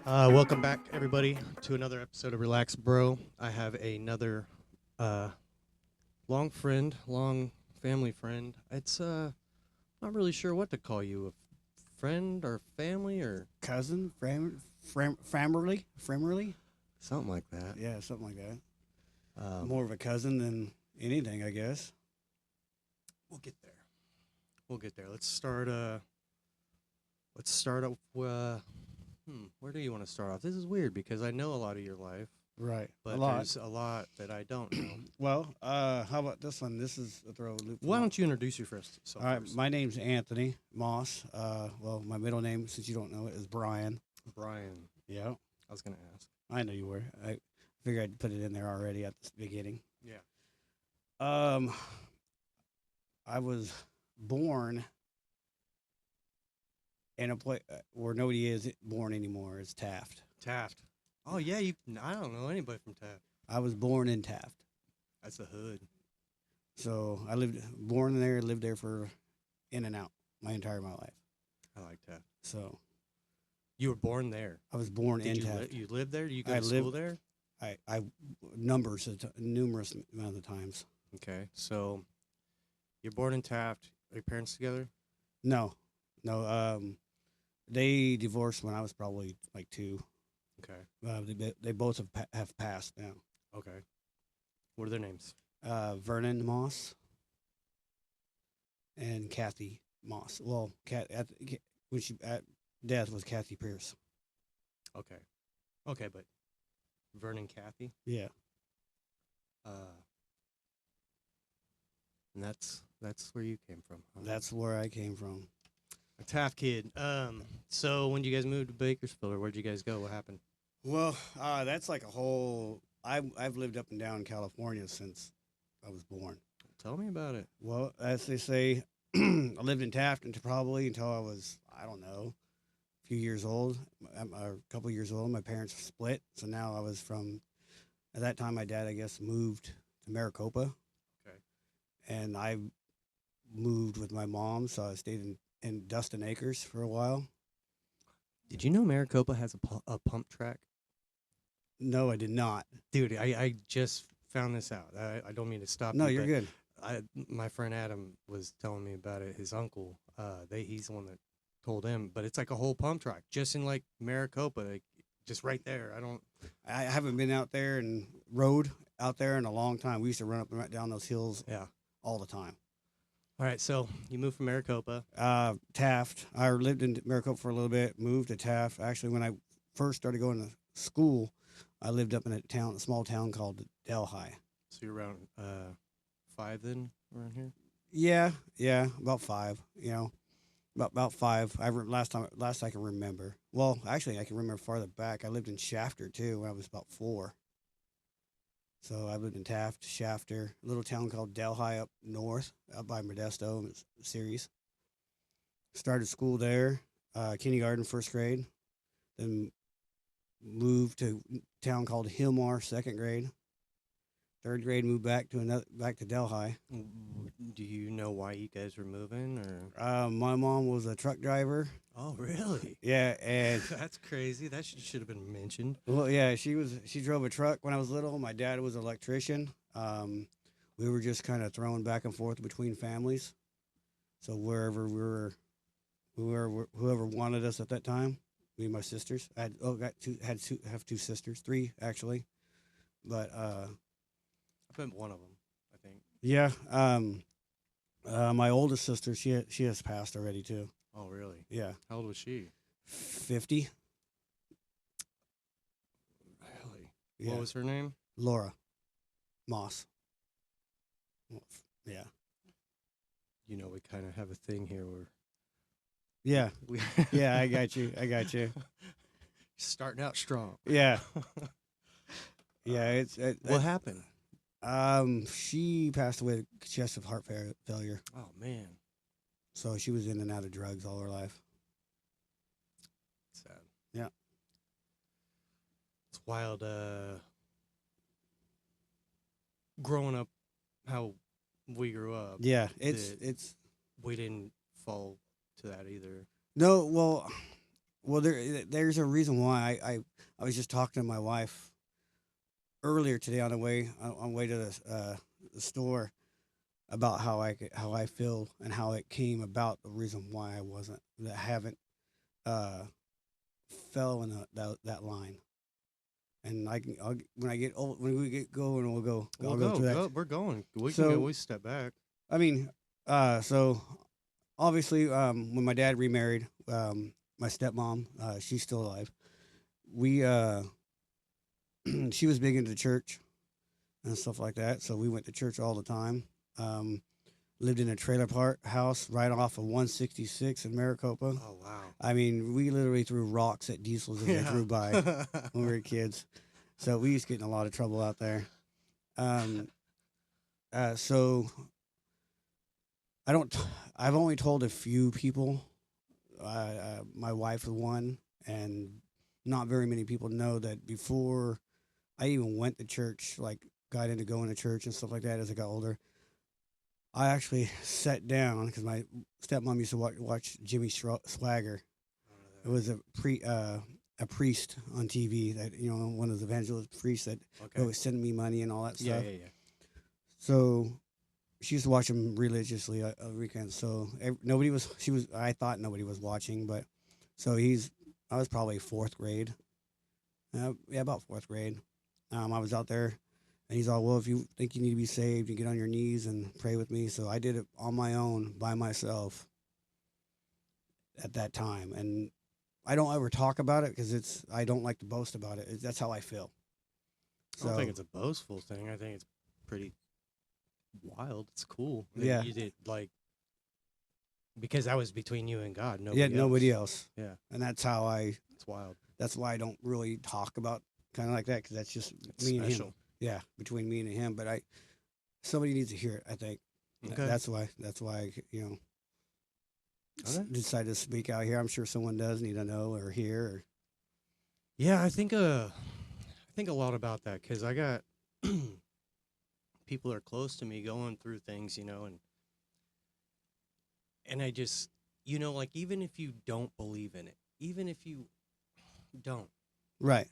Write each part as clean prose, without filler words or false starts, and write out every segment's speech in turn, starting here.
Welcome back, everybody, to another episode of Relax Bro. I have another uh, long friend, long family friend. It's not really sure what to call you, a friend or family or Cousin, Framerly, something like that. yeah, something like that. Um, More of a cousin than anything, I guess. we'll get there. We'll get there. Let's start. Let's start off. Where do you want to start off? This is weird because I know a lot of your life, Right, a but lot. there's a lot that I don't know. Well, how about this one? This is a throw loop. Why don't you introduce yourself All right, first? my name's Anthony Moss. Well, my middle name, since you don't know it, is Brian. Brian. Yeah, I was gonna ask. I know you were. I figured I'd put it in there already at the beginning. Yeah. Um, I was born in a place where nobody is born anymore. It's Taft. Taft. Oh yeah, you. I don't know anybody from Taft. I was born in Taft. That's the hood. So I born there, lived there for in and out my entire my life. I like Taft. So You were born there. I was born Did in you Taft. you lived there? You go I to school lived- there? I numerous amount of times. Okay, so you're born in Taft. Are your parents together? No, no. They divorced when I was probably like 2. Okay. They both have passed now. Okay. What are their names? Vernon Moss and Kathy Moss. Well, when she at death was Kathy Pierce. Okay. Okay, but Vernon, Kathy. Yeah. Uh, and that's where you came from. Huh? That's where I came from. A Taft kid. So when did you guys move to Bakersfield, or where'd you guys go? What happened? Well, that's like a whole. I've lived up and down California since I was born. Tell me about it. Well, as they say, I lived in Taft until I was, I don't know, a few years old, a couple years old. My parents split, so now I was from. At that time, my dad, I guess, moved to Maricopa. Okay. And I moved with my mom, so I stayed in Dustin Acres for a while. Did you know Maricopa has a pump track? No, I did not. Dude, I just found this out. I don't mean to stop No, you, you're but good. my friend Adam was telling me about it. His uncle, he's the one that told him. But it's like a whole pump track, just in like Maricopa, like just right there. I haven't been out there and rode out there in a long time. We used to run up and right down those hills Yeah. all the time. All right, so you moved from Maricopa. Taft. I lived in Maricopa for a little bit. Moved to Taft. Actually, when I first started going to school, I lived up in a small town called Delhi. So you're around 5 then, around here. Yeah, about 5. You know, about 5. Last I can remember. Well, actually, I can remember farther back. I lived in Shafter too when I was about 4. So I lived in Taft, Shafter, a little town called Delhi up north, up by Modesto, Ceres. Started school there, kindergarten, first grade. Then moved to a town called Hillmar, second grade. Third grade, moved back to Delhi. Do you know why you guys were moving, or? My mom was a truck driver. Oh, really? Yeah, and That's crazy. That should have been mentioned. well, yeah, she drove a truck when I was little. My dad was an electrician. We were just kind of thrown back and forth between families. So wherever whoever wanted us at that time, me and my sisters. Have 2 sisters, 3 actually, but I've been one of them, I think. yeah. My oldest sister, she has passed already too. Oh, really? Yeah, How old was she? 50. Really? Yeah, What was her name? Laura Moss. Well, yeah, You know, we kind of have a thing here where yeah, we yeah. I got you. starting out strong. Yeah, yeah. What happened? She passed away of congestive heart failure. Oh man, So she was in and out of drugs all her life. sad. Yeah. It's wild. Growing up, how we grew up, Yeah, The- it's we didn't fall to that either. no. Well, Well, there's a reason why I was just talking to my wife earlier today on the way to the store about how I feel and how it came about, the reason why I wasn't that haven't uh fell in that line. And when I get old, when we get going, We'll I'll go go. through that. Go. We're going. We can So always step back. I mean, so obviously, when my dad remarried, my stepmom, she's still alive. We she was big into church and stuff like that, so we went to church all the time. Um, Lived in a trailer park house right off of 166 in Maricopa. Oh wow. I mean, we literally threw rocks at diesels as they Yeah. drove by when we were kids. So we used to get in a lot of trouble out there. Um, so I don't. I've only told a few people. My wife is one, and not very many people know that before I even went to church, like got into going to church and stuff like that as I got older. I actually sat down because my stepmom used to watch Jimmy Swagger. It was a priest on TV that one of the evangelist priests that Okay. was sending me money and all that Yeah. stuff. Yeah. Yeah. So she used to watch him religiously on weekends. So nobody was. She was. I thought nobody was watching, but so I was probably fourth grade. Yeah, about fourth grade. I was out there, and he's all, well, if you think you need to be saved, you get on your knees and pray with me. So I did it on my own by myself at that time, and I don't ever talk about it because I don't like to boast about it. That's how I feel. I don't So think it's a boastful thing. I think it's pretty wild. It's cool. That yeah, You did because that was between you and God. yeah, Nobody nobody else. else, Yeah. and that's how It's wild. That's why I don't really talk about kind of like that because that's just It's me and him. special. Yeah, between me and him. But somebody needs to hear it. I think. Okay. That's why. Okay. Decided to speak out here. I'm sure someone does need to know or hear. Yeah, I think a lot about that because I got people are close to me going through things, and I just like even if you don't believe in it, even if you don't, Right.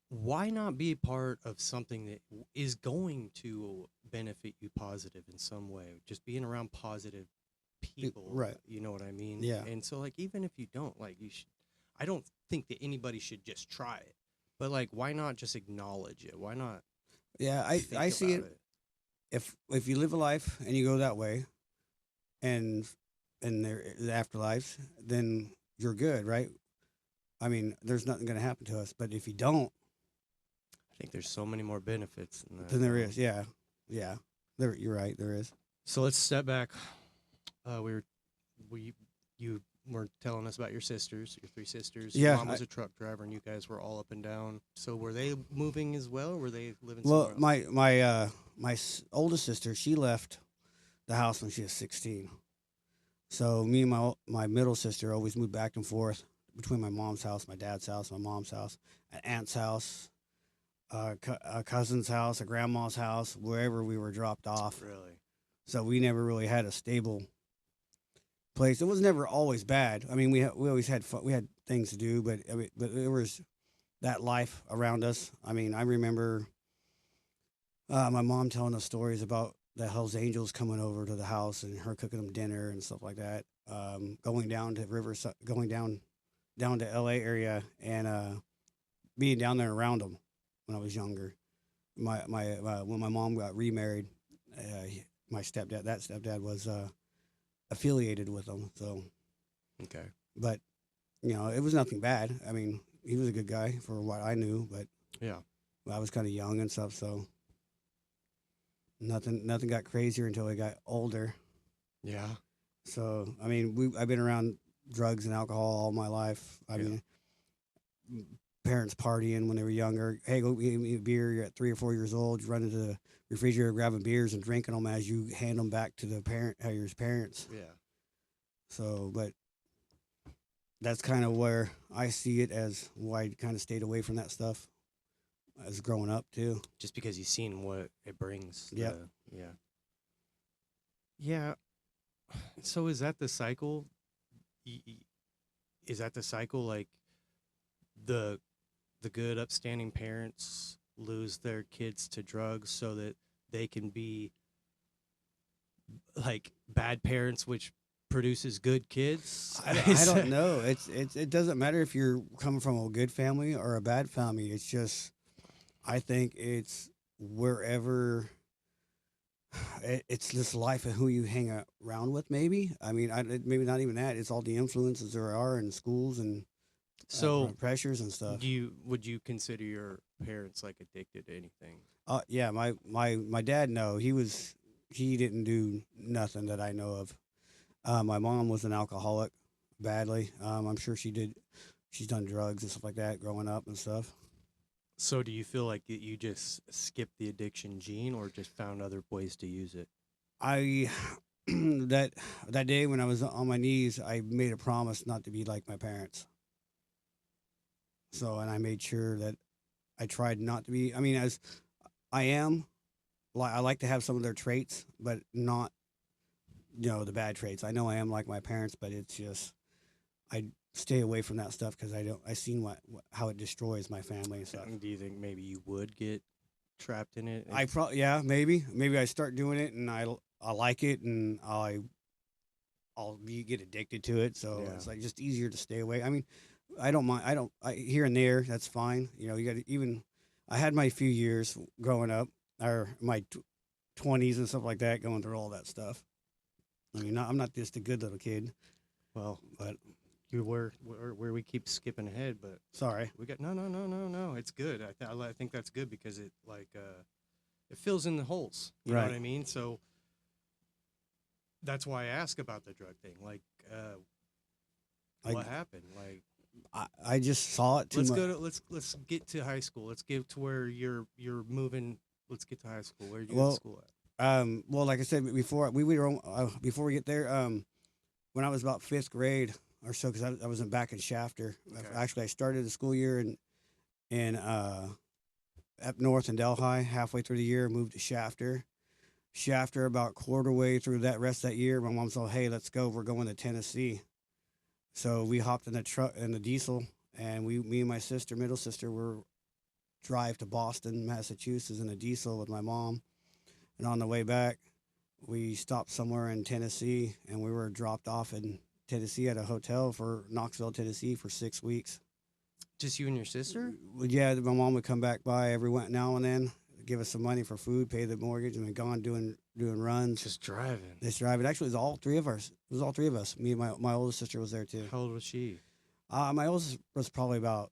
why not be a part of something that is going to benefit you positive in some way? Just being around positive people, Right. you know what I mean? Yeah. And so like even if you don't, like you should I don't think that anybody should just try it. But like why not just acknowledge it? Why not Yeah. think I see about it. If you live a life and you go that way, and the afterlife, then you're good, right? I mean, there's nothing going to happen to us. But if you don't, I think there's so many more benefits than that. then there is. Yeah. Yeah. You're right. There is. So let's step back. You were telling us about your sisters, your three sisters. Yeah, Your mom was a truck driver, and you guys were all up and down. So were they moving as well, or were they living Well, somewhere else? my oldest sister, she left the house when she was 16. So me and my middle sister always moved back and forth between my mom's house, my dad's house, my mom's house, an aunt's house, a cousin's house, a grandma's house, wherever we were dropped off. Really? So we never really had a stable place. It was never always bad. I mean, we always had fun. We had things to do, but there was that life around us. I mean, I remember my mom telling us stories about the Hell's Angels coming over to the house and her cooking them dinner and stuff like that. Going down to going down to L.A. area and being down there around them when I was younger. When my mom got remarried, my stepdad was affiliated with them. So, Okay. but it was nothing bad. I mean, he was a good guy for what I knew, but Yeah. I was kind of young and stuff, so nothing got crazier until I got older. Yeah. So, I mean, I've been around drugs and alcohol all my life. I Yeah. mean, parents partying when they were younger. Hey, go eat a beer. You're at 3 or 4 years old. You run into the refrigerator, grabbing beers and drinking them as you hand them back to your parents. Yeah. So, but that's kind of where I see it as why I kind of stayed away from that stuff as growing up too. Just because you've seen what it brings. Yep. Yeah. Yeah. So is that the cycle? is that the cycle? Like the the good upstanding parents lose their kids to drugs so that they can be like bad parents, which produces good kids. I don't know. It doesn't matter if you're coming from a good family or a bad family. It's just I think it's wherever it's this life of who you hang around with. Maybe I mean maybe not even that. It's all the influences there are in schools and So, pressures and stuff. would you consider your parents like addicted to anything? Yeah, my dad. No, he didn't do nothing that I know of. My mom was an alcoholic, badly. I'm sure she did. She's done drugs and stuff like that growing up and stuff. So, do you feel like that you just skipped the addiction gene, or just found other ways to use it? I that that day when I was on my knees, I made a promise not to be like my parents. So, and I made sure that I tried not to be. I mean, as I am, I like to have some of their traits, but not the bad traits. I know I am like my parents, but it's just I stay away from that stuff because I seen how it destroys my family and stuff. Do you think maybe you would get trapped in it? I probably yeah maybe I start doing it and I like it and get addicted to it. So Yeah. it's like just easier to stay away. I mean, I don't mind. Here and there that's fine. You got to even. I had my few years growing up, or my 20s and stuff like that, going through all that stuff. I mean, I'm not just a good little kid, Well, but you were where we keep skipping ahead, but sorry. we got no. It's good. I think that's good because it like it fills in the holes. You know Right. what I mean? So that's why I ask about the drug thing. Like, Like, what happened? Like, I just saw it too let's much. go to let's get to high school. Let's get to where you're moving. Let's get to high school. Where did you go Well, to school at? Well, like I said before, before we get there, when I was about fifth grade or so, because I was back in Shafter. Okay. Actually, I started the school year in up north in Delhi. Halfway through the year, moved to Shafter. Shafter, about quarter way through that rest of that year, my mom said, "Hey, let's go. We're going to Tennessee." So we hopped in the truck in the diesel, and me and my sister, middle sister, were drive to Boston, Massachusetts in a diesel with my mom. And on the way back, we stopped somewhere in Tennessee, and we were dropped off in Tennessee at a hotel for Knoxville, Tennessee, for 6 weeks. Just you and your sister? Yeah, my mom would come back by every now and then, give us some money for food, pay the mortgage, and we'd gone doing runs. Just driving. This drive. It actually was all three of us. It was all three of us. Me and my oldest sister was there too. How old was she? My oldest was probably about.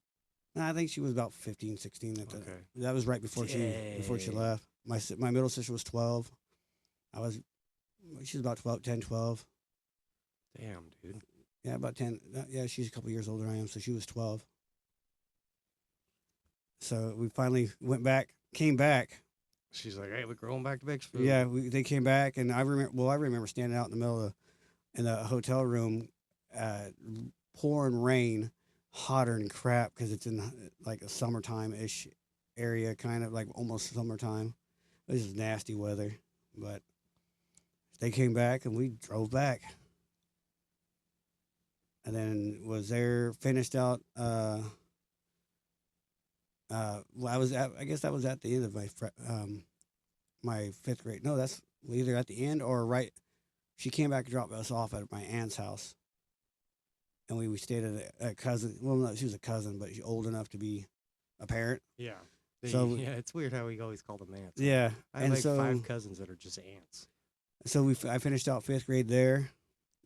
I think she was about 15, 16 at the. Okay. That was right before she Dang. left. My middle sister was 12. She was about 12, 10, 12. Damn, dude. Yeah, about 10. Yeah, she's a couple years older than I am, so she was 12. So we finally came back. She's like, hey, we're going back to Vicksburg. Yeah, they came back, and I remember standing out in the middle in the hotel room, pouring rain, hotter than crap because it's in like a summertime-ish area, kind of like almost summertime. This is nasty weather, but they came back and we drove back, and then was there finished out. I guess that was at the end of my fifth grade. No, that's either at the end or right. She came back and dropped us off at my aunt's house, and we stayed at a cousin. Well, no, she was a cousin, but she's old enough to be a parent. Yeah. So- yeah, it's weird how we always call them aunts. Yeah, I have and like so 5 cousins that are just aunts. so I finished out fifth grade there,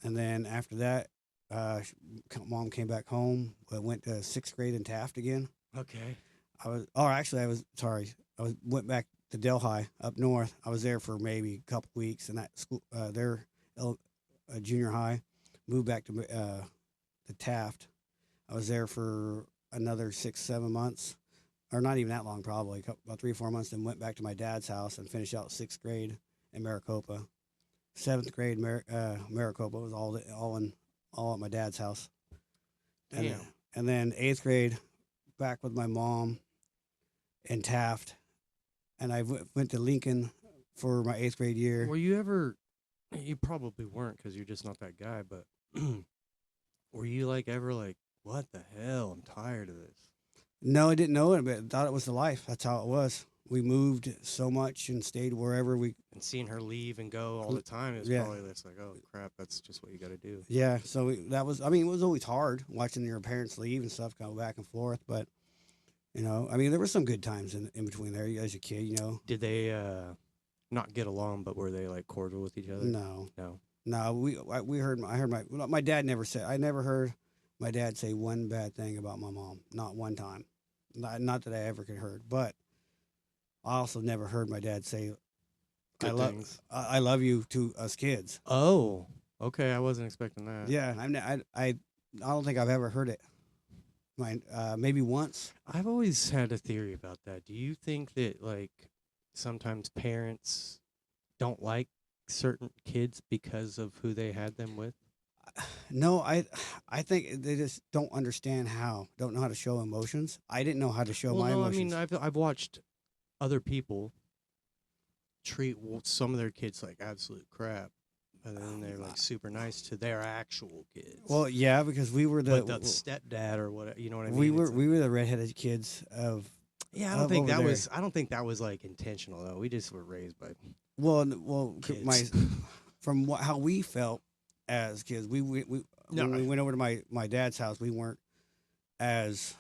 and then after that, mom came back home. I went to sixth grade in Taft again. Okay. Went back to Delhi up north. I was there for maybe a couple weeks, and that school junior high. Moved back to Taft. I was there for another 6, 7 months, or not even that long, probably about 3 or 4 months. Then went back to my dad's house and finished out sixth grade in Maricopa. Seventh grade Maricopa was all at my dad's house. Damn. And then eighth grade, back with my mom in Taft, and I went to Lincoln for my eighth grade year. Were you ever? You probably weren't because you're just not that guy. But were you like ever like, what the hell? I'm tired of this. No, I didn't know it, but thought it was the life. That's how it was. We moved so much and stayed wherever we. And seeing her leave and go all the time is Yeah. probably that's like, oh crap, that's just what you got to do. Yeah, so that was. I mean, it was always hard watching your parents leave and stuff, go back and forth. But I mean, there were some good times in between there as a kid. Did they not get along, but were they like cordial with each other? No, No. no. We heard. I heard my dad never said. I never heard my dad say one bad thing about my mom. Not one time. Not that I ever could heard. But I also never heard my dad say, Good "I things. I love you" to us kids. Oh, okay. I wasn't expecting that. Yeah, I don't think I've ever heard it. Maybe once. I've always had a theory about that. Do you think that like sometimes parents don't like certain kids because of who they had them with? No, I think they just don't don't know how to show emotions. I didn't know how to show my no, emotions. I mean I've watched other people treat some of their kids like absolute crap, and then they're like super nice to their actual kids. Well, yeah, because we were the but the stepdad or what, you know what I mean? we It's were like- we were the redheaded kids of. yeah, I don't think over that there. was. I don't think that was like intentional though. We just were raised by. Well, Kids. from how we felt as kids, No, when we went over to my dad's house, we weren't as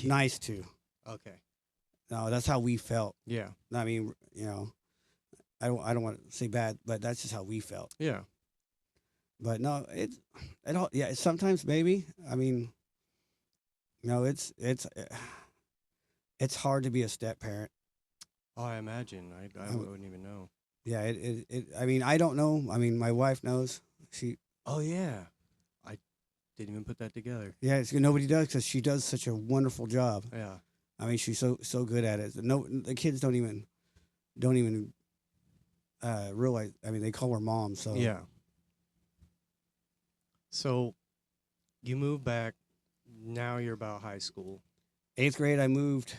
nice to. Okay. No, that's how we felt. Yeah. I mean, I don't want to say bad, but that's just how we felt. Yeah. But no, it all yeah. Sometimes maybe. I mean, it's hard to be a step parent. Oh, I imagine. I wouldn't even know. Yeah, I mean, I don't know. I mean, my wife knows. Oh yeah, I didn't even put that together. Yeah, nobody does because she does such a wonderful job. Yeah. I mean, she's so good at it. No, the kids don't even realize. I mean, they call her mom. So Yeah. So, you moved back. Now you're about high school. 8th grade, I moved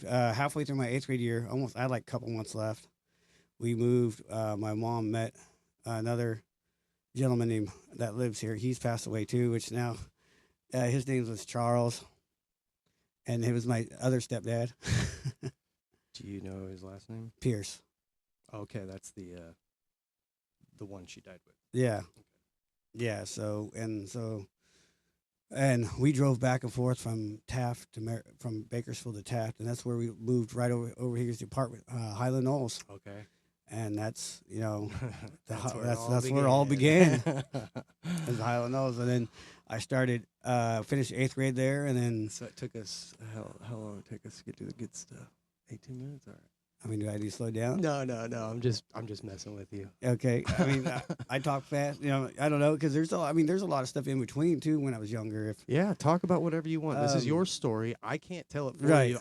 halfway through my 8th grade year. Almost, I had like a couple months left. We moved. My mom met another gentleman that lives here. He's passed away too, which now his name was Charles, and he was my other stepdad, Do you know his last name? Pierce. Okay, that's the one she died with. Yeah, yeah. And we drove back and forth from Taft from Bakersfield to Taft, and that's where we moved right over here's the apartment, Highland Knolls, Okay. and that's That's where it all began. Is Highland Knolls, and then I started finished 8th grade there, and then So it took us how long it took us to get to the good stuff? 18 minutes, all right. I mean, do I need to slow down? No. I'm just messing with you. Okay. I mean, I talk fast. I don't know because there's a lot of stuff in between too when I was younger. If Yeah, talk about whatever you want. This is Um, your story. I can't tell it for Right. you.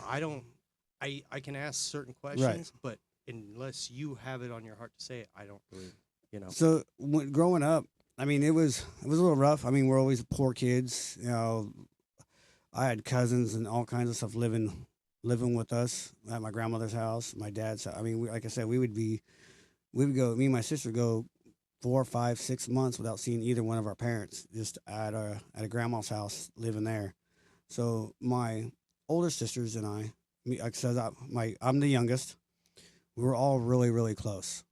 I can ask certain questions, but unless you have it on your heart to say it, I don't really, so when growing up, I mean, it was a little rough. I mean, we're always poor kids. I had cousins and all kinds of stuff living with us at my grandmother's house, my dad's house. I mean, like I said, we would go. Me and my sister go 4, 5, 6 months without seeing either one of our parents, just at a grandma's house living there. So my older sisters and like I said, I'm the youngest. We were all really, really close.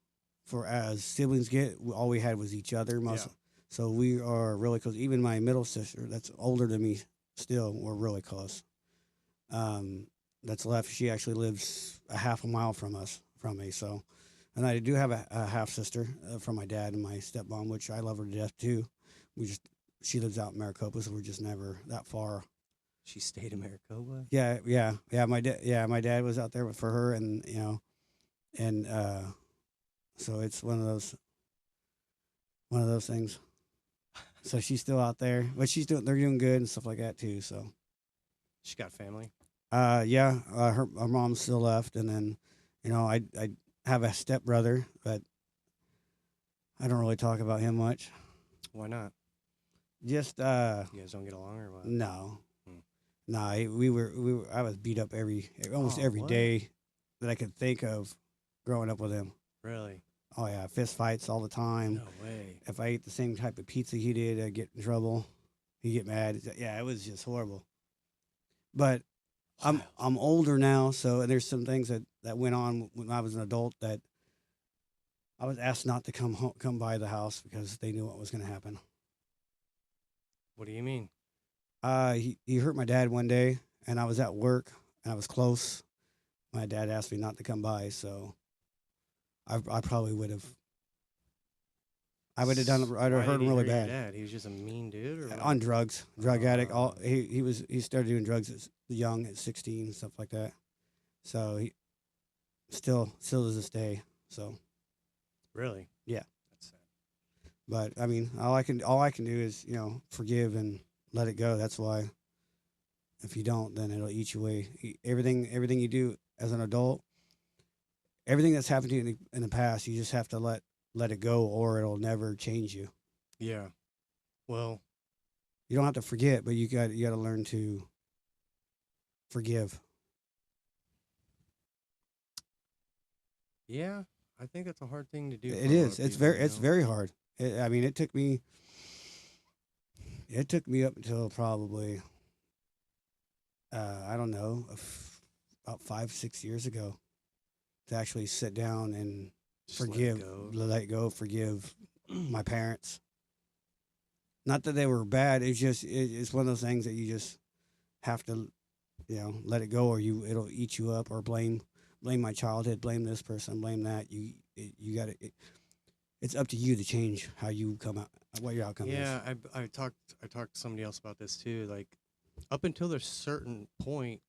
For as siblings get, all we had was each other. So we are really close. Even my middle sister, that's older than me, still we're really close. That's left. She actually lives a half a mile from me. So, and I do have a half sister from my dad and my stepmom, which I love her to death too. She lives out in Maricopa, so we're just never that far. She stayed in Maricopa. Yeah. My dad was out there for her, and so it's one of those things. So she's still out there, but they're doing good and stuff like that too. So, She got family. her mom's still left, and then, I have a stepbrother, but I don't really talk about him much. Why not? Just You guys don't get along or what? no, Hmm. no. I was beat up almost Oh, every what? day that I could think of growing up with him. Really? Oh yeah, fist fights all the time. No way. If I ate the same type of pizza he did, I'd get in trouble. He'd get mad. Yeah, it was just horrible. But I'm Wild. I'm older now, so there's some things that went on when I was an adult that I was asked not to come by the house because they knew what was going to happen. What do you mean? He hurt my dad one day, and I was at work, and I was close. My dad asked me not to come by, so I probably would have. I would have done. I'd Why have hurt did him he really hurt your bad. dad? He was just a mean dude, or what? On drugs, drug addict. All Oh. he started doing drugs at young, at 16, and stuff like that. So he still to this day. So, Really? yeah. That's sad. But I mean, all I can do is forgive and let it go. That's why. If you don't, then it'll eat you away. Everything you do as an adult, everything that's happened to you in the past, you just have to let it go, or it'll never change you. Yeah. Well, You don't have to forget, but you got to learn to forgive. yeah. I think that's a hard thing to do. It For a lot is. of It's people, it's very hard. I mean, it took me up until probably I don't know about 5-6 years ago to actually sit down and Just let it forgive, go. let go, forgive my parents. Not that they were bad. It's just it's one of those things that you just have to let it go, or it'll eat you up, or blame my childhood, blame this person, blame that. You got to. It's up to you to change how you come out, what your outcome is. Yeah, I talked to somebody else about this too. Like, up until a certain point,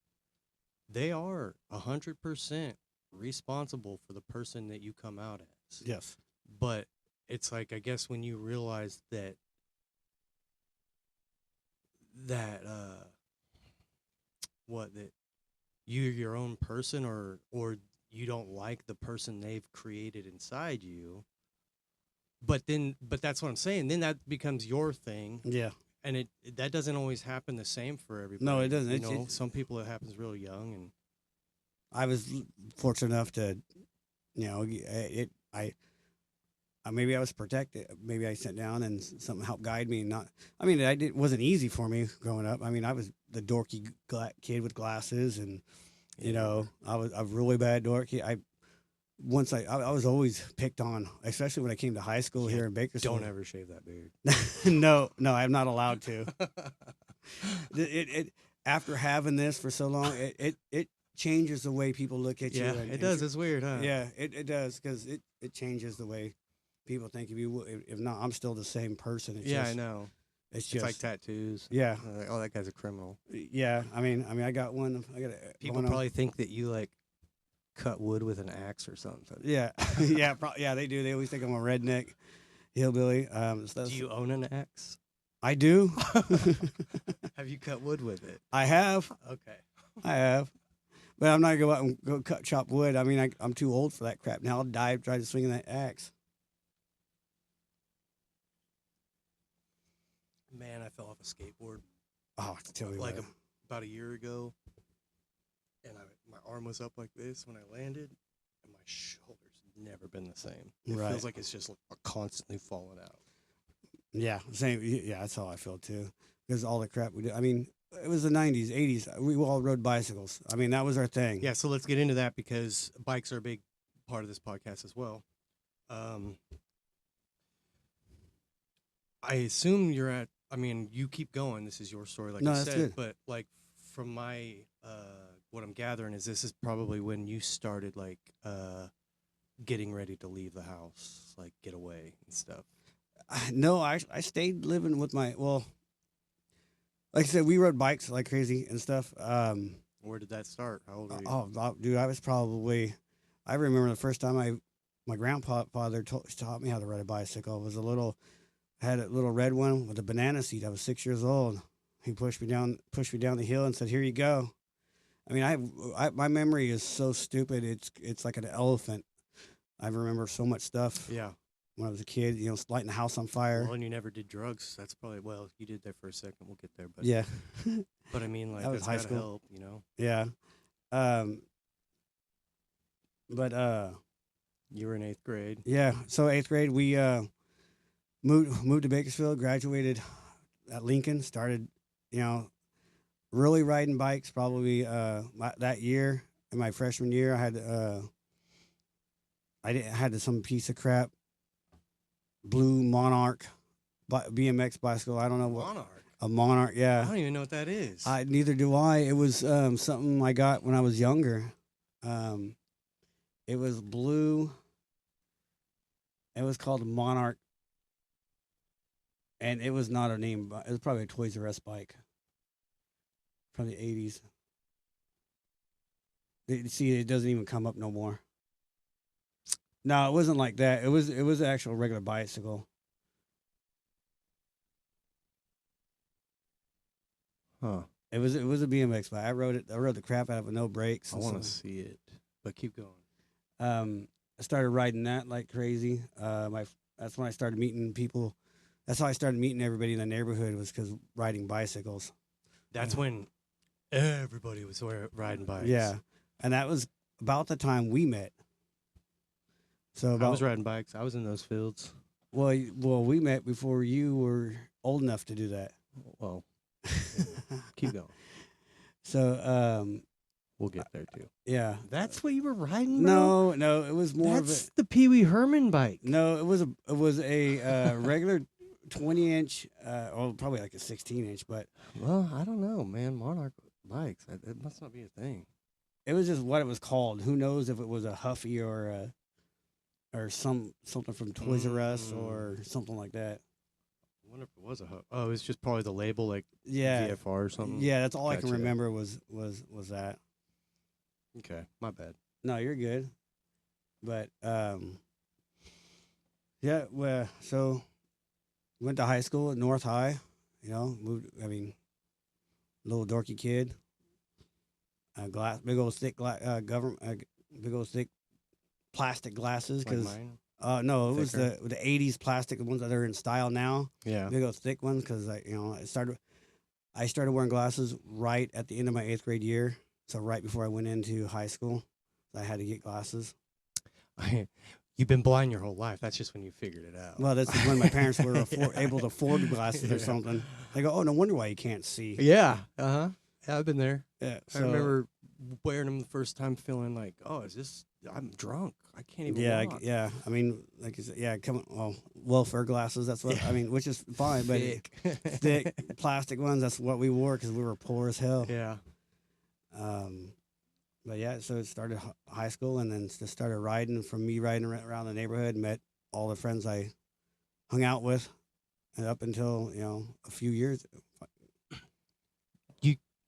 they are 100% responsible for the person that you come out as. Yes. But it's like, I guess when you realize that what that you're your own person, or you don't like the person they've created inside you, but that's what I'm saying, then that becomes your thing. Yeah. And that doesn't always happen the same for everybody. No, it doesn't. Some people it happens real young, and I was fortunate enough to, maybe I was protected. Maybe I sat down and something helped guide me. I mean, it wasn't easy for me growing up. I mean, I was the dorky kid with glasses, and I was a really bad dorky. I was always picked on, especially when I came to high school here in Bakersfield. don't ever shave that beard. No, I'm not allowed to. It after having this for so long, it changes the way people look at you. Yeah, and it does. It's weird, huh? Yeah, it does, because it changes the way people think of you. If not, I'm still the same person. It's Yeah, just, I know. It's It's just like tattoos. yeah, Like, oh, that guy's a criminal. yeah. I mean, I got one. I got People probably think that you like cut wood with an axe or something. Yeah, yeah. They do. They always think I'm a redneck hillbilly. Do you own an axe? I do. Have you cut wood with it? I have. Okay. I have. But I'm not gonna go out and go chop wood. I mean, I'm too old for that crap now. I'll die trying to swing that axe. Man, I fell off a skateboard Oh, tell me like what. about a year ago, and my arm was up like this when I landed, and my shoulders never been the same. It Right. feels like it's just constantly falling out. Yeah, same. Yeah, that's how I feel too. Because all the crap we do. I mean, it was the '90s, '80s. We all rode bicycles. I mean, that was our thing. Yeah, so let's get into that because bikes are a big part of this podcast as well. I assume you're at. I mean, you keep going. This is your story, like No, you that's said. good. But like from my what I'm gathering is this is probably when you started like getting ready to leave the house, like get away and stuff. No, I stayed living with my like I said, we rode bikes like crazy and stuff. Where did that start? How old were you? Dude, I was probably. I remember the first time my grandfather taught me how to ride a bicycle. It was had a little red one with a banana seat. I was 6 years old. He pushed me down the hill and said, "Here you go." I mean, my memory is so stupid. It's like an elephant. I remember so much stuff Yeah. when I was a kid. Lighting the house on fire. Well, and you never did drugs. That's probably you did there for a second. We'll get there, but Yeah, But I mean, like That was that's high gotta school. help. yeah. But You were in 8th grade. Yeah. So 8th grade, we moved to Bakersfield, graduated at Lincoln, started, you know, really riding bikes. Probably that year in my freshman year, I had some piece of crap blue Monarch BMX bicycle. I don't know what Monarch. a Monarch. I Yeah. don't even know what that is. Neither do I. It was something I got when I was younger. It was blue. It was called Monarch, and it was not a name. It was probably a Toys R Us bike from the '80s. See, it doesn't even come up no more. No, it wasn't like that. It was an actual regular bicycle. Huh. It was a BMX bike. I rode it. I rode the crap out of it, no brakes. I and want to stuff. see it, but keep going. I started riding that like crazy. That's when I started meeting people. That's how I started meeting everybody in the neighborhood, was because riding bicycles. That's Yeah. when everybody was riding bikes. Yeah, and that was about the time we met. So I was riding bikes. I was in those fields. well, we met before you were old enough to do that. Well, keep going. So We'll get there too. yeah. That's what you were riding, bro? No, it was more That's of the Pee Wee Herman bike. a no. It was a regular 20-inch, or probably like a 16-inch, but Well, I don't know, man. Monarch bikes. It must not be a thing. it was just what it was called. Who knows if it was a Huffy or something from Toys R Us or something like that. I wonder if it was a hub. Oh, it was just probably the label, like Yeah, VFR or something. yeah. That's all I can Gotcha. remember was that. Okay, my bad. No, you're good. But yeah. Well, so went to high school at North High. You know, moved. I mean, little dorky kid. Big old thick big old thick plastic glasses. Like Because mine. no, it was Thicker? the '80s plastic, the ones that are in style now. Yeah. Big old thick ones. Because I started wearing glasses right at the end of my 8th grade year. So right before I went into high school, I had to get glasses. You've been blind your whole life. That's just when you figured it out. Well, that's when my parents were able to afford glasses or Yeah. something. They go, "Oh, no wonder why you can't see." Yeah. Yeah, I've been there. Yeah, I remember wearing them the first time, feeling like, "Oh, I'm drunk. I can't even Yeah, walk." yeah. I mean, like you said, yeah. Welfare glasses. That's what I mean, which is fine, but Thick. thick plastic ones. That's what we wore because we were poor as hell. Yeah. But yeah, so it started high school, and then just started riding. From me riding around the neighborhood, met all the friends I hung out with, and up until a few years.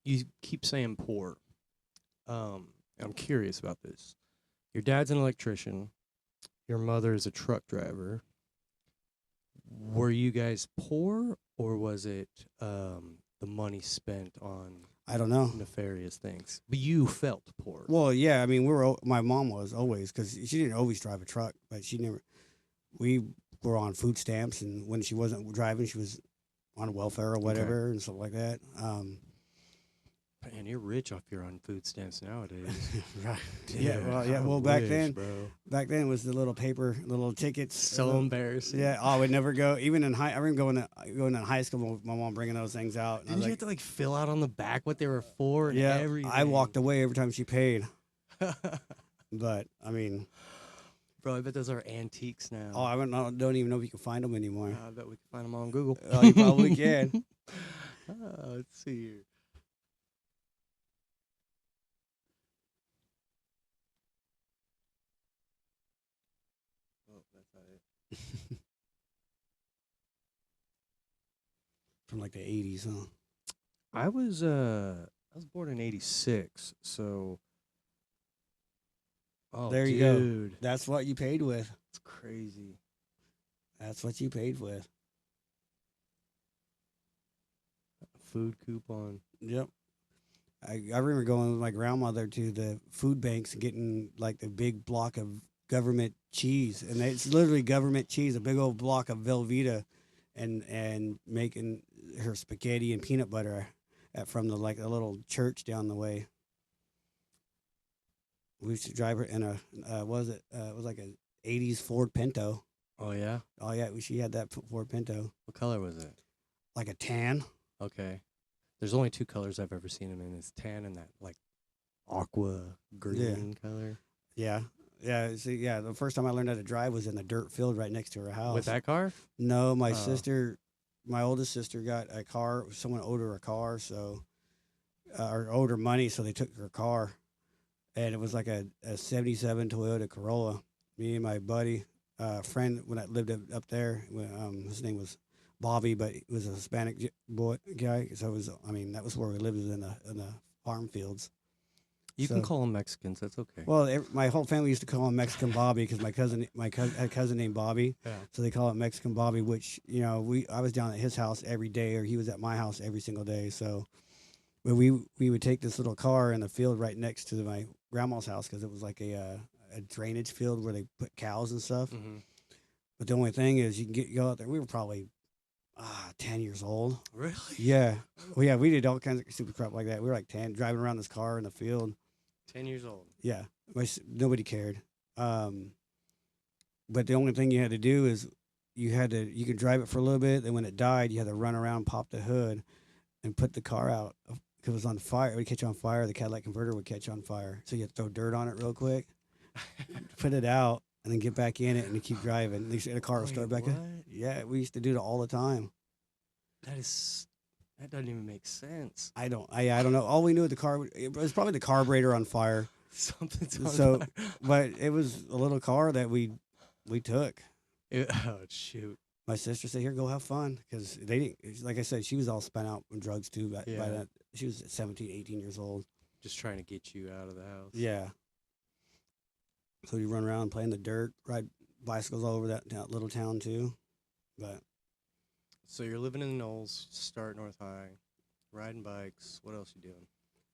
You keep saying poor. I'm curious about this. Your dad's an electrician. Your mother is a truck driver. Were you guys poor, or was it the money spent on I don't know. nefarious things? But you felt poor. Well, yeah. I mean, my mom was always, because she didn't always drive a truck, but she never. We were on food stamps, and when she wasn't driving, she was on welfare or whatever and stuff like that. Man, you're rich if you're on food stamps nowadays. Right. Dude, Yeah. I Well, back wish, then, bro. it was the little paper, little tickets. So embarrassing. Yeah. Oh, I would never go. Even in high, I remember going to high school with my mom bringing those things out. And I Didn't was you have to fill out on the back what they were for and yeah. everything? I walked away every time she paid. But I mean, Bro, I bet those are antiques now. I don't even know if you can find them anymore. I bet we can find them on Google. Oh, you probably can. Let's see here. Oh, that's not it. From like the 80s, huh? I was born in '86, so. Oh, There you go. dude, That's what you paid with. it's crazy. That's what you paid with. Food coupon. Yep. I remember going with my grandmother to the food banks and getting like the big block of government cheese, and it's literally government cheese, a big old block of Velveeta, and making her spaghetti and peanut butter from the a little church down the way. We used to drive her in a it was like a '80s Ford Pinto. Oh yeah. Oh yeah, she had that Ford Pinto, What color was it? like a tan. Okay. There's only two colors I've ever seen them in. It's tan and that like aqua Yeah, green color. yeah, yeah. See, yeah. The first time I learned how to drive was in the dirt field right next to her house. With that car? No, my Oh. sister, my oldest sister, got a car. Someone owed her a car, so or owed her money, so they took her car, and it was like a '77 Toyota Corolla. Me and my buddy, friend, when I lived up there, his name was Bobby, but he was a Hispanic boy guy. So it was, I mean, that was where we lived, was in the farm fields. You can So- call them Mexicans. That's okay. Well, my whole family used to call him Mexican Bobby because had a cousin named Bobby, Yeah. so they call it Mexican Bobby. Which I was down at his house every day, or he was at my house every single day. So, but we would take this little car in the field right next to my grandma's house because it was like a drainage field where they put cows and stuff. Mm-hmm. But the only thing is, you can go out there. We were probably 10 years old. Really? Yeah, well, yeah, we did all kinds of stupid crap like that. We were like 10, driving around this car in the field. 10 years old. Yeah, nobody cared. But the only thing you had to do is you could drive it for a little bit. Then when it died, you had to run around, pop the hood, and put the car out. Because it was on fire. It would catch on fire. The catalytic converter would catch on fire. So you had to throw dirt on it real quick, put it out, and then get back in it and keep driving. The car will start back up. Yeah, we used to do it all the time. That doesn't even make sense. I don't know. All we knew it was probably the carburetor on fire. Something's on So, fire. but it was a little car that we took. Oh, shoot. My sister said, "Here, go have fun," because they didn't. Like I said, she was all spent out on drugs too. By Yeah. that, she was 17, 18 years old. Just trying to get you out of the house. Yeah. So you run around playing the dirt, ride bicycles all over that little town too. But So you're living in the Knolls, start North High, riding bikes. What else you doing?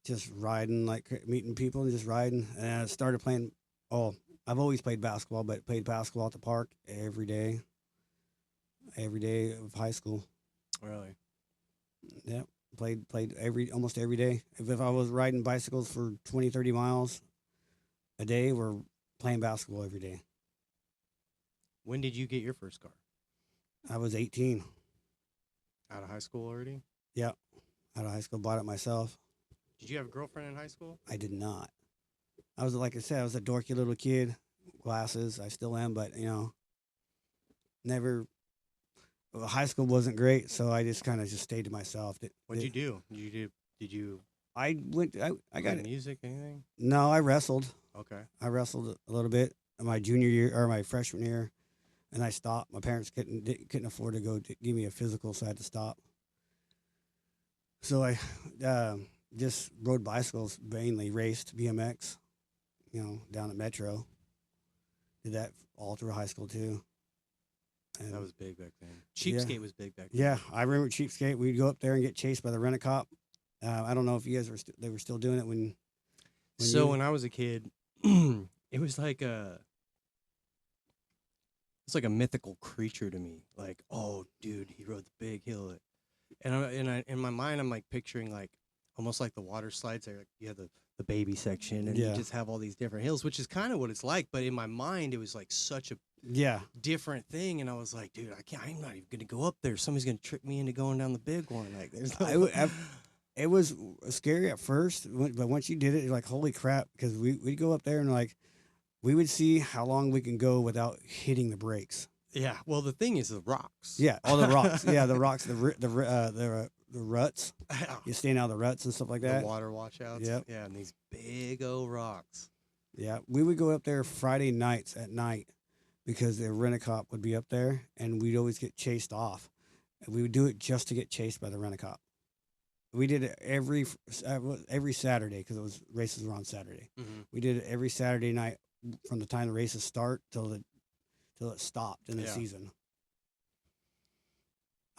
just riding, like meeting people and just riding. And I started playing. Oh, I've always played basketball, but played basketball at the park every day of high school. Really? Yep. Played almost every day. If I was riding bicycles for 20, 30 miles a day, we're playing basketball every day. When did you get your first car? I was 18. Out of high school already? Out of high school, bought it myself. Did you have a girlfriend in high school? I did not. I was, like I said, I was a dorky little kid, glasses. I still am, but never. Well, high school wasn't great, so I just kind of just stayed to myself. What'd you do? Did you I went. I got play it. music, anything? No, I wrestled. Okay. I wrestled a little bit in my junior year or my freshman year, and I stopped. My parents couldn't afford to go to give me a physical, so I had to stop. So I just rode bicycles, mainly raced BMX, down at Metro. Did that all through high school too. And That was big back then. Cheapskate was big back then. yeah, I remember Cheapskate. We'd go up there and get chased by the rent-a-cop. I don't know if you guys they were still doing it when So you- when I was a kid, it was like it's like a mythical creature to me. Like, oh, dude, he rode the big hill. And in my mind, I'm like picturing like almost like the water slides. There, like you have the baby section, and Yeah. you just have all these different hills, which is kind of what it's like. But in my mind, it was like such a yeah, different thing, and I was like, dude, I'm not even gonna go up there. Somebody's gonna trick me into going down the big one. Like, there's no. it was scary at first, but once you did it, you're like, holy crap! Because we'd go up there and like we would see how long we can go without hitting the brakes. Yeah. Well, the thing is the rocks. Yeah, all the rocks. Yeah, the rocks, the ruts. You staying out of the ruts and stuff like The that. water washouts. Yep. Yeah, and these big old rocks. Yeah, we would go up there Friday nights at night because the rent-a-cop would be up there, and we'd always get chased off. And we would do it just to get chased by the rent-a-cop. We did it every Saturday because races were on Saturday. Mm-hmm. We did it every Saturday night from the time the races start till it stopped in the Yeah. season.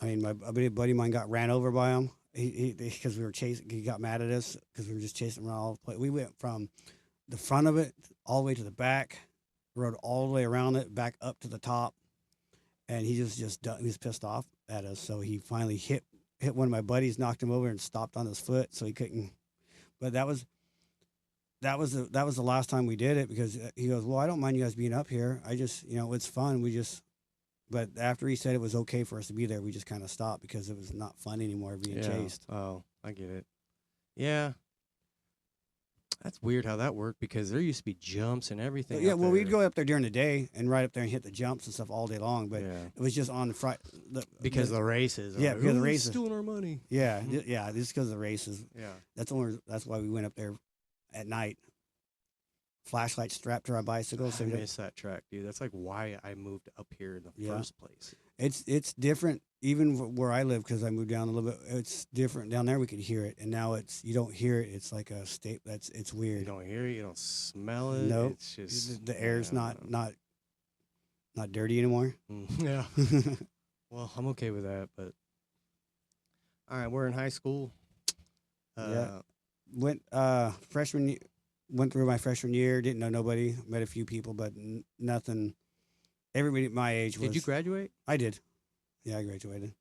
I mean, a buddy of mine got ran over by him. He because we were chasing. He got mad at us because we were just chasing him around all the place. We went from the front of it all the way to the back, rode all the way around it, back up to the top, and he just done, he was pissed off at us. So he finally hit one of my buddies, knocked him over, and stopped on his foot, so he couldn't. But that was that was the last time we did it because he goes, well, I don't mind you guys being up here. I just, it's fun. But after he said it was okay for us to be there, we just kind of stopped because it was not fun anymore being chased. Oh, I get it. Yeah. That's weird how that worked because there used to be jumps and everything. Yeah, up well, we'd there. go up there during the day and ride up there and hit the jumps and stuff all day long, but Yeah. it was just on Friday. Because of the races. Yeah, because of the "Who's races." stealing our money. Yeah, yeah, just because of the races. Yeah. That's why we went up there at night. Flashlight strapped to our bicycles. I So miss that track, dude. That's like why I moved up here in the Yeah. first place. it's different even where I live because I moved down a little bit. It's different down there. We could hear it, and now you don't hear it. It's like a state. It's You weird. don't hear it. You don't smell it. Nope. It's just The air's yeah, not dirty anymore. Yeah. Well, I'm okay with that, but all right, we're in high school. Yeah. Went went through my freshman year. Didn't know nobody. Met a few people, but nothing. Everybody at my age was. Did you graduate? I did. Yeah, I graduated.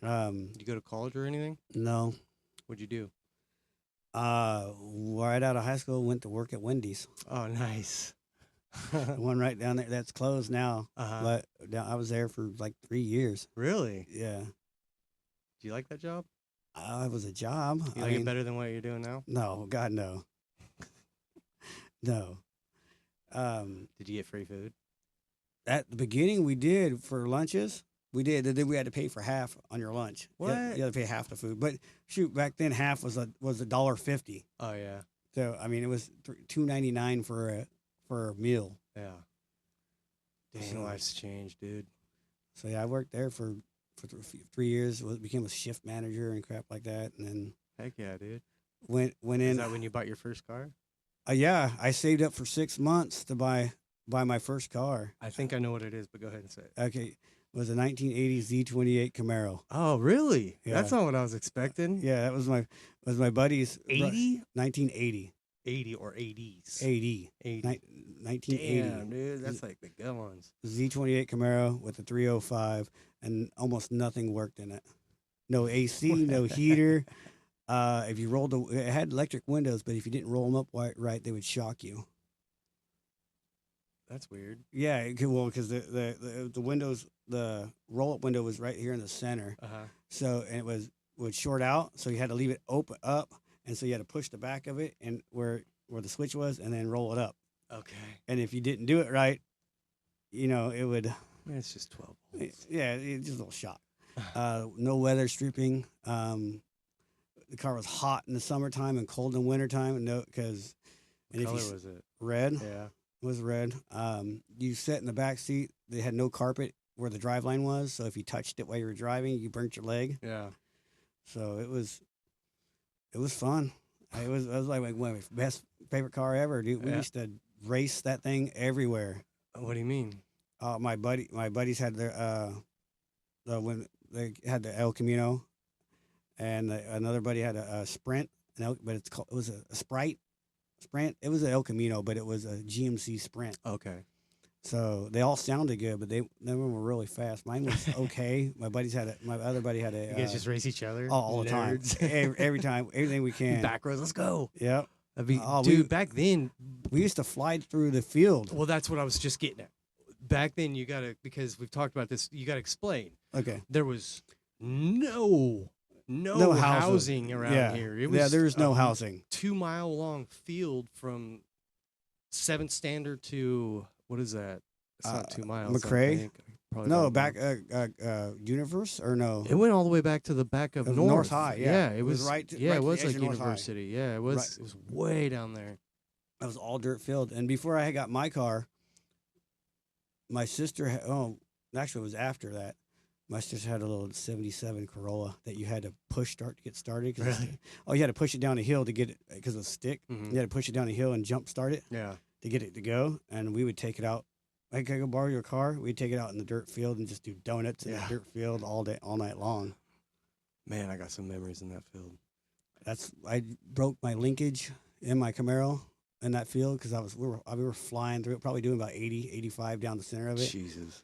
Did you go to college or anything? No. What'd you do? Right out of high school, went to work at Wendy's. Oh, nice. The one right down there that's closed now. Uh-huh. But I was there for like 3 years. Really? Yeah. Do you like that job? It was a job. You like it better than what you're doing now? No, God, no. No. Did you get free food? At the beginning, we did for lunches. We did. And then we had to pay for half on your lunch. You had to pay half the food. But shoot, back then half was $1.50. Oh yeah. So I mean, it was $2.99 for a meal. Yeah. Dang, So- life's changed, dude. So yeah, I worked there for 3 years. Became a shift manager and crap like that, and then Heck yeah, dude. went Is in. that when you bought your first car? Yeah, I saved up for 6 months to buy my first car. I think I know what it is, but go ahead and say it. Okay, it was a 1980 Z28 Camaro. Oh, really? Yeah. That's not what I was expecting. Yeah, that was my buddy's 80? 1980. 80 or 80s? 80. 80. 1980. Damn, dude. That's like the good ones. Z28 Camaro with a 305, and almost nothing worked in it. No AC, no heater. If you rolled it had electric windows, but if you didn't roll them up right, they would shock you. That's weird. Yeah, because the windows, the roll up window was right here in the center. Uh-huh. So and it would short out, so you had to leave it open up, and so you had to push the back of it and where the switch was, and then roll it up. Okay. And if you didn't do it right, it would. It's just 12 volts. Yeah, it's just a little shock. No weather stripping. The car was hot in the summertime and cold in the wintertime. What color was it? red, Yeah. was red. You sat in the back seat. They had no carpet where the drive line was, so if you touched it while you were driving, you burnt your leg. Yeah. So it was fun. It was like one of my favorite car ever, dude. We Yeah. used to race that thing everywhere. What do you mean? My buddies had their when they had the El Camino, and another buddy had a Sprint, but it was a Sprite. It was an El Camino, but it was a GMC Sprint. Okay. So they all sounded good, but none of them were really fast. Mine was okay. My other buddy had a. You guys just race each other? all the time, Nerds. every time, everything we can. Back rows, let's go. Yep. That'd be, Oh, dude, back then, We used to fly through the field. well, that's what I was just getting at. Back then, because we've talked about this, you got to explain. Okay. There was no houses. housing around here. It was there was no a housing. 2-mile long field from 7th Standard to, what is that? It's not 2 miles. I McRae? think. Probably No, about back more. Universe or no? It went all the way back to the back of North High, yeah. it It was was right to- Yeah, right it to the was edge like of North High. University. Yeah, it was. Right. It was way down there. That was all dirt field. And before I had got my car, my sister actually it was after that. My sister had a little 77 Corolla that you had to start to get started. Really? You had to push it down a hill to get it because of the stick. Mhm. You had to push it down a hill and jump start it Yeah. to get it to go. And we would take it out. I could go borrow your car. We'd take it out in the dirt field and just do donuts in Yeah. the dirt field all night long. Man, I got some memories in that field. I broke my linkage in my Camaro in that field because we were flying through it, probably doing about 80, 85 down the center of it. Jesus.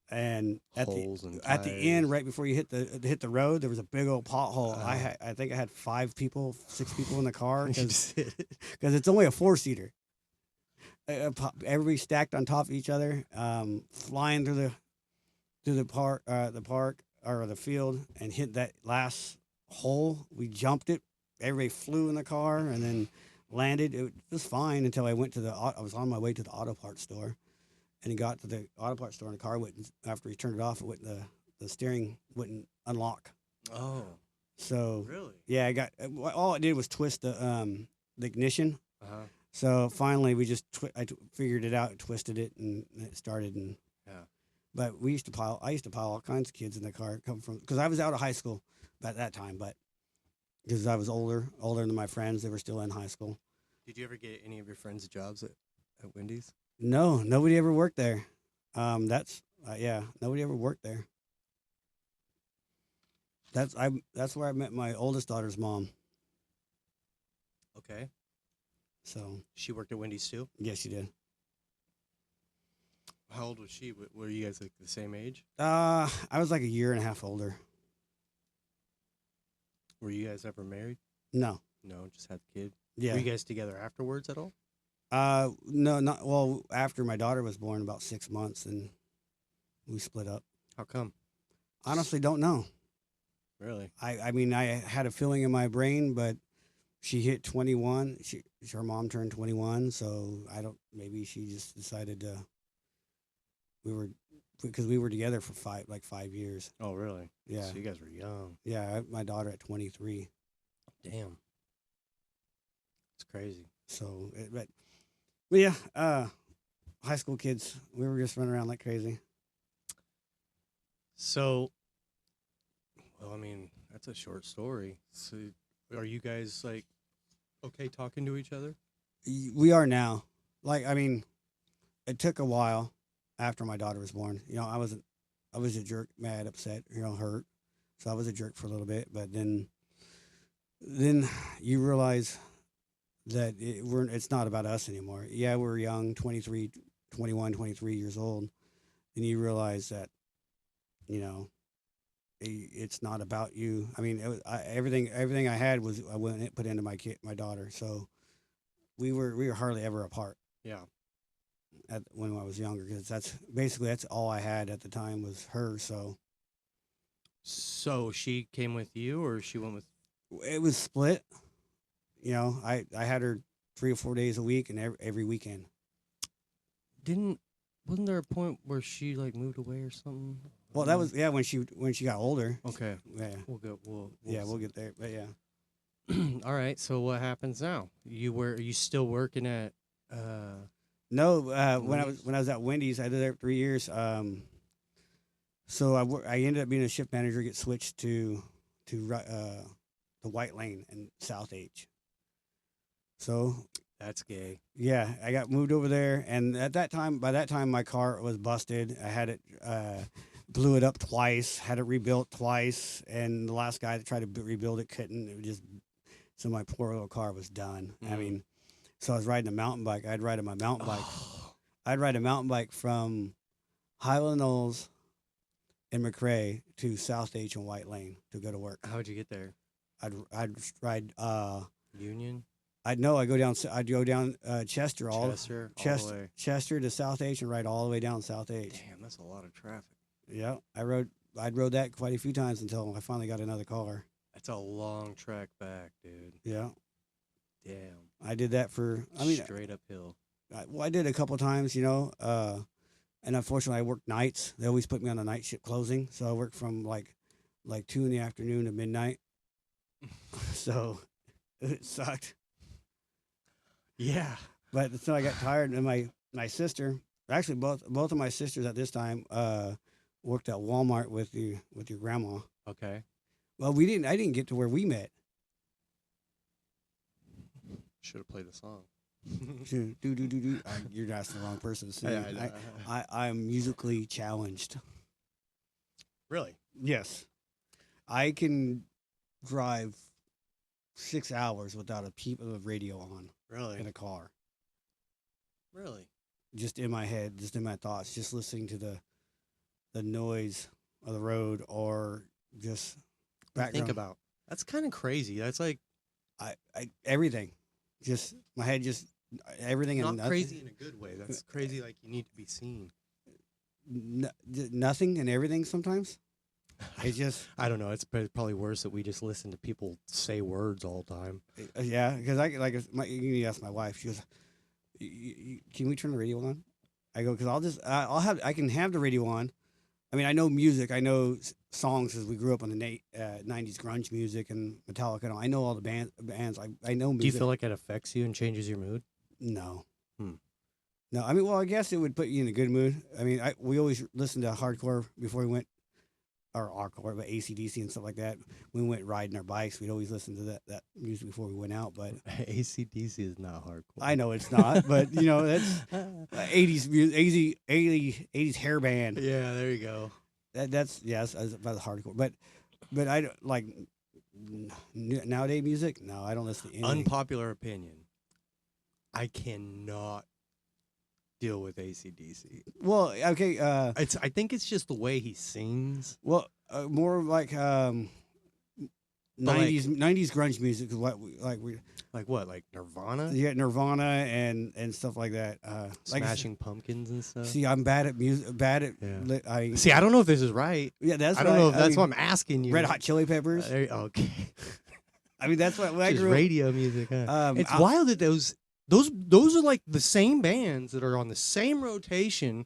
and Holes and at the end, tires. right before you hit the road, there was a big old pothole. Uh, I think I had 6 people in the car you because just hit it. it's only a 4-seater. Everybody stacked on top of each other, flying through the park or the field, and hit that last hole. We jumped it. Everybody flew in the car and then landed. It was fine until I went to I was on my way to the auto parts store, and he got to the auto parts store, and the car wouldn't. After he turned it off, it wouldn't. The steering wouldn't unlock. Oh, So really? yeah, I got all it did was twist the ignition. Uh-huh. So finally, we just figured it out, twisted it, and it started. And Yeah. but I used to pile all kinds of kids in the car. Come from because I was out of high school at that time, but because I was older than my friends, they were still in high school. Did you ever get any of your friends jobs at Wendy's? No, nobody ever worked there. That's yeah, nobody ever worked there. That's where I met my oldest daughter's mom. Okay. So She worked at Wendy's too? yes, she did. How old was she? Were you guys like the same age? I was like a year and a half older. Were you guys ever married? No, No, just had the kid. yeah. Were you guys together afterwards at all? No, not well. After my daughter was born, about 6 months, and we split up. How come? Honestly, don't know. Really? I mean, I had a feeling in my brain, but she hit 21. Her mom turned 21, so I don't. Maybe she just decided to. Because we were together for 5 years. Oh, really? Yeah, So you guys were young. yeah. My daughter at 23. Damn. It's crazy. So, but yeah, high school kids, we were just running around like crazy. So, well, I mean, that's a short story. So, are you guys like okay talking to each other? We are now. Like, I mean, it took a while after my daughter was born. You know, I was a jerk, mad, upset, hurt. So I was a jerk for a little bit, but then you realize that it's not about us anymore. Yeah, we're young, 23, 21, 23 years old, and you realize that, it's not about you. I mean, everything I had was I went put into my daughter. So we were hardly ever apart. Yeah. When I was younger, because that's all I had at the time was her. So she came with you, or she went with? It was split. I had her 3 or 4 days a week and every weekend. Wasn't there a point where she like moved away or something? Well, that was when she got older. Okay. Yeah, We'll go. we'll get there. But yeah, All right. So what happens now? Are you still working at? no. When Wendy's? I was at Wendy's, I did there 3 years. So I ended up being a shift manager. Get switched to the White Lane in South H. So That's gay. yeah, I got moved over there, and by that time, my car was busted. I had it, blew it up twice, had it rebuilt twice, and the last guy that tried to rebuild it couldn't. So my poor little car was done. I Mm. mean, so I was riding a mountain bike. I'd ride my mountain bike. I'd ride a mountain bike from Highland Knolls and McRae to South H and White Lane to go to work. How'd you get there? I'd ride. Union, I'd go down. I'd go down Chester all Chester, all the way. Chester to South H and ride all the way down South H. Damn, that's a lot of traffic. Yeah, I'd rode that quite a few times until I finally got another car. That's a long track back, dude. Yeah, Damn. I did that for. I mean, straight uphill. I did a couple times, and unfortunately I worked nights. They always put me on a night shift closing, so I worked from like 2 in the afternoon to midnight. So it sucked. Yeah. But so I got tired, and my sister, actually both of my sisters at this time, worked at Walmart with your grandma. Okay. Well, I didn't get to where we met. Should have played the song. You're asking the wrong person to sing. Yeah, I know. I'm musically challenged. Really? Yes, I can drive 6 hours without a peep of the radio on Really? in a car. Really? Just in my head, just in my thoughts, just listening to the noise of the road or just background. Think about that's kind of crazy. That's like I everything, just my head just everything not and nothing, crazy in a good way. That's crazy. Like you need to be seen. nothing and everything. Sometimes it's just I don't know. It's probably worse that we just listen to people say words all the time. yeah. Because I like you ask my wife. She goes, "Can we turn the radio on?" I go, "Because I can have the radio on. I mean, I know music. I know songs because we grew up on the 90s grunge music and Metallica. And I know all the bands. I know music. Do you feel like it affects you and changes your mood? No. Hmm. No, I mean, well, I guess it would put you in a good mood. I mean, we always listened to hardcore before we went, or hardcore, but AC/DC and stuff like that. When we went riding our bikes, we'd always listen to that music before we went out. But AC/DC is not hardcore. I know it's not, but you know, that's 80s music, 80s hair band. Yeah, there you go. That's yes, about the hardcore. But I don't like nowadays music. No, I don't listen to anything. Unpopular opinion. I cannot deal with AC/DC. Well, okay. I think it's just the way he sings. Well, more like 90s grunge music is what we like. Like what? Like Nirvana? Yeah, Nirvana and stuff like that. Smashing Pumpkins and stuff. See, I'm bad at music. Bad at. Yeah. See, I don't know if this is right. Yeah, that's. I don't know if that's what I'm asking you. Red Hot Chili Peppers. Okay. I mean, that's what I Just grew up. radio music. Huh? It's wild that those are like the same bands that are on the same rotation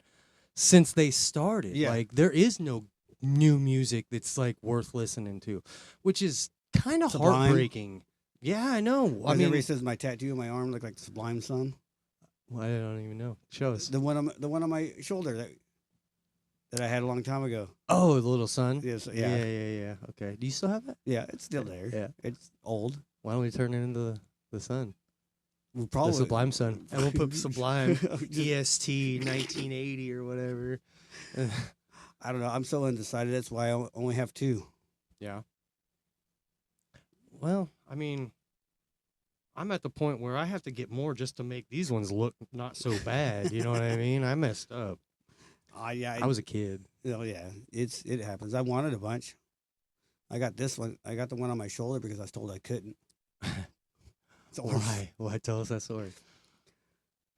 since they started. Yeah. Like there is no new music that's like worth listening to, which is kind of Sublime. heartbreaking. Yeah, I know. I mean, everybody says my tattoo on my arm look like the Sublime Sun. well, I don't even know. Show us. The one on my shoulder that I had a long time ago. Oh, the little sun. Yes, Yeah. Okay. Do you still have that? Yeah, it's still there. Yeah. It's old. Why don't we turn it into the sun? We'll probably The Sublime Sun. And we'll put Sublime Just- EST 1980 or whatever. I don't know. I'm so undecided. That's why I only have two. Yeah. Well, I mean, I'm at the point where I have to get more just to make these ones look not so bad. You know what I mean? I messed up. Yeah. I was a kid. Yeah. It happens. I wanted a bunch. I got this one. I got the one on my shoulder because I was told I couldn't. So Why? Why? Tell us that story.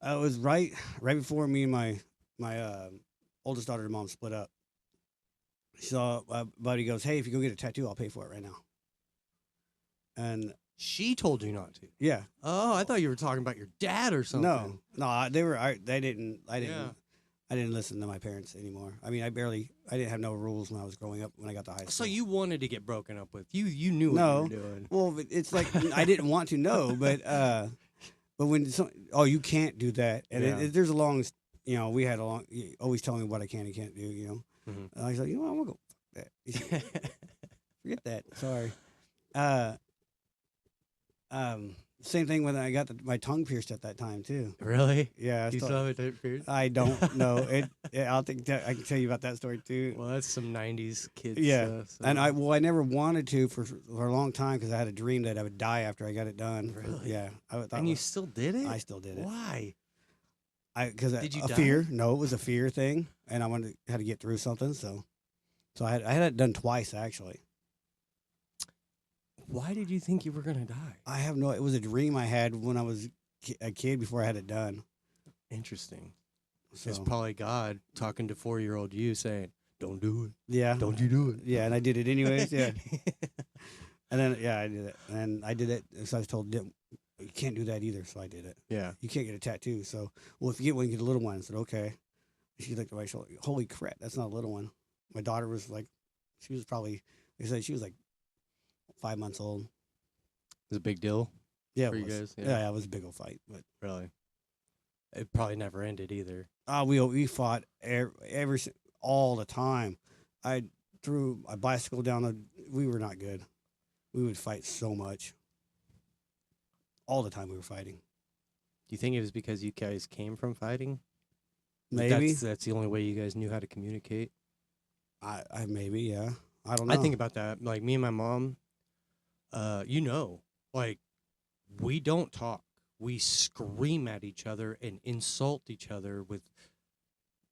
It was right before me and my oldest daughter's mom split up. So my buddy goes, "Hey, if you go get a tattoo, I'll pay for it right now." And She told you not to. yeah, Oh, I thought you were talking about your dad or something. no, they were. I didn't. Yeah. I didn't listen to my parents anymore. I mean, I didn't have no rules when I was growing up. When I got to high school. So you wanted to get broken up with. You knew what No. you were doing. Well, but it's like I didn't want to know, but when you can't do that, and Yeah. there's a long, we had a long, always telling me what I can and can't do, Mhm. And I was like, I'm gonna go fuck that. Forget that. Sorry. Same thing when I got my tongue pierced at that time too. Really? Yeah, You still have it pierced? I don't know it. Yeah, I'll think that I can tell you about that story too. Well, that's some '90s kids. Yeah, stuff, so. and I never wanted to for a long time because I had a dream that I would die after I got it done. Really? Yeah, I thought. And you still did it? I still did it. Why? Because Did you a die? fear. No, it was a fear thing, and I had to get through something. So I had it done twice actually. Why did you think you were gonna die? I have no. It was a dream I had when I was a kid before I had it done. Interesting. So It's probably God talking to 4-year-old you saying, "Don't do it. yeah, Don't you do it." yeah, and I did it anyways. Yeah, and then I did it, and I did it. So I was told you can't do that either. So I did it. Yeah. You can't get a tattoo. So well, if you get one, you get a little one. I said okay. She looked at my shoulder. Holy crap, that's not a little one. My daughter was like, she was probably. They said she was like 5 months old. It's a big deal Yeah, for it you was. guys. Yeah, it was a big old fight, but Really. It probably never ended either. we fought all the time. I threw a bicycle down. We were not good. We would fight so much. All the time we were fighting. Do you think it was because you guys came from fighting? Maybe That's the only way you guys knew how to communicate. I maybe yeah. I don't know. I think about that. Like me and my mom, like we don't talk. We scream at each other and insult each other with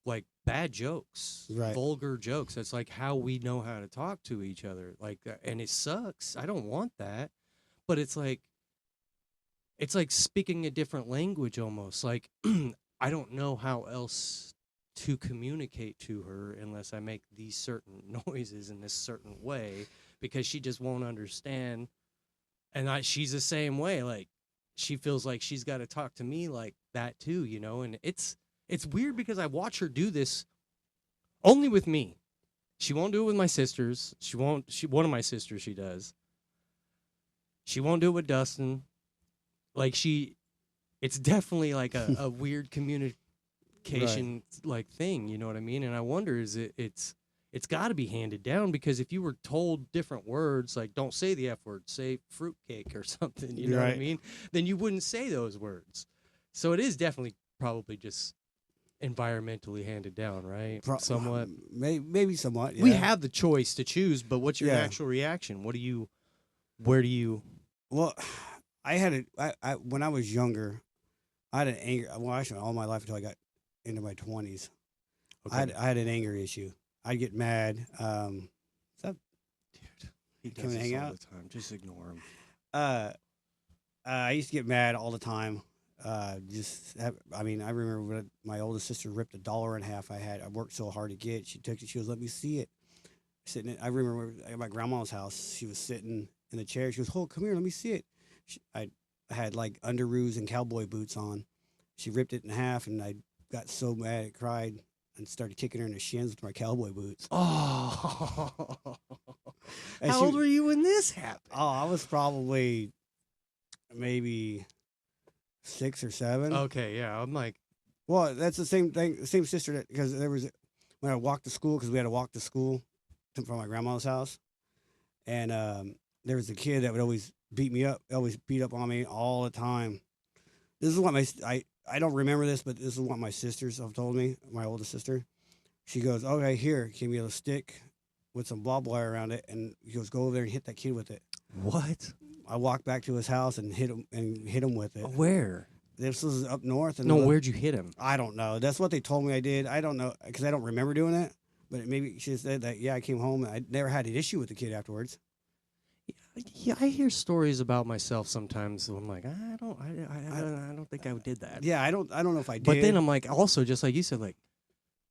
like bad jokes, Right. vulgar jokes. That's like how we know how to talk to each other. Like, and it sucks. I don't want that. But it's like speaking a different language almost. Like I don't know how else to communicate to her unless I make these certain noises in this certain way because she just won't understand. And she's the same way. Like she feels like she's got to talk to me like that too, you know? And it's weird because I watch her do this only with me. She won't do it with my sisters. One of my sisters she does. She won't do it with Dustin. Like it's definitely like a weird communication like thing, you know what I mean? And I wonder it's got to be handed down because if you were told different words like don't say the F word, say fruitcake or something, you know what I Right. mean? Then you wouldn't say those words. So it is definitely probably just environmentally handed down, right? Somewhat. Maybe somewhat. Yeah. We have the choice to choose, but what's your Yeah. natural reaction? Where do you Well, I had when I was younger, I had an anger. Well, actually, all my life until I got into my 20s, okay. I had an anger issue. I'd get mad. Is that Dude, he Come does and this hang all out? the time. Just ignore him. I used to get mad all the time. I mean, I remember when my oldest sister ripped $1.50 I had. I worked so hard to get. She took it. She was, let me see it. I remember at my grandma's house. She was sitting in the chair. She goes, "Oh, come here, let me see it." I had like underoos and cowboy boots on. She ripped it in half, and I got so mad, I cried and started kicking her in the shins with my cowboy boots. Oh. And How old were you when this happened? Oh, I was probably maybe 6 or 7. Okay, yeah. I'm like, Well, that's the same thing, the same sister that because there was when I walked to school because we had to walk to school from my grandma's house, and there was a kid that would always beat me up, always beat up on me all the time. This is what I don't remember this, but this is what my sisters have told me. My oldest sister, she goes, "Okay, here, give me a stick with some barbed wire around it," and he goes, "Go over there and hit that kid with it." what? I walked back to his house and hit him with it. Where? This was up north, and No, where'd you hit him? I don't know. That's what they told me I did. I don't know because I don't remember doing it. But maybe she said that. Yeah, I came home. And I never had an issue with the kid afterwards. Yeah, I hear stories about myself sometimes. So I'm like, I don't think I did that. Yeah, I don't know if I did. But then I'm like, also just like you said, like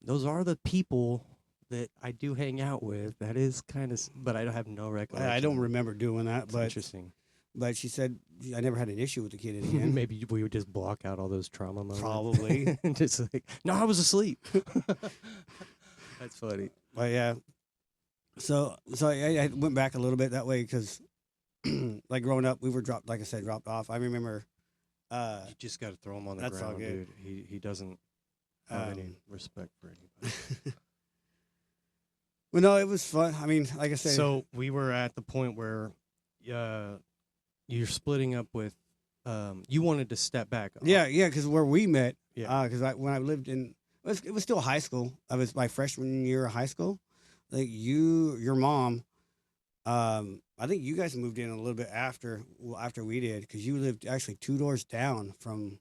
those are the people that I do hang out with. That is kind of, but I don't have no recollection. I don't remember doing that. It's But interesting. But she said I never had an issue with the kid in the end. Maybe we would just block out all those trauma moments. Probably. Just like, no, I was asleep. That's funny. But yeah. So I went back a little bit that way because, like growing up, we were dropped. Like I said, dropped off. I remember. You just got to throw him on the That's all ground, good. dude. He doesn't have any respect for anybody. Well, no, it was fun. I mean, like I said. So we were at the point where you're splitting up with. You wanted to step back. Yeah, because where we met. Yeah. Because when I lived in, it was still high school. I was my freshman year of high school. Like your mom. I think you guys moved in a little bit after we did because you lived actually 2 doors down from,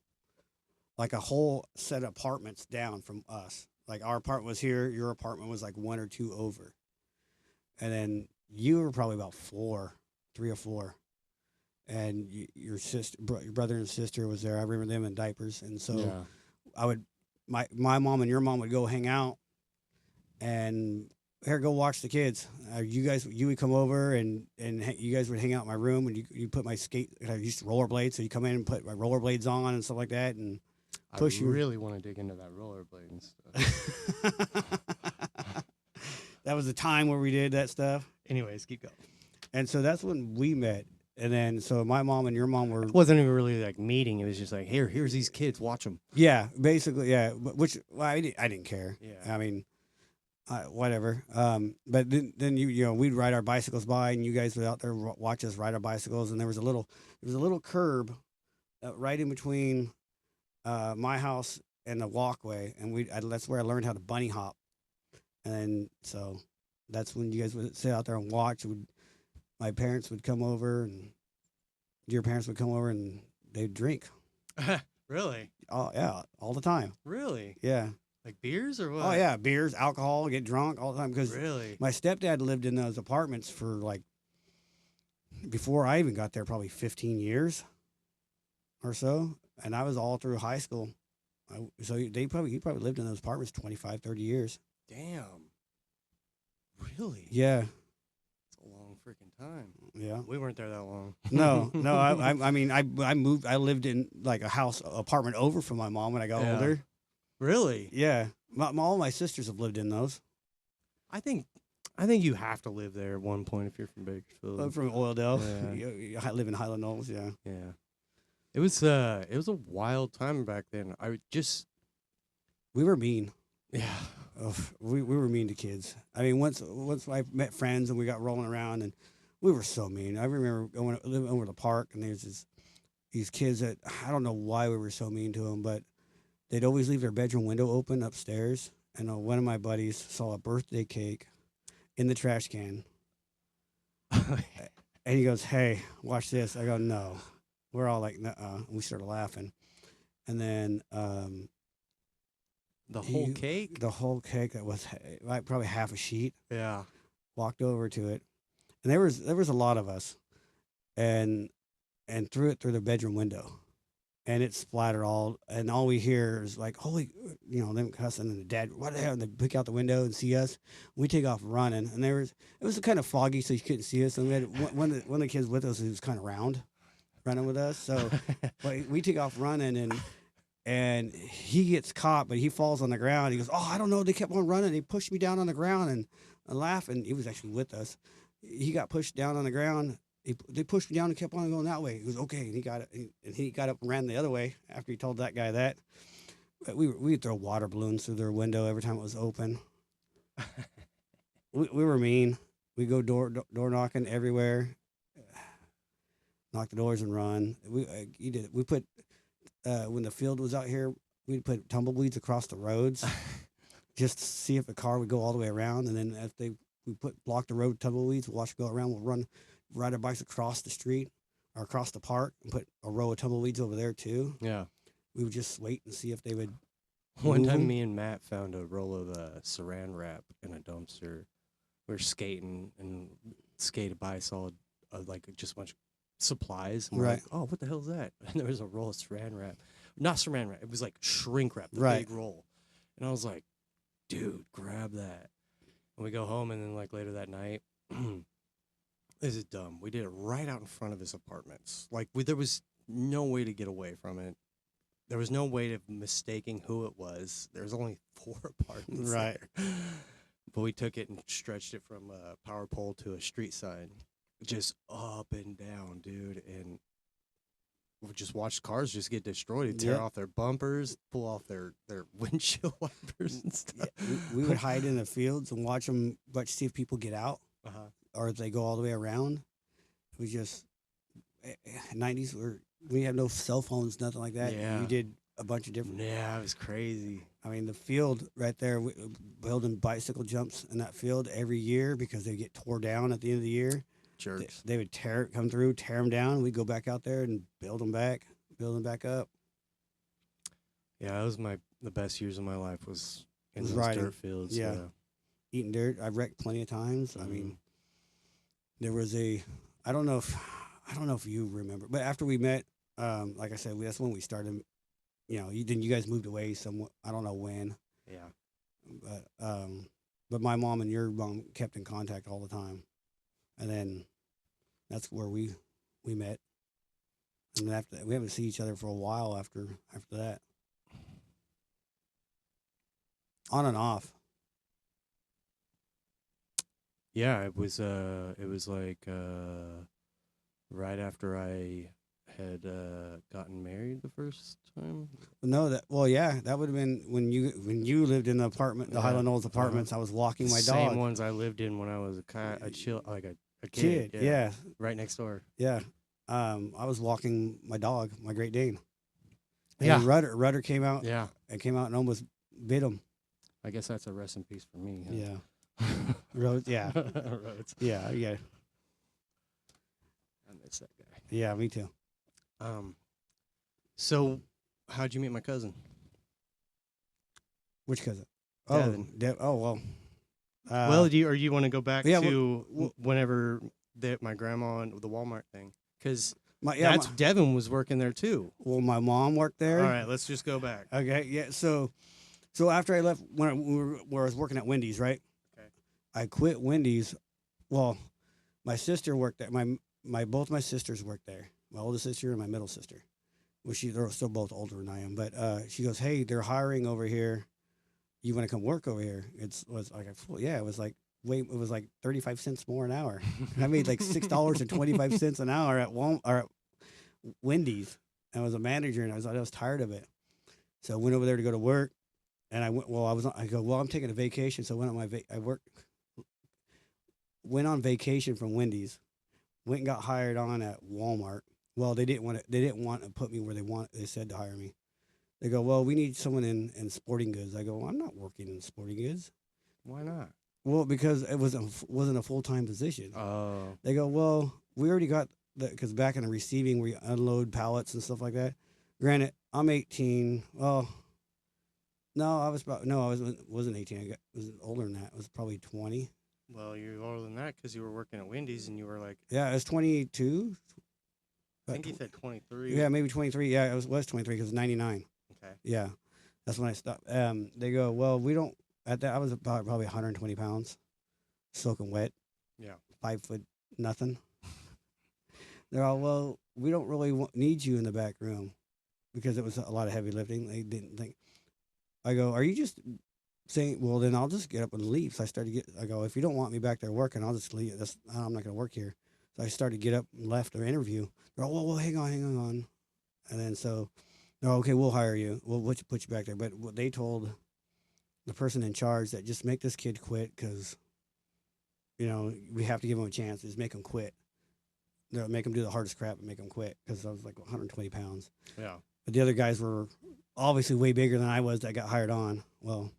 like a whole set of apartments down from us. Like our apartment was here, your apartment was like 1 or 2 over, and then you were probably about 3 or 4, and your brother and sister was there. I remember them in diapers, and so Yeah. I would my mom and your mom would go hang out, and here, go watch the kids. You would come over and you guys would hang out in my room, and you put my skate. I used to rollerblade, so you come in and put my rollerblades on and stuff like that, and push I you. really want to dig into that rollerblade and stuff. That was the time where we did that stuff, Anyways, keep going. and so that's when we met. And then so my mom and your mom were It wasn't even really like meeting. It was just like, here's these kids, watch them. basically which I didn't care. Yeah. I mean. Whatever. But then we'd ride our bicycles by, and you guys would out there watch us ride our bicycles. And there was a little curb right in between my house and the walkway, and that's where I learned how to bunny hop. And so that's when you guys would sit out there and watch. My parents would come over, and your parents would come over, and they'd drink. Really? Oh yeah, all the time. Really? Yeah. Like beers or what? Oh yeah, beers, alcohol, get drunk all the time. Because Really? my stepdad lived in those apartments for like before I even got there, probably 15 years or so, and I was all through high school. So he probably lived in those apartments 25, 30 years. Damn. Really? Yeah, It's a long freaking time. yeah. We weren't there that long. No, no. I mean, I moved. I lived in like a house apartment over from my mom when I got Yeah. older. Really? Yeah, all my sisters have lived in those. I think you have to live there at one point if you're from Bakersfield. I'm from Oildale. Yeah. I live in Highland Knolls. Yeah. Yeah. It was a wild time back then. We were mean. Yeah. We were mean to kids. I mean, once I met friends and we got rolling around, and we were so mean. I remember living over the park, and there's these kids that I don't know why we were so mean to them, but they'd always leave their bedroom window open upstairs. And one of my buddies saw a birthday cake in the trash can, and he goes, "Hey, watch this." I go, "No." We're all like, "Nuh-uh." And we started laughing, and then The whole cake? the whole cake that was like probably half a sheet. Yeah. Walked over to it, and there was a lot of us, and threw it through the bedroom window, and it splattered all we hear is like, holy, them cussing, and the dad, what the hell? And they pick out the window and see us. We take off running, and it was kind of foggy, so you couldn't see us. And we had one of the kids with us who was kind of round, running with us. So but we take off running, and he gets caught, but he falls on the ground. He goes, "Oh, I don't know." They kept on running. He pushed me down on the ground and laughing. He was actually with us. He got pushed down on the ground. They pushed me down and kept on going that way. He goes, "Okay," and he got it. And he got up and ran the other way after he told that guy that. But we would throw water balloons through their window every time it was open. we were mean. We go door knocking everywhere, knock the doors and run. We put when the field was out here, we'd put tumbleweeds across the roads just to see if the car would go all the way around. And then if we block the road tumbleweeds, we'll watch it go around. We'll ride our bikes across the street or across the park and put a row of tumbleweeds over there too. Yeah. We would just wait and see if they would. One move time, 'em. me and Matt found a roll of saran wrap in a dumpster. We were skating and skated by, saw like just a bunch of supplies. And we're Right. like, oh, what the hell is that? And there was a roll of saran wrap. Not saran wrap. It was like shrink wrap, the Right. big roll. And I was like, dude, grab that. And we go home, and then like later that night, this is dumb. We did it right out in front of his apartments. Like there was no way to get away from it. There was no way of mistaking who it was. There's only 4 apartments Right. there. But we took it and stretched it from a power pole to a street sign, just up and down, dude. And we just watched cars just get destroyed, tear Yep. off their bumpers, pull off their windshield wipers and stuff. Yeah, we would hide in the fields and watch see if people get out Uh-huh. or if they go all the way around. It was just 90s we had no cell phones, nothing like that. Yeah. We did a bunch of different. Yeah, it was crazy. I mean, the field right there, building bicycle jumps in that field every year because they get tore down at the end of the year. Jerks. They would come through, tear them down. We'd go back out there and build them back up. Yeah, that was the best years of my life was in Was those riding. dirt fields. Yeah. Eating dirt. I've wrecked plenty of times. I mean, there was I don't know if you remember, but after we met, like I said, that's when we started. Then you guys moved away somewhat. I don't know when, Yeah. but my mom and your mom kept in contact all the time, and then that's where we met. And then after we haven't seen each other for a while after that, on and off. Yeah, it was like right after I had gotten married the first time. No, that would have been when you lived in the apartment, the Yeah. Highland Knolls apartments. I was walking The my same dog. ones I lived in when I was a kid. Kid, yeah, Right next door. yeah. I was walking my dog, my Great Dane. And Yeah. Rudder came out. Yeah. And came out and almost bit him. I guess that's a rest in peace for me. Huh? Yeah. Rhodes, yeah. Rhodes. Yeah. I miss that guy. Yeah, me too. So how'd you meet my cousin? Which cousin? Devin. Oh well. Well, do you want to go back yeah, to well- whenever my grandma and the Walmart thing? Because my Devin was working there too. well, my mom worked there. All right, let's just go back. Okay, yeah. So after I left, where I was working at Wendy's, right? Okay. I quit Wendy's. Well, my sister worked there. Both my sisters worked there. My oldest sister and my middle sister. Well, they're still both older than I am. But she goes, "Hey, they're hiring over here. You want to come work over here?" It was like, yeah, it was like it was like 35 cents more an hour. And I made like $6.25 an hour at Wendy's. I was a manager, and I was tired of it. So I went over there to go to work, and I went. Well, I go. Well, I'm taking a vacation, so I went on went on vacation from Wendy's, went and got hired on at Walmart. Well, they didn't want to put me where they said to hire me. They go, well, we need someone in sporting goods. I go, well, I'm not working in sporting goods. Why not? Well, because it wasn't a full-time position. Oh. They go, well, we already got because back in the receiving, we unload pallets and stuff like that. Granted, I'm 18. Well, no, I wasn't 18. I was older than that. I was probably 20. Well, you're older than that because you were working at Wendy's and you were like, Yeah, I was 22. I think you said 23. Yeah, maybe 23. Yeah, I was 23 because 99. Okay. Yeah, that's when I stopped. They go, well, we don't. At that, I was about probably 120 pounds, soaking wet. Yeah. 5 foot nothing. They're all, well, we don't really need you in the back room because it was a lot of heavy lifting. They didn't think. I go, are you just saying? Well, then I'll just get up and leave. So I go, if you don't want me back there working, I'll just leave. I'm not going to work here. So I started to get up and left their interview. They're all, well, hang on. And then so, they're okay, we'll hire you. We'll put you back there. But what they told the person in charge that just make this kid quit because, we have to give him a chance. Just make him quit. They'll make him do the hardest crap and make him quit because I was like 120 pounds. Yeah. But the other guys were obviously way bigger than I was that got hired on. Well,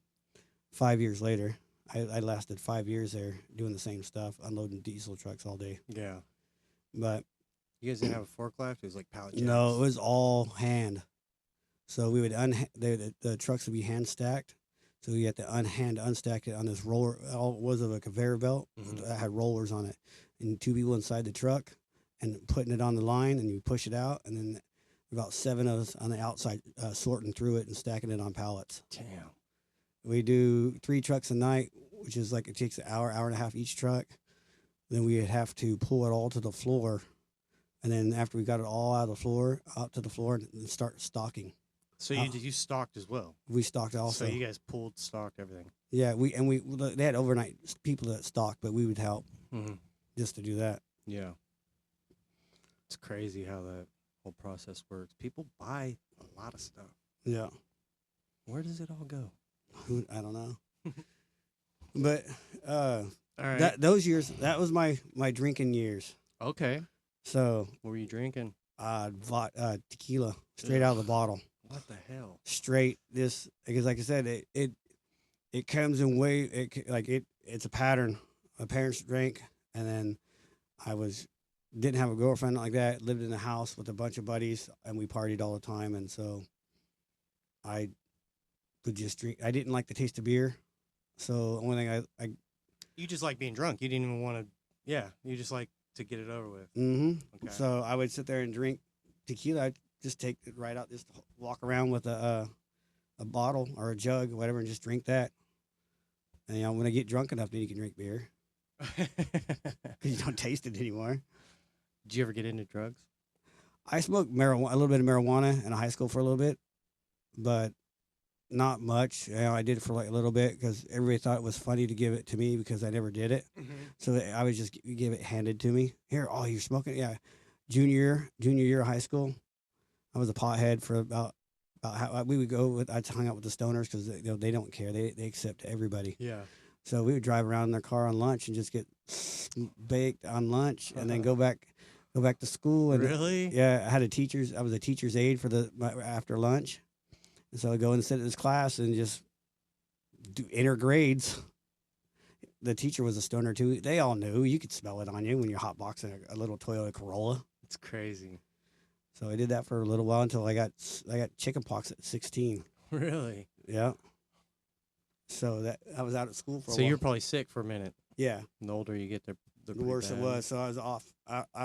5 years later, I lasted 5 years there doing the same stuff, unloading diesel trucks all day. Yeah. But you guys didn't have a forklift? It was like pallet jacks? No, it was all hand. So we would the trucks would be hand stacked. So you had to unstack it on this roller. All it was a conveyor belt that had rollers on it, and 2 people inside the truck, and putting it on the line, and you push it out, and then about 7 of us on the outside sorting through it and stacking it on pallets. Damn. We do 3 trucks a night, which is like it takes an hour and a half each truck. Then we would have to pull it all to the floor, and then after we got it all out to the floor, and start stocking. So you stocked as well? We stocked also. So you guys pulled, stocked, everything? Yeah, they had overnight people that stocked, but we would help just to do that. Yeah. It's crazy how that whole process works. People buy a lot of stuff. Yeah. Where does it all go? I don't know. But all right. those years, that was my drinking years. Okay. So what were you drinking? Tequila, straight out of the bottle. What the hell? Straight this, because like I said, it comes in it's a pattern. My parents drank, and then didn't have a girlfriend like that. Lived in a house with a bunch of buddies, and we partied all the time. And so I would just drink. I didn't like the taste of beer, so the only thing I you just like being drunk. You didn't even want to. Yeah, you just like to get it over with. Okay. So I would sit there and drink tequila. I'd just take it right out, just walk around with a bottle or a jug or whatever, and just drink that. And when I get drunk enough, then you can drink beer. Because you don't taste it anymore. Did you ever get into drugs? I smoked marijuana, a little bit of marijuana in high school for a little bit, but not much. I did it for like a little bit because everybody thought it was funny to give it to me because I never did it. So I would just give it handed to me. Here, oh, you're smoking? Yeah. Junior year of high school, I was a pothead for about how we would go. I hung out with the stoners because they don't care. They accept everybody. Yeah. So we would drive around in their car on lunch and just get baked on lunch, and then go back to school. And really? Yeah, I was a teacher's aide for after lunch, and so I'd go and sit in this class and just do inner grades. The teacher was a stoner too. They all knew. You could smell it on you when you're hotboxing a little Toyota Corolla. It's crazy. So I did that for a little while until I got chicken pox at 16. Really? Yeah. So that I was out of school for a So while. you're probably sick for a minute. Yeah, And the older you get, they're the pretty worse it bad. was. So I was out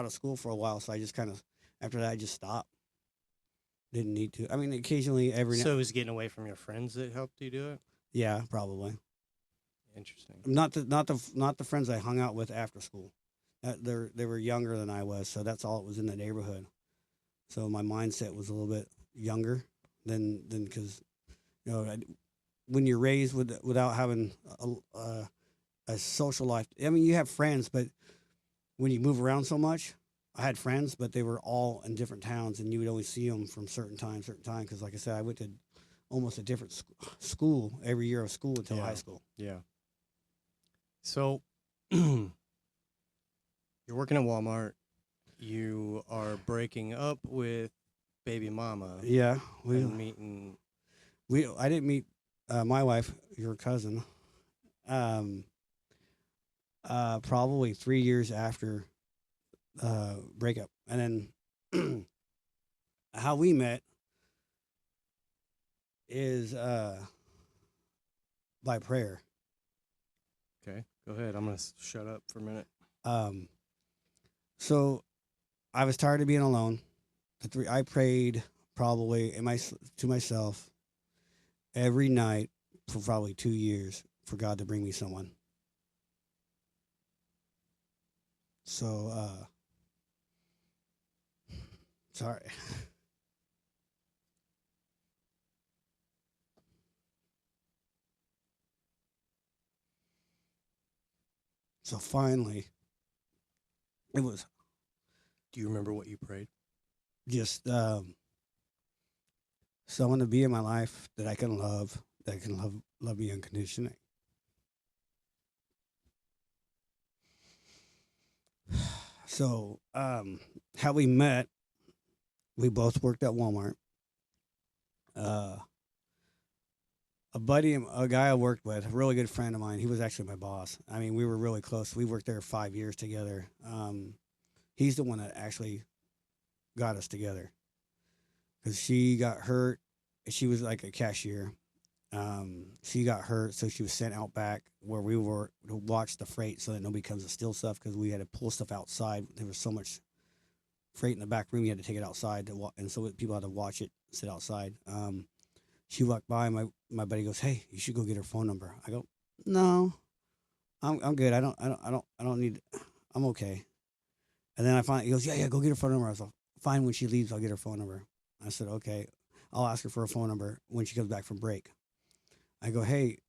of school for a while. So I just kind of after that I just stopped. Didn't need to. I mean, occasionally every So it was getting away from your friends that helped you do it. yeah, probably Interesting. not the friends I hung out with after school. They were younger than I was, so that's all it was in the neighborhood. So my mindset was a little bit younger than because you know when you're raised without having a social life. I mean, you have friends, but when you move around so much, I had friends, but they were all in different towns, and you would only see them from certain time. Because, like I said, I went to almost a different school every year of school until Yeah. high school. Yeah. So you're working at Walmart. You are breaking up with baby mama Yeah, and meeting. I didn't meet my wife, your cousin, probably 3 years after breakup, and then how we met is by prayer. Okay, go ahead. I'm gonna shut up for a minute. So I was tired of being alone. I prayed probably to myself every night for probably 2 years for God to bring me someone. So sorry. So finally, it was Do you remember what you prayed? just someone to be in my life that I can love, that can love me unconditionally. So how we met, we both worked at Walmart. A guy I worked with, a really good friend of mine, he was actually my boss. I mean, we were really close. We worked there 5 years together. He's the one that actually got us together because she got hurt. She was like a cashier. She got hurt, so she was sent out back where we were to watch the freight so that nobody comes to steal stuff because we had to pull stuff outside. There was so much freight in the back room, you had to take it outside, and so people had to watch it sit outside. She walked by. My buddy goes, "Hey, you should go get her phone number." I go, "No, I'm good. I don't need. I'm okay." And then he goes, "Yeah, go get her phone number." I was like, "Fine. When she leaves, I'll get her phone number." I said, "Okay, I'll ask her for a phone number when she comes back from break." I go, "Hey,"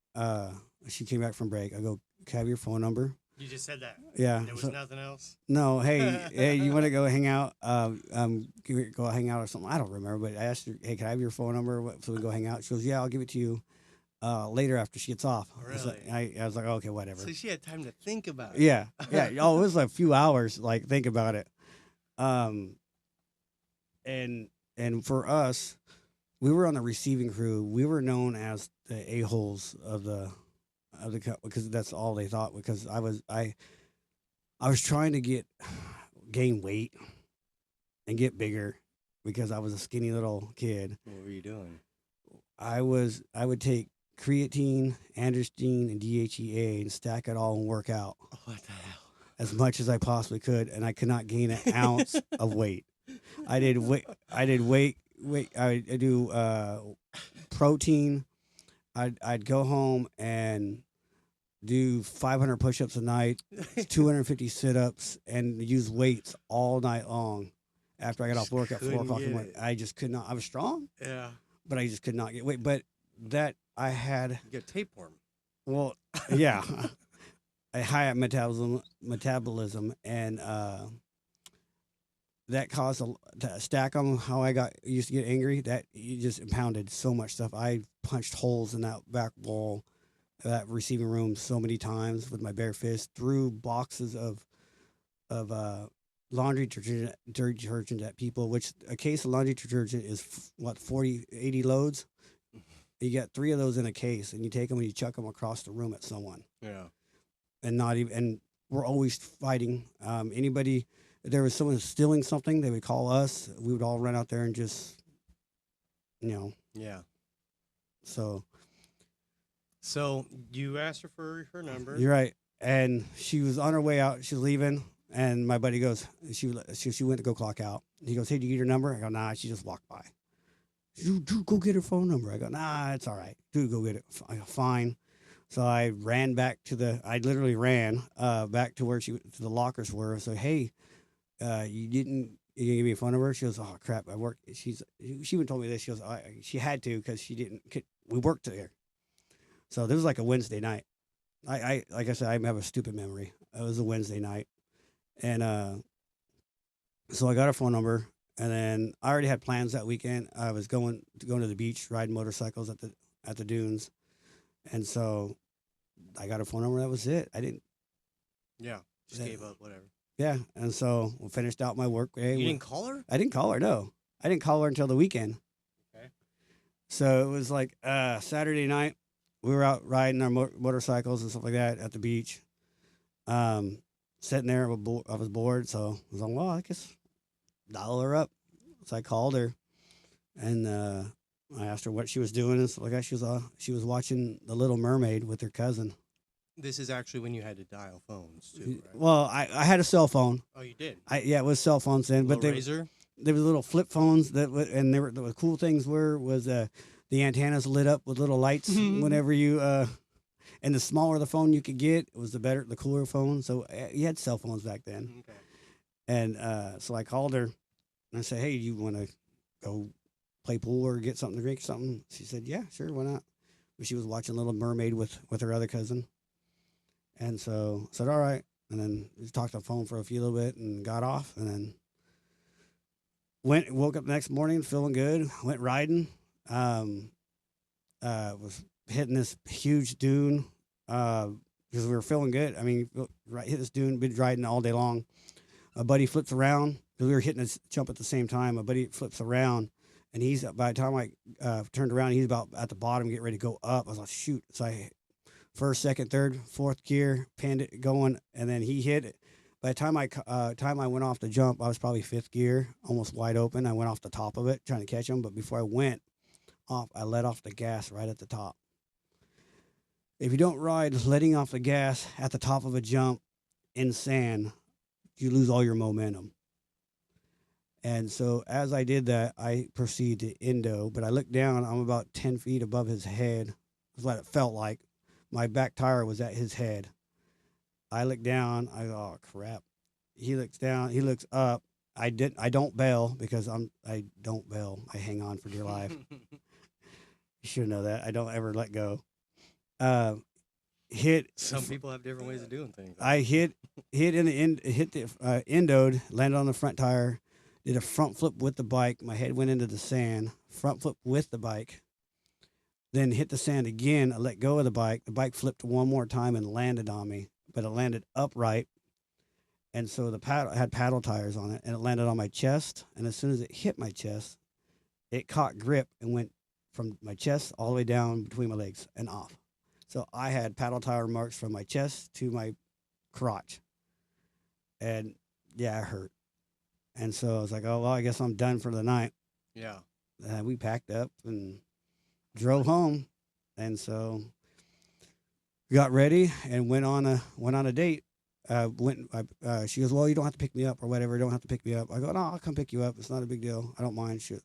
she came back from break. I go, "Can I have your phone number?" You just said that. Yeah. There was nothing else. No, hey, you want to go hang out? Can we go hang out or something? I don't remember, but I asked her, "Hey, can I have your phone number so we can go hang out?" She goes, "Yeah, I'll give it to you later after she gets off." Really? I was like, "Okay, whatever." So she had time to think about it. Yeah, yeah. Oh, it was like a few hours. Like, think about it. And for us, we were on the receiving crew. We were known as the a-holes of the because that's all they thought. Because I was trying to gain weight and get bigger because I was a skinny little kid. What were you doing? I would take creatine, androgen, and DHEA and stack it all and work out What the hell? as much as I possibly could, and I could not gain an ounce of weight. I did weight. I do protein. I'd go home and do 500 push-ups a night, 250 sit-ups, and use weights all night long. After I got off work at 4 o'clock in the morning, I just could not. I was strong, Yeah. but I just could not get weight. But that I had, You got tapeworm. well, yeah, a high metabolism, and that caused to stack them. How I used to get angry, that you just impounded so much stuff. I punched holes in that back wall, that receiving room so many times with my bare fist, threw boxes of laundry detergent at people, which a case of laundry detergent is 80 loads. You get 3 of those in a case, and you take them and you chuck them across the room at someone. Yeah. And we're always fighting. If there was someone stealing something, they would call us. We would all run out there and just, Yeah. so. So you asked her for her number. You're right. And she was on her way out. She was leaving, and my buddy goes, she went to go clock out. He goes, hey, do you get her number? I go, nah, she just walked by. Dude, go get her phone number. I go, nah, it's all right. Dude, go get it. I go, fine. So I ran back I literally ran back to where to the lockers were. So, hey, you didn't give me a phone number? She goes, oh, crap, I work. She even told me this. She goes, she had to because we worked there. So this was like a Wednesday night. I like I said, I have a stupid memory. It was a Wednesday night. And so I got her phone number. And then I already had plans that weekend. I was going to the beach, riding motorcycles at the dunes, and so I got her phone number. That was it. I didn't. Yeah, just gave up. Whatever. Yeah, and so we finished out my work day. You didn't call her? I didn't call her. No, I didn't call her until the weekend. Okay. So it was like Saturday night. We were out riding our motorcycles and stuff like that at the beach. Sitting there, I was bored, so I was like, well, I guess dial her up. So I called her, and I asked her what she was doing and stuff like that. She was watching The Little Mermaid with her cousin. This is actually when you had to dial phones too, right? Well, I had a cell phone. Oh, you did. Yeah, it was cell phones then, but Razor. There was little flip phones and the cool things was the antennas lit up with little lights whenever you and the smaller the phone you could get, it was the cooler phone. So you had cell phones back then. Okay. And so I called her and I said, hey, you want to go play pool or get something to drink or something? She said, yeah, sure, why not? But she was watching Little Mermaid with her other cousin. And so I said, all right. And then we talked on the phone for a little bit and got off. And then woke up the next morning feeling good, went riding. Was hitting this huge dune because we were feeling good. I mean, hit this dune, been riding all day long. A buddy flips around because we were hitting a jump at the same time. A buddy flips around, and by the time I turned around, he's about at the bottom, getting ready to go up. I was like, shoot. So I first, second, third, fourth gear, panned it going, and then he hit it. By the time I went off the jump, I was probably fifth gear, almost wide open. I went off the top of it, trying to catch him. But before I went off, I let off the gas right at the top. If you don't ride letting off the gas at the top of a jump in sand, you lose all your momentum. And so as I did that, I proceeded to endo, but I looked down, I'm about 10 feet above his head. That's what it felt like. My back tire was at his head. I looked down, I go, oh crap. He looks down, he looks up. I don't bail because I don't bail. I hang on for dear life. You should know that. I don't ever let go. Some people have different ways of doing things. I hit in the end, hit the endoed, landed on the front tire, did a front flip with the bike. My head went into the sand. Front flip with the bike. Then hit the sand again. I let go of the bike. The bike flipped one more time and landed on me, but it landed upright. And so the paddle had paddle tires on it, and it landed on my chest. And as soon as it hit my chest, it caught grip and went from my chest all the way down between my legs and off. So I had paddle tire marks from my chest to my crotch. And yeah, it hurt. And so I was like, oh, well, I guess I'm done for the night. Yeah. And we packed up and drove home. And so we got ready and went on a date. She goes, well, you don't have to pick me up or whatever. You don't have to pick me up. I go, no, I'll come pick you up. It's not a big deal. I don't mind. Shit.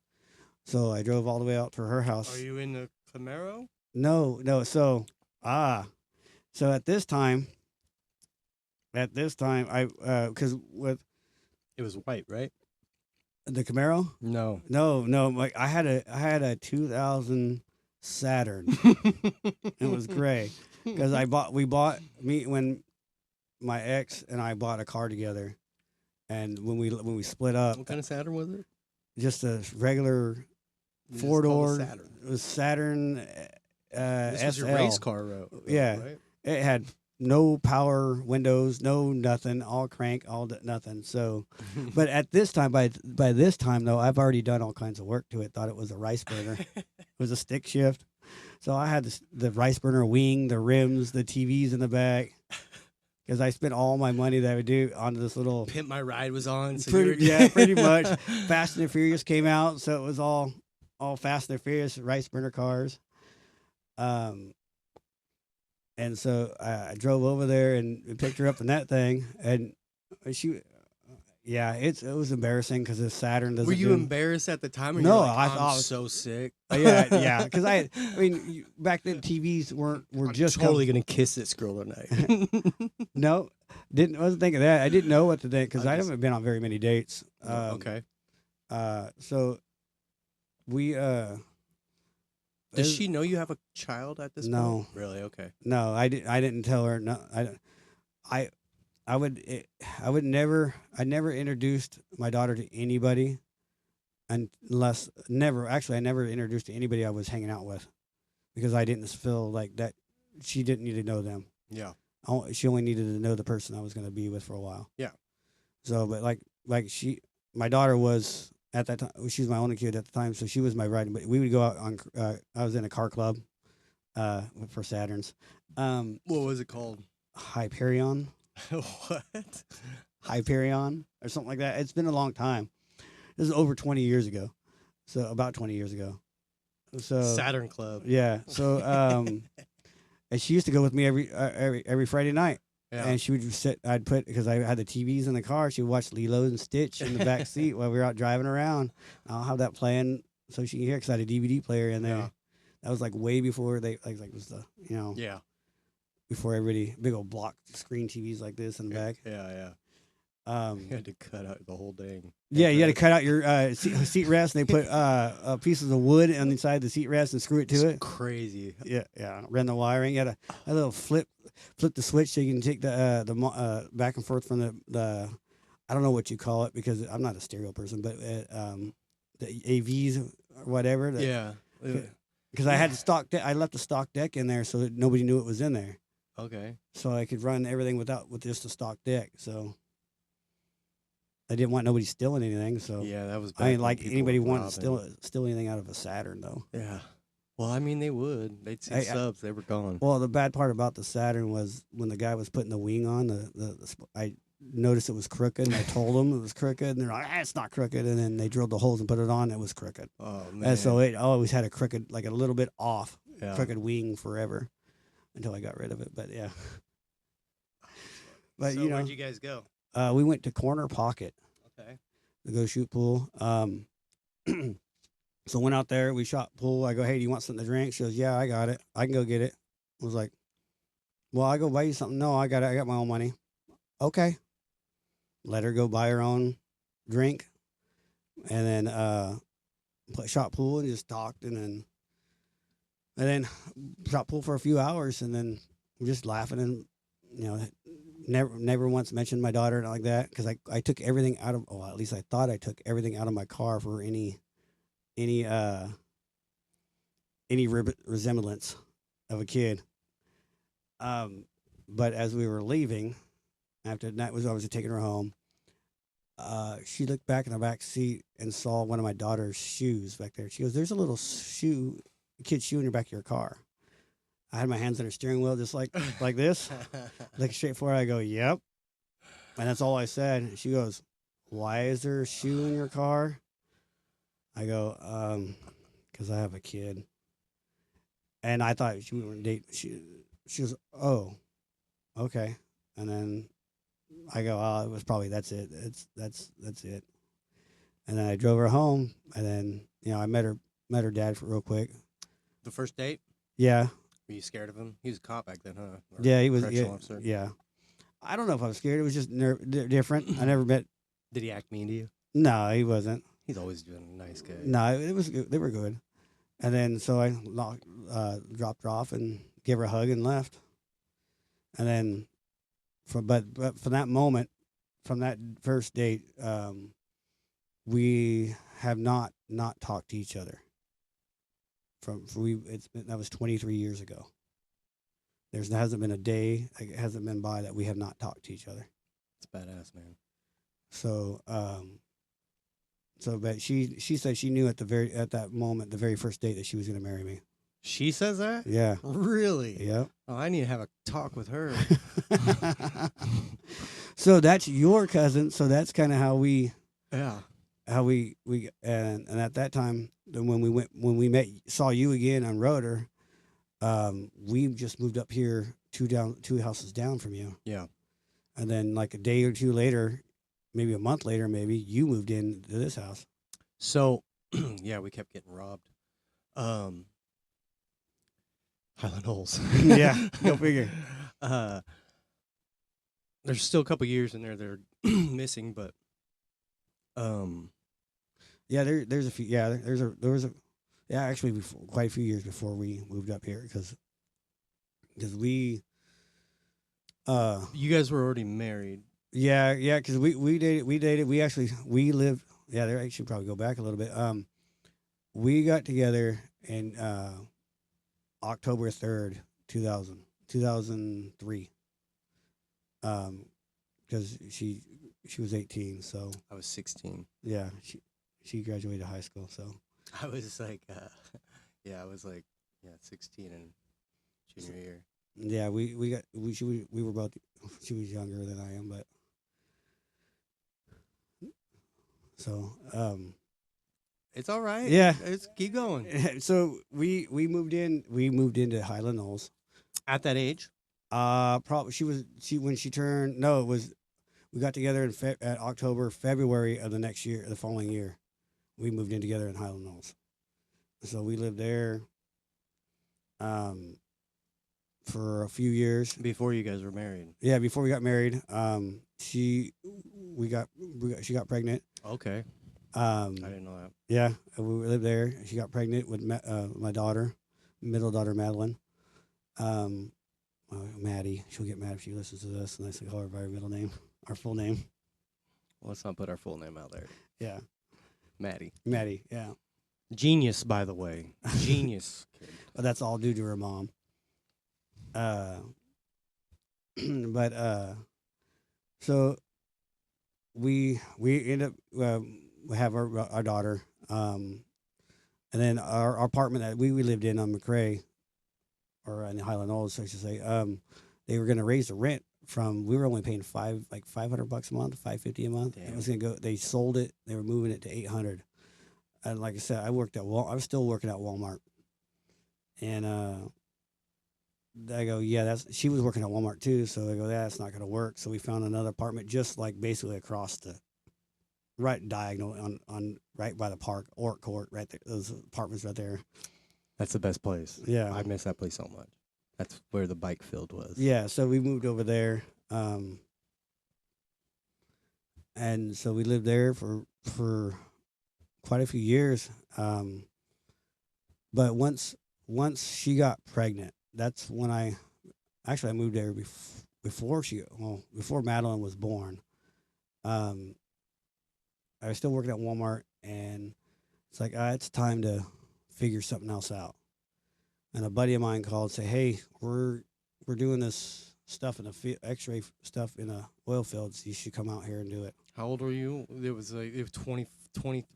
So I drove all the way out to her house. Are you in the Camaro? No. So at this time, I because with It was white, right? the Camaro, No. like I had a 2000 Saturn. It was gray because when my ex and I bought a car together, and when we split up, What kind of Saturn was it? just a regular You just 4-door. called it Saturn. It was Saturn. This was SL. your race car, Yeah. right? It had no power windows, no nothing, all crank, nothing. So, but at this time, by this time though, I've already done all kinds of work to it. Thought it was a rice burner. It was a stick shift. So I had the rice burner wing, the rims, the TVs in the back. Because I spent all my money that I would do onto this little. Pimp My Ride was on. So pretty much. Fast and Furious came out, so it was all Fast and Furious rice burner cars. And so I drove over there and picked her up in that thing, and she, yeah, it was embarrassing because the Saturn doesn't. Were you do- embarrassed at the time? Or No, you're like, I I'm thought I was- so sick. yeah, because I mean, back then TVs were I'm just totally gonna kiss this girl tonight. no, wasn't thinking that. I didn't know what to think because I just- haven't been on very many dates. Okay. So we Does it- she know you have a child at this No. point? Really? Okay. No, I didn't tell her. No, I would never. I never introduced my daughter to anybody, unless never. Actually, I never introduced to anybody I was hanging out with, because I didn't feel like that. She didn't need to know them. Yeah. She only needed to know the person I was going to be with for a while. Yeah. So, but my daughter was at that time. She was my only kid at the time, so she was my riding. But we would go out on. I was in a car club, for Saturns. What was it called? Hyperion. What? Hyperion or something like that. It's been a long time. This is over 20 years ago. So about 20 years ago. So Saturn Club. yeah. So and she used to go with me every Friday night. Yeah. And she would sit. I'd put, because I had the TVs in the car. She would watch Lilo and Stitch in the back seat while we were out driving around. I'll have that playing so she can hear, because I had a DVD player in there. Yeah. That was like way before they like was the Yeah. before everybody, big old block screen TVs like this in the back. Yeah. You had to cut out the whole thing. Yeah, you had to cut out your seat rest, and they put pieces of wood on the inside of the seat rest and screw it to It's it. crazy. Yeah. Ran the wiring. You had a little flip the switch so you can take the back and forth from the I don't know what you call it, because I'm not a stereo person, but the AVs or whatever. Yeah. Because I had the stock deck. I left the stock deck in there so that nobody knew it was in there, Okay. so I could run everything with just the stock deck. So I didn't want nobody stealing anything. So Yeah, that was. I back ain't when like people anybody were wanted to robbing. steal anything out of a Saturn, though. Yeah. Well, I mean, they would. They'd see I- subs. They were gone. Well, the bad part about the Saturn was when the guy was putting the wing on, I noticed it was crooked, and I told them it was crooked, and they're like, it's not crooked. And then they drilled the holes and put it on, and it was crooked. Oh man. And so it always had a crooked, like a little bit off, yeah. crooked wing forever until I got rid of it. But yeah. But So you know, where'd you guys go? we went to Corner Pocket Okay. to go shoot pool. So went out there, we shot pool. I go, hey, do you want something to drink? She goes, yeah, I got it. I can go get it. I was like, well, I go buy you something. No, I got it. I got my own money. Okay. Let her go buy her own drink. And then shot pool and just talked, and then shot pool for a few hours, and then we're just laughing, and never once mentioned my daughter like that, because I took everything out of, at least I thought I took everything out of my car for any resemblance of a kid. But as we were leaving, after that was obviously taking her home, she looked back in the back seat and saw one of my daughter's shoes back there. She goes, there's a little kid's shoe in your back of your car. I had my hands on her steering wheel just like this, like straight forward. I go, yep. And that's all I said. She goes, why is there a shoe in your car? I go, because I have a kid. And I thought we were dating. She goes, oh, okay. And then I go, oh, it was probably, that's it. That's it. And then I drove her home, and then I met her dad real quick. The first date? Yeah, Were you scared of him? He was a cop back then, huh? Or yeah, he was. correctional officer? Yeah. I don't know if I was scared. It was just different. I never met. Did he act mean to you? No, he wasn't. He's always been a nice guy. No, it was. They were good. And then so I dropped her off and gave her a hug and left. And then, but from that moment, from that first date, we have not talked to each other. That was 23 years ago. There hasn't been a day, it hasn't been by that we have not talked to each other. It's badass, man. So, but she said she knew at that moment, the very first date, that she was going to marry me. She says that? Yeah. Really? Yep. Oh, I need to have a talk with her. So that's your cousin. So that's kind of how we Yeah. and at that time, then when we saw you again on Rotor, we just moved up here two houses down from you. Yeah. And then like a day or two later, maybe a month later, maybe you moved in to this house. So, yeah, we kept getting robbed. Highland Holes. Yeah, go figure. There's still a couple years in there that are missing, but Yeah, there's a few. Yeah, there was a yeah actually before, quite a few years before we moved up here because we you guys were already married. yeah because we actually we lived yeah there I should probably go back a little bit we got together in October 3rd 2003 because she was 18 so I was 16. yeah she graduated high school so I was like, I was like, 16 in junior year. yeah we were both she was younger than I am but so It's all right. Yeah. It's keep going. so we moved into Highland Knolls. At that age, Probably she when she turned no it was we got together in at February of the next year the following year we moved in together in Highland Knolls. So we lived there for a few years before you guys were married. Yeah, before we got married. She got pregnant. Okay. I didn't know that. Yeah, we lived there. She got pregnant with my daughter, middle daughter Madeline. Maddie. She'll get mad if she listens to this, and I say call her by her middle name, our full name. Let's not put our full name out there. Yeah, Maddie. Yeah, Genius, by the way. Genius kid. but that's all due to her mom. But so we end up we have our daughter, and then our apartment that we lived in on McRae, or in Highland Knolls, I should say. They were going to raise the rent from we were only paying $500 a month, $550 a month. Damn. It was going to go. They sold it. They were moving it to $800. And like I said, I was still working at Walmart, and I go, yeah, she was working at Walmart too. So I go, that's not going to work. So we found another apartment just like basically across the right diagonal on right by the park, Orc Court, right there. Those apartments right there. That's the best place. Yeah. I miss that place so much. That's where the bike field was. Yeah. So we moved over there. And so we lived there for quite a few years. But once she got pregnant, that's when I moved there before Madeline was born. I was still working at Walmart, and it's like it's time to figure something else out. And a buddy of mine called and said, "Hey, we're doing this stuff in the X-ray stuff in the oil fields. You should come out here and do it." How old were you? It was 20.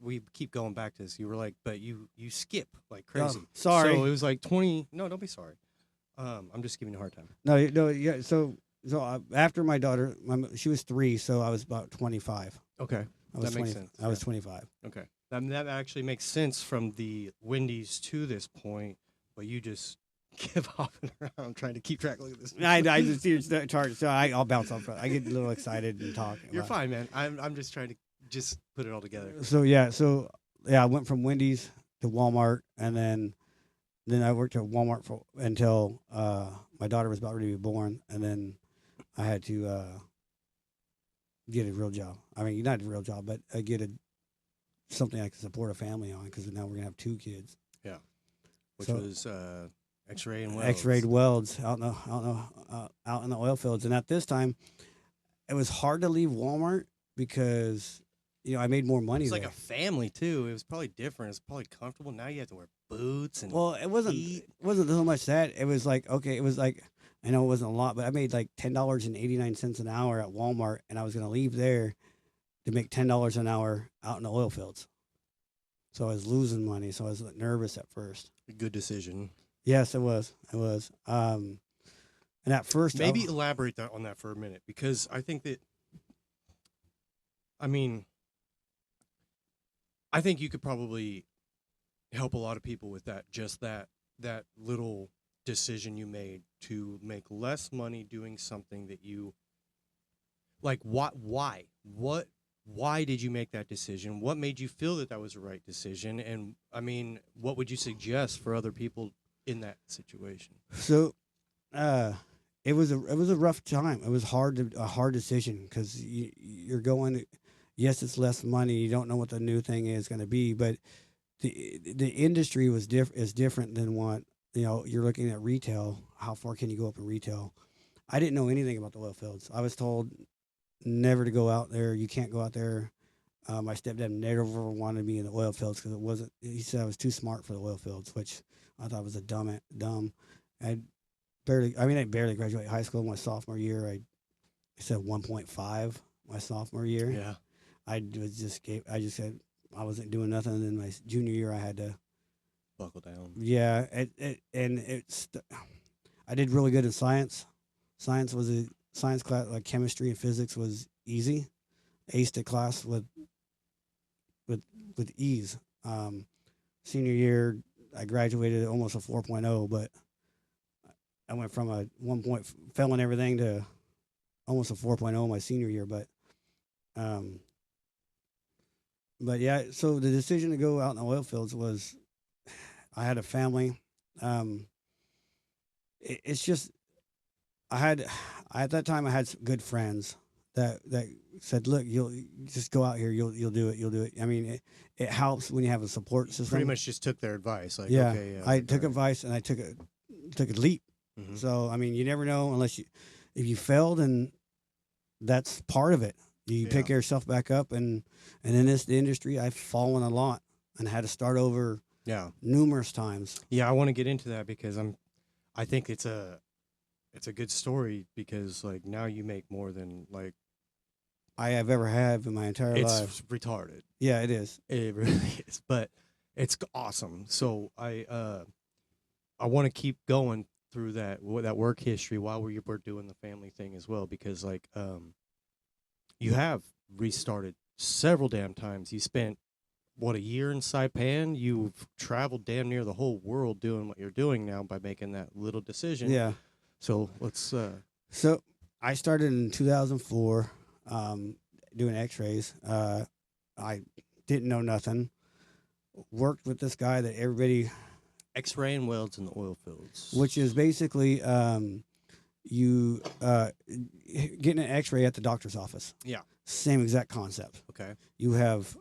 We keep going back to this. You were like, but you skip like crazy. Oh, sorry. So it was like 20. No, don't be sorry. I'm just giving you a hard time. No, yeah. So after my daughter, she was 3, so I was about 25. Okay. That makes sense. I was 25. Okay. That actually makes sense from the Wendy's to this point, but you just keep hopping around. I'm trying to keep track. Look at this. I just see your chart, so I'll bounce off. I get a little excited and talk. You're fine, man. I'm just trying to just put it all together. So I went from Wendy's to Walmart, and then I worked at Walmart until my daughter was about ready to be born, and then I had to get a real job. I mean, not a real job, but get something I could support a family on, because now we're gonna have 2 kids. Yeah, which was X-ray and welds. X-rayed welds out in the oil fields, and at this time, it was hard to leave Walmart because I made more money. It's there. like a family too. It was probably different. It's probably comfortable. Now you have to wear boots and it wasn't so much that. It was like okay, it was like I know it wasn't a lot, but I made like $10.89 an hour at Walmart, and I was going to leave there to make $10 an hour out in the oil fields. So I was losing money. So I was nervous at first. a good decision. Yes, it was. It was. And at first, Maybe elaborate on that for a minute, because I think that, I think you could probably help a lot of people with that. Just that little decision you made to make less money doing something that you like? Why did you make that decision? What made you feel that that was the right decision? And I mean, what would you suggest for other people in that situation? So, it was a rough time. It was a hard decision because you're going. Yes, it's less money. You don't know what the new thing is going to be, but the industry is different than what you're looking at retail. How far can you go up in retail? I didn't know anything about the oil fields. I was told never to go out there. You can't go out there. My stepdad never wanted me in the oil fields because it wasn't. He said I was too smart for the oil fields, which I thought was a dumb. I barely graduated high school my sophomore year. I said 1.5 my sophomore year. Yeah. I just said I wasn't doing nothing. And then my junior year, I had to Buckle down. Yeah, I did really good in science. Science class, like chemistry and physics, was easy. Aced the class with ease. Senior year, I graduated almost a 4.0, but I went from a 1 point failing everything to almost a 4.0 my senior year. But yeah, so the decision to go out in the oil fields was, I had a family. It's just at that time I had some good friends that said, "Look, you'll just go out here. You'll do it. You'll do it." I mean, it helps when you have a support system. Pretty much just took their advice. Like, yeah, okay, I took advice and I took a leap. Mm-hmm. So I mean, you never know if you failed, and that's part of it. You pick yourself back up, and in this industry, I've fallen a lot and had to start over. Yeah, numerous times. Yeah, I want to get into that because I think it's a good story because like now you make more than like I have ever had in my entire life. It's retarded. Yeah, it is. It really is, but it's awesome. So I want to keep going through that work history while we're doing the family thing as well because like you have restarted several damn times. You spent a year in Saipan? You've traveled damn near the whole world doing what you're doing now by making that little decision. Yeah. So let's. So I started in 2004 doing X-rays. I didn't know nothing. Worked with this guy that everybody. X-ray and welds in the oil fields. Which is basically you getting an X-ray at the doctor's office. Yeah. Same exact concept. Okay. You have.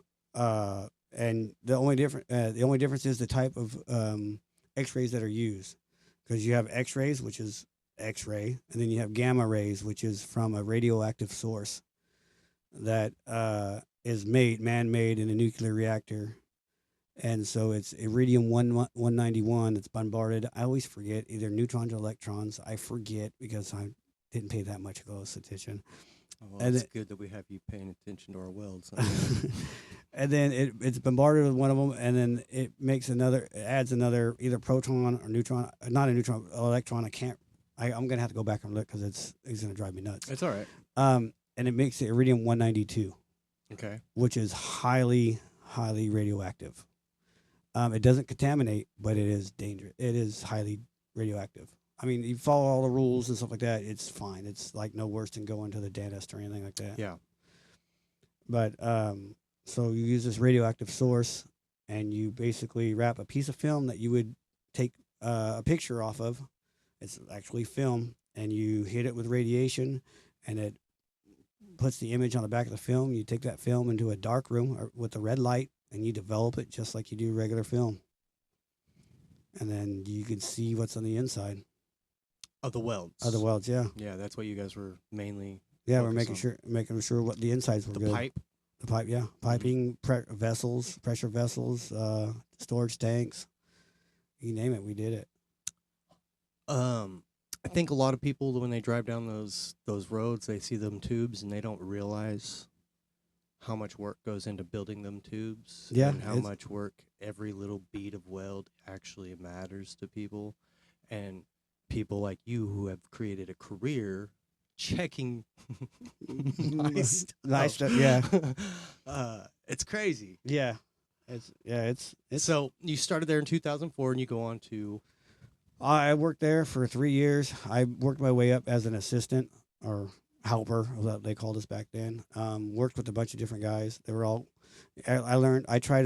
And the only difference is the type of X-rays that are used, because you have X-rays, which is X-ray, and then you have gamma rays, which is from a radioactive source that is man-made in a nuclear reactor, and so it's iridium 191 that's bombarded. I always forget either neutrons or electrons. I forget because I didn't pay that much close attention. Oh, well, it's good that we have you paying attention to our welds. And then it's bombarded with one of them, and then it adds another either proton or neutron, not a neutron, electron. I'm gonna have to go back and look because it's gonna drive me nuts. It's all right. And it makes the iridium 192. Okay. Which is highly, highly radioactive. It doesn't contaminate, but it is dangerous. It is highly radioactive. I mean, you follow all the rules and stuff like that, it's fine. It's like no worse than going to the dentist or anything like that. Yeah. But so you use this radioactive source, and you basically wrap a piece of film that you would take a picture off of. It's actually film, and you hit it with radiation, and it puts the image on the back of the film. You take that film into a dark room with a red light, and you develop it just like you do regular film. And then you can see what's on the inside. Of the welds. Of the welds, yeah. Yeah, that's what you guys were mainly. Yeah, we're making sure what the insides were good. The pipe, yeah. Piping, vessels, pressure vessels, storage tanks. You name it, we did it. I think a lot of people, when they drive down those roads, they see them tubes and they don't realize how much work goes into building them tubes. Yeah. And how much work every little bead of weld actually matters to people. And people like you who have created a career checking nice stuff, yeah. It's crazy. Yeah. It's So you started there in 2004 and you go on to I worked there for 3 years. I worked my way up as an assistant or helper, what they called us back then. Worked with a bunch of different guys. They were all. I learned. I tried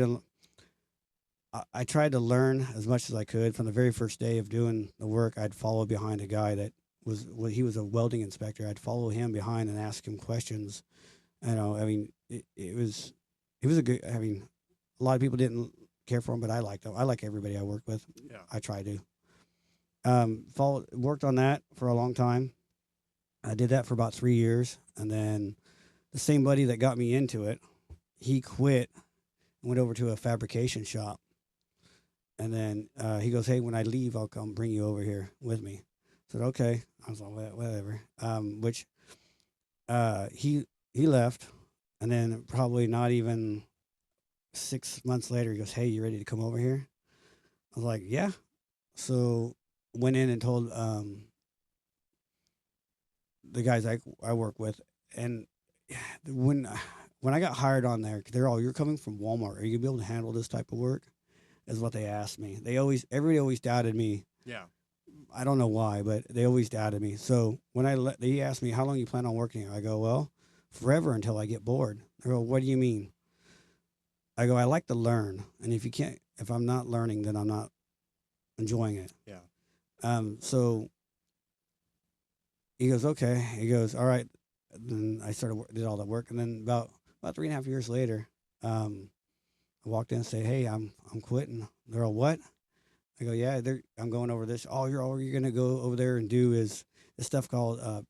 to learn as much as I could from the very first day of doing the work. I'd follow behind a guy that was well, he was a welding inspector. I'd follow him behind and ask him questions. I mean, it was a good. I mean, a lot of people didn't care for him, but I liked him. I like everybody I work with. Yeah. I try to. Worked on that for a long time. I did that for about 3 years, and then the same buddy that got me into it, he quit and went over to a fabrication shop. And then he goes, "Hey, when I leave, I'll come bring you over here with me." I said, "Okay." I was like, Whatever." Which he left, and then probably not even 6 months later, he goes, "Hey, you ready to come over here?" I was like, "Yeah." So went in and told the guys I work with, and when I got hired on there, they're all, "You're coming from Walmart. Are you gonna be able to handle this type of work?" Is what they asked me. Everybody always doubted me. Yeah. I don't know why, but they always doubted me. So when they asked me, "How long you plan on working here?" I go, "Well, forever until I get bored." They go, "What do you mean?" I go, "I like to learn, and if I'm not learning, then I'm not enjoying it." Yeah. So he goes, "Okay." He goes, "All right." Then I did all that work, and then about 3.5 years later, I walked in and said, "Hey, I'm quitting." They're all, "What?" I go, "Yeah, I'm going over this. All you're gonna go over there and do is this stuff called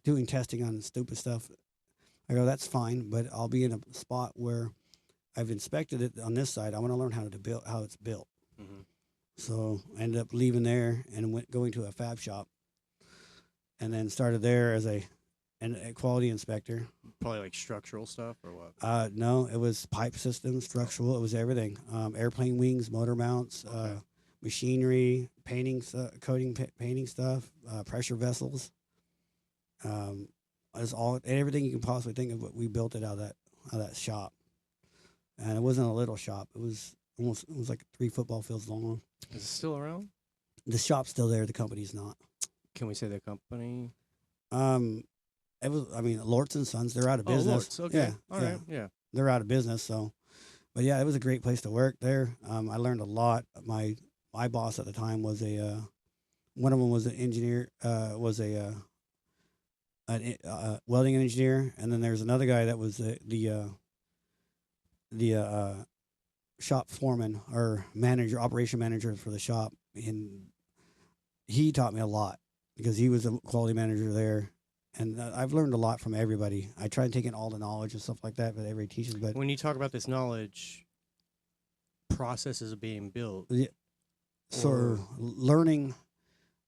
doing testing on stupid stuff." I go, "That's fine, but I'll be in a spot where I've inspected it on this side. I want to learn how it's built." Mm-hmm. So I ended up leaving there and going to a fab shop, and then started there as a quality inspector. Probably like structural stuff or what? No, it was pipe systems, structural. It was everything. Airplane wings, motor mounts, Okay. machinery, painting, painting stuff, pressure vessels. It's all everything you can possibly think of. But we built it out of that shop, and it wasn't a little shop. It was like 3 football fields long. Is it still around? The shop's still there. The company's not. Can we say the company? Um, it was. I mean, Lortz and Sons. They're out of business. Lords. Okay. Yeah, All yeah. right. Yeah. They're out of business. So, but yeah, it was a great place to work there. I learned a lot. My boss at the time was one of them was an engineer. Was a welding engineer, and then there's another guy that was the shop foreman or manager, operation manager for the shop, and he taught me a lot because he was a quality manager there. And I've learned a lot from everybody. I try and take in all the knowledge and stuff like that that everybody teaches. But When you talk about this knowledge, processes are being built. so or- learning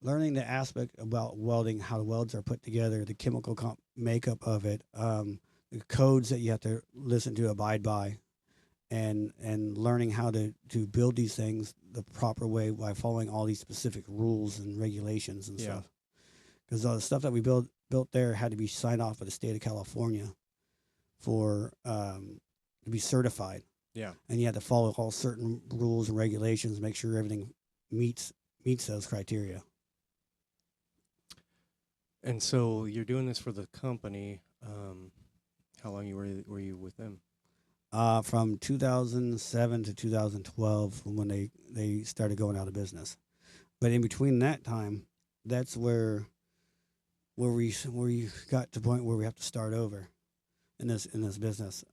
the aspect about welding, how the welds are put together, the chemical makeup of it, the codes that you have to listen to, abide by, and learning how to build these things the proper way by following all these specific rules and regulations and Yeah. stuff. Because the stuff that we built there had to be signed off by the state of California for to be certified. Yeah. And you had to follow all certain rules and regulations, make sure everything meets those criteria. And so you're doing this for the company. How long were you with them? From 2007 to 2012, when they started going out of business. But in between that time, that's where we got to the point where we have to start over in this business.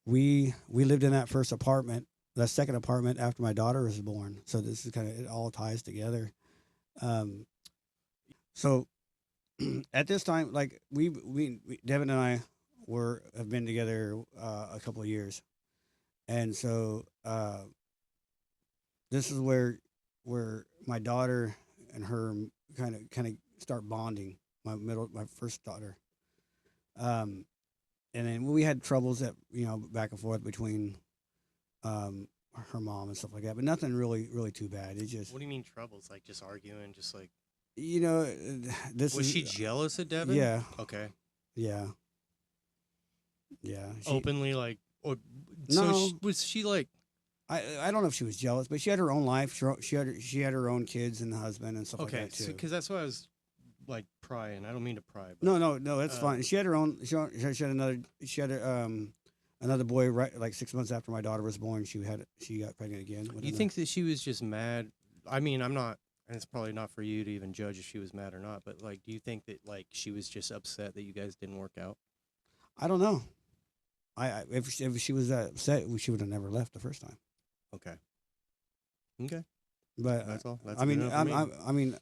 We lived in that first apartment, that second apartment after my daughter was born. So this is kind of, it all ties together. So at this time, like we Devin and I have been together a couple of years, and so this is where my daughter and her kind of start bonding. My first daughter, and then we had troubles that back and forth between her mom and stuff like that, but nothing really too bad. It just What do you mean troubles? Like just arguing, just like this was is she jealous of Devin? yeah Okay. yeah. Openly, like, or No. so was she like I don't know if she was jealous, but she had her own life. She had her own kids and husband and stuff like Okay, that too. because that's why I was like prying. I don't mean to pry, but No, it's fine. She had her own. She had another. She had another boy right like 6 months after my daughter was born. She got pregnant again. you think that she was just mad? I mean, I'm not, and it's probably not for you to even judge if she was mad or not. But like, do you think that like she was just upset that you guys didn't work out? I don't know. If she was that upset, she would have never left the first time. Okay. Okay. But That's all. That's I good mean, enough for me. I mean,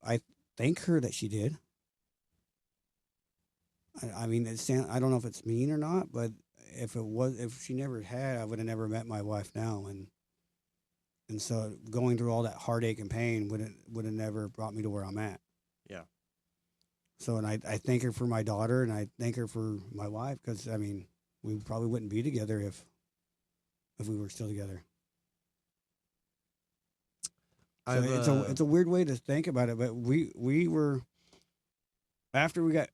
I thank her that she did. I mean, I don't know if it's mean or not, but if she never had, I would have never met my wife now, and so going through all that heartache and pain would have never brought me to where I'm at. Yeah. So, and I thank her for my daughter, and I thank her for my wife, because I mean, we probably wouldn't be together if we were still together. So it's a weird way to think about it, but we were after we got.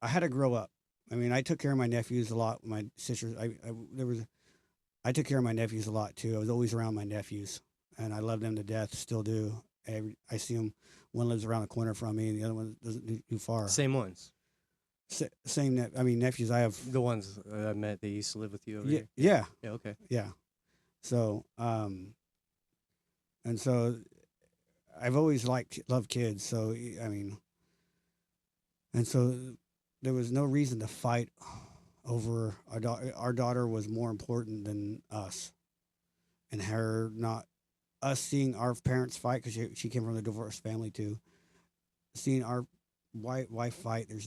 I had to grow up. I mean, I took care of my nephews a lot. My sisters, I took care of my nephews a lot too. I was always around my nephews, and I love them to death. Still do. I see them. One lives around the corner from me, and the other one doesn't too far. Same ones. Same. I mean, nephews. I have The ones I met that used to live with you over yeah, here. yeah, Yeah. Okay. yeah. So, and so I've always loved kids. So I mean, and so there was no reason to fight over our daughter. Our daughter was more important than us, and her not us seeing our parents fight, because she came from a divorced family too. Seeing our wife fight, there's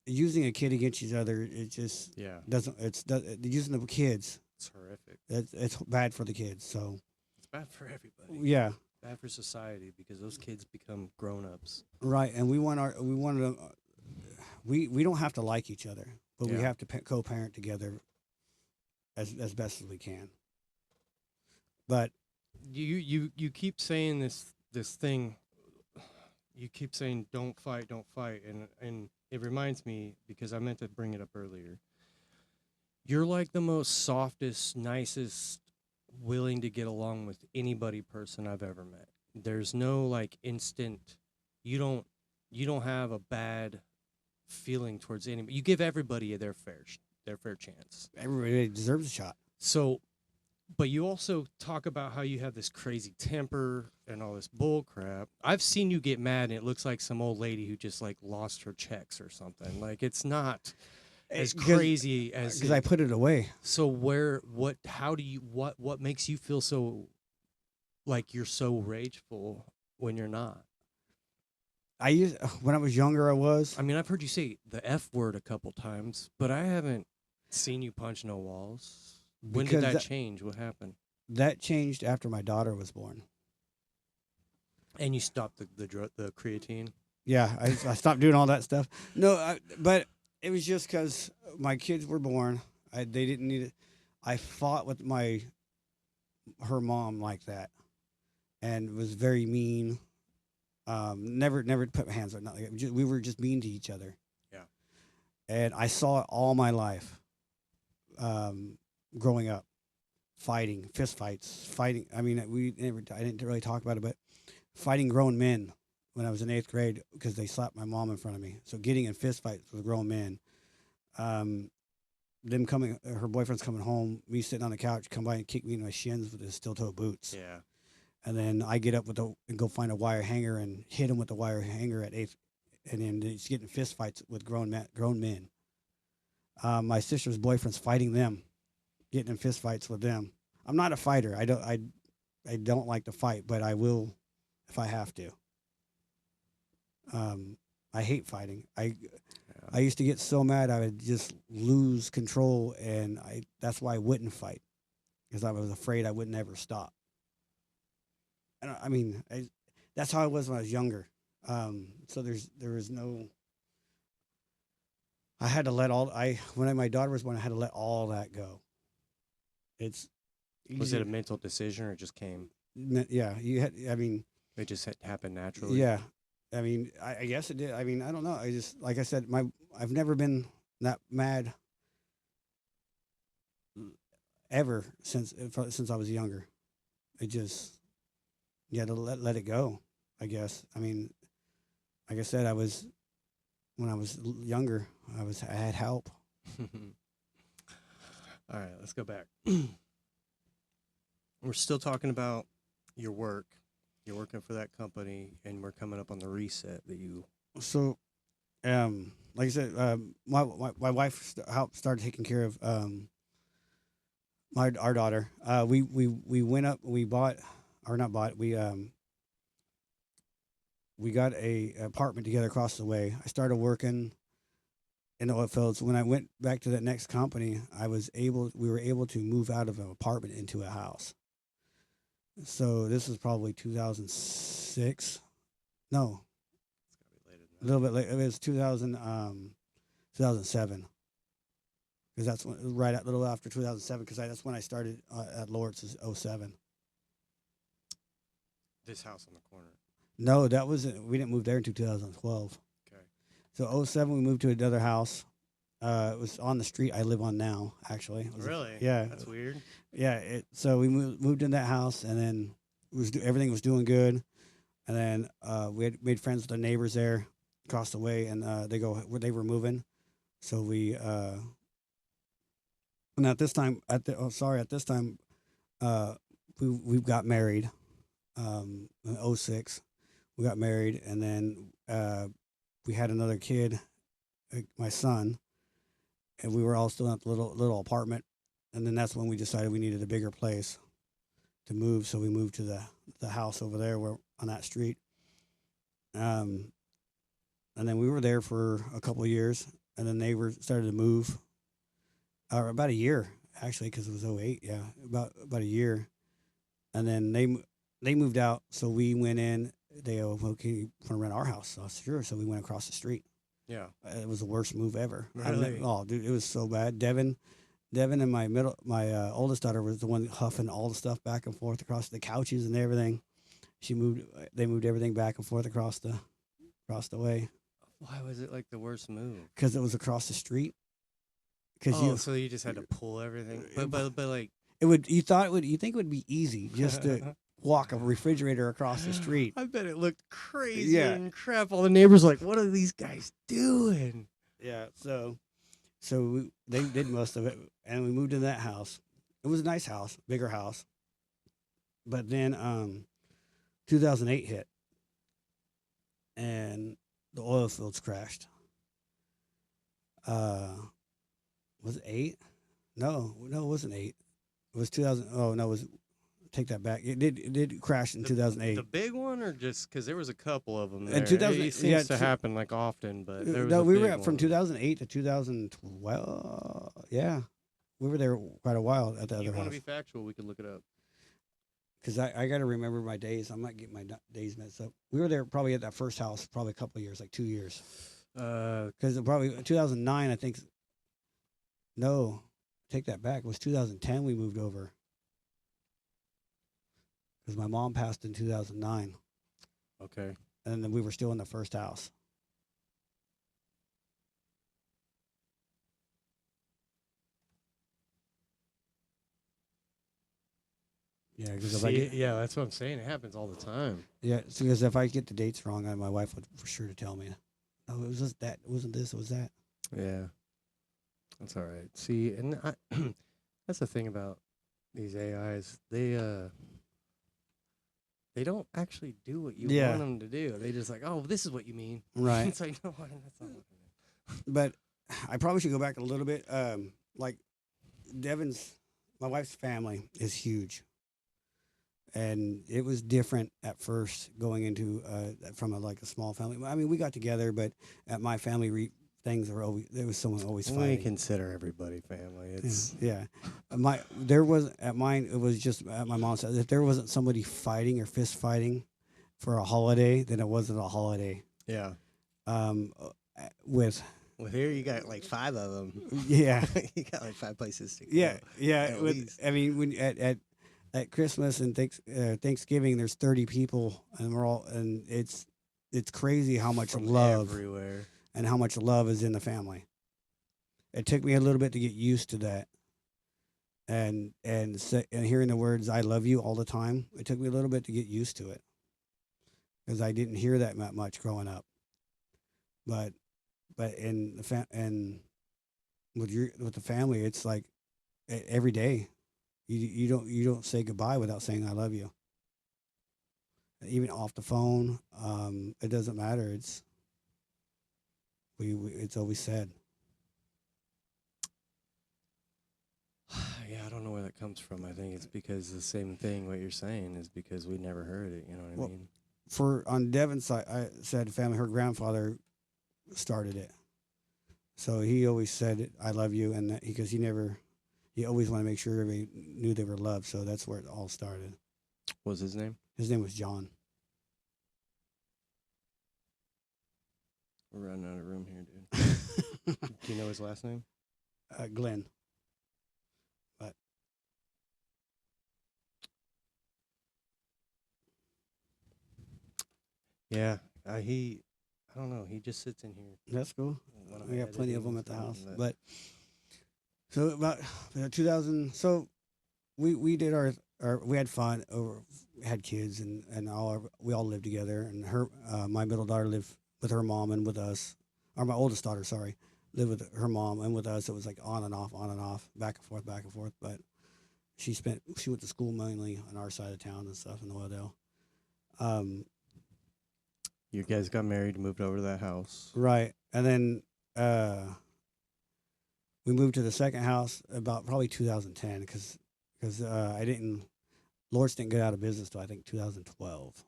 using a kid against each other. It just Yeah. doesn't. Using the kids. It's horrific. It's bad for the kids. So It's bad for everybody. yeah, Bad for society because those kids become grown-ups. right. And we wanted to. We don't have to like each other, but we Yeah. have to co-parent together as best as we can. But You keep saying this thing. You keep saying don't fight, and it reminds me because I meant to bring it up earlier. You're like the most softest, nicest, willing to get along with anybody person I've ever met. There's no like instant. You don't have a bad feeling towards anybody. You give everybody their fair chance. everybody deserves a shot. So, but you also talk about how you have this crazy temper and all this bull crap. I've seen you get mad and it looks like some old lady who just like lost her checks or something. Like it's not as crazy as because I put it away. So what makes you feel so like you're so rageful when you're not? When I was younger, I was. I mean, I've heard you say the F word a couple times, but I haven't seen you punch no walls. When did Because that change? What happened? that changed after my daughter was born. And you stopped the creatine? Yeah, I stopped doing all that stuff. No, but it was just because my kids were born. They didn't need it. I fought with her mom like that, and was very mean. Never put my hands on nothing. We were just mean to each other. Yeah. And I saw it all my life. Growing up, fighting, fist fights, fighting. I mean, I didn't really talk about it, but fighting grown men when I was in 8th grade because they slapped my mom in front of me. So getting in fist fights with grown men. Her boyfriend's coming home, me sitting on the couch, come by and kick me in my shins with his steel toe boots. Yeah. And then I get up and go find a wire hanger and hit him with the wire hanger at 8th, and then he's getting fist fights with grown men. My sister's boyfriend's fighting them, getting in fist fights with them. I'm not a fighter. I don't like to fight, but I will if I have to. I hate fighting. I used to get so mad I would just lose control, and that's why I wouldn't fight, because I was afraid I would never stop. And I mean, that's how I was when I was younger. So there was no. I had to let when my daughter was born, I had to let all that go. It's Was it a mental decision or it just came? Yeah, you had. I mean, it just happened naturally. Yeah, I mean, I guess it did. I mean, I don't know. I just, like I said, I've never been that mad ever since I was younger. It just you had to let it go. I guess. I mean, like I said, when I was younger, I had help. All right, let's go back. We're still talking about your work. You're working for that company, and we're coming up on the reset that you. So, like I said, my wife started taking care of our daughter. We went up. We bought, or not bought. We got a apartment together across the way. I started working in the oil fields. When I went back to that next company, we were able to move out of an apartment into a house. So this was probably 2006. No, a little bit late. It was 2007. Because that's when, right at little after 2007. Because that's when I started at Lawrence, 07. This house on the corner. No, that wasn't. We didn't move there until 2012. Okay. So 07, we moved to another house. It was on the street I live on now, actually. Really? Yeah. That's weird. Yeah. So we moved in that house, and then everything was doing good. And then we had made friends with the neighbors there across the way, and they were moving. So we and at this time we got married in 06. We got married, and then we had another kid, my son, and we were all still in the little apartment. And then that's when we decided we needed a bigger place to move. So we moved to the house over there, where on that street. And then we were there for a couple of years, and the neighbors started to move. About a year, actually, because it was 08. Yeah, about a year, and then they moved out. So we went in. They okay, you want to rent our house? So sure. So we went across the street. Yeah. It was the worst move ever. Really? Oh, dude, it was so bad. Devin and my oldest daughter was the one huffing all the stuff back and forth across the couches and everything. They moved everything back and forth across the way. Why was it like the worst move? Because it was across the street. So you just had to pull everything, but like you think it would be easy just to walk a refrigerator across the street. I bet it looked crazy and crap. All the neighbors like, what are these guys doing? Yeah. So they did most of it, and we moved into that house. It was a nice house, bigger house. But then 2008 hit, and the oil fields crashed. Was it 8? No, it wasn't 8. It was 2000. Oh no, take that back. It did crash in 2008. The big one, or just because there was a couple of them there. In 2000, it seems to happen like often, but there was no, a we big were at, from one. 2008 to 2012. Yeah, we were there quite a while at the other You want house. to be factual? We could look it up. Because I got to remember my days. I might get my days messed up. We were there probably at that first house, probably a couple of years, like 2 years. Because probably 2009, I think. No, take that back. It was 2010 we moved over. Because my mom passed in 2009. Okay. And then we were still in the first house. Yeah, because yeah, that's what I'm saying. It happens all the time. Yeah, because if I get the dates wrong, my wife would for sure to tell me. No, it was just that. It wasn't this. It was that. Yeah, that's all right. See, and that's the thing about these AIs. They don't actually do what you want them to do. They just like, oh, this is what you mean. Right. It's like, no, that's not what I mean. But I probably should go back a little bit. Like my wife's family is huge. And it was different at first going into from a small family. I mean, we got together, but at my family things were always there was someone always fighting. We consider everybody family. It's there was at mine. It was just at my mom's house. If there wasn't somebody fighting or fist fighting for a holiday, then it wasn't a holiday. Yeah. With here you got like 5 of them. Yeah. You got like 5 places to go. Yeah. I mean, when at Christmas and Thanksgiving, there's 30 people, and it's crazy how much From love everywhere and how much love is in the family. It took me a little bit to get used to that, and hearing the words "I love you" all the time. It took me a little bit to get used to it because I didn't hear that much growing up. But in the and with the family, it's like every day. You don't say goodbye without saying "I love you." Even off the phone, it doesn't matter. It's always said. Yeah, I don't know where that comes from. I think it's because the same thing. What you're saying is because we never heard it. You know what Well, I mean? for on Devin's side, I said family. Her grandfather started it, so he always said "I love you," and because he always wanted to make sure everybody knew they were loved. So that's where it all started. What was his name? His name was John. We're running out of room here, dude. Do you know his last name? Glenn. But Yeah, I don't know. He just sits in here. that's cool. One of We my got plenty of them editings at the house. and But so about 2000. So we did our we had fun over had kids and we all lived together and her my middle daughter lived with her mom and with us, or my oldest daughter, sorry, lived with her mom and with us. It was like on and off, back and forth. But she went to school mainly on our side of town and stuff in Oildale. Um, you guys got married, moved over to that house. right, and then we moved to the second house about probably 2010 because I didn't Lords didn't get out of business till I think 2012.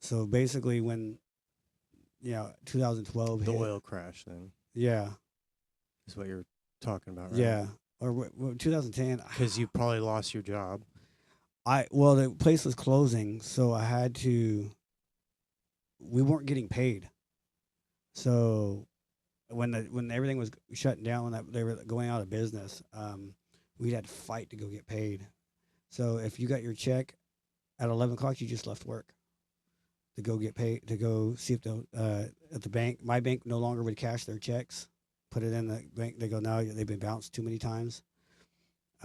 So basically, when 2012 The hit, oil crash, then, yeah, is what you're talking about, right? yeah, or 2010. Because you probably lost your job. The place was closing, so I had to. We weren't getting paid, so when everything was shutting down, when they were going out of business, we had to fight to go get paid. So if you got your check at 11 o'clock, you just left work to go get paid, to go see if at the bank. My bank no longer would cash their checks, put it in the bank. They go, no, they've been bounced too many times.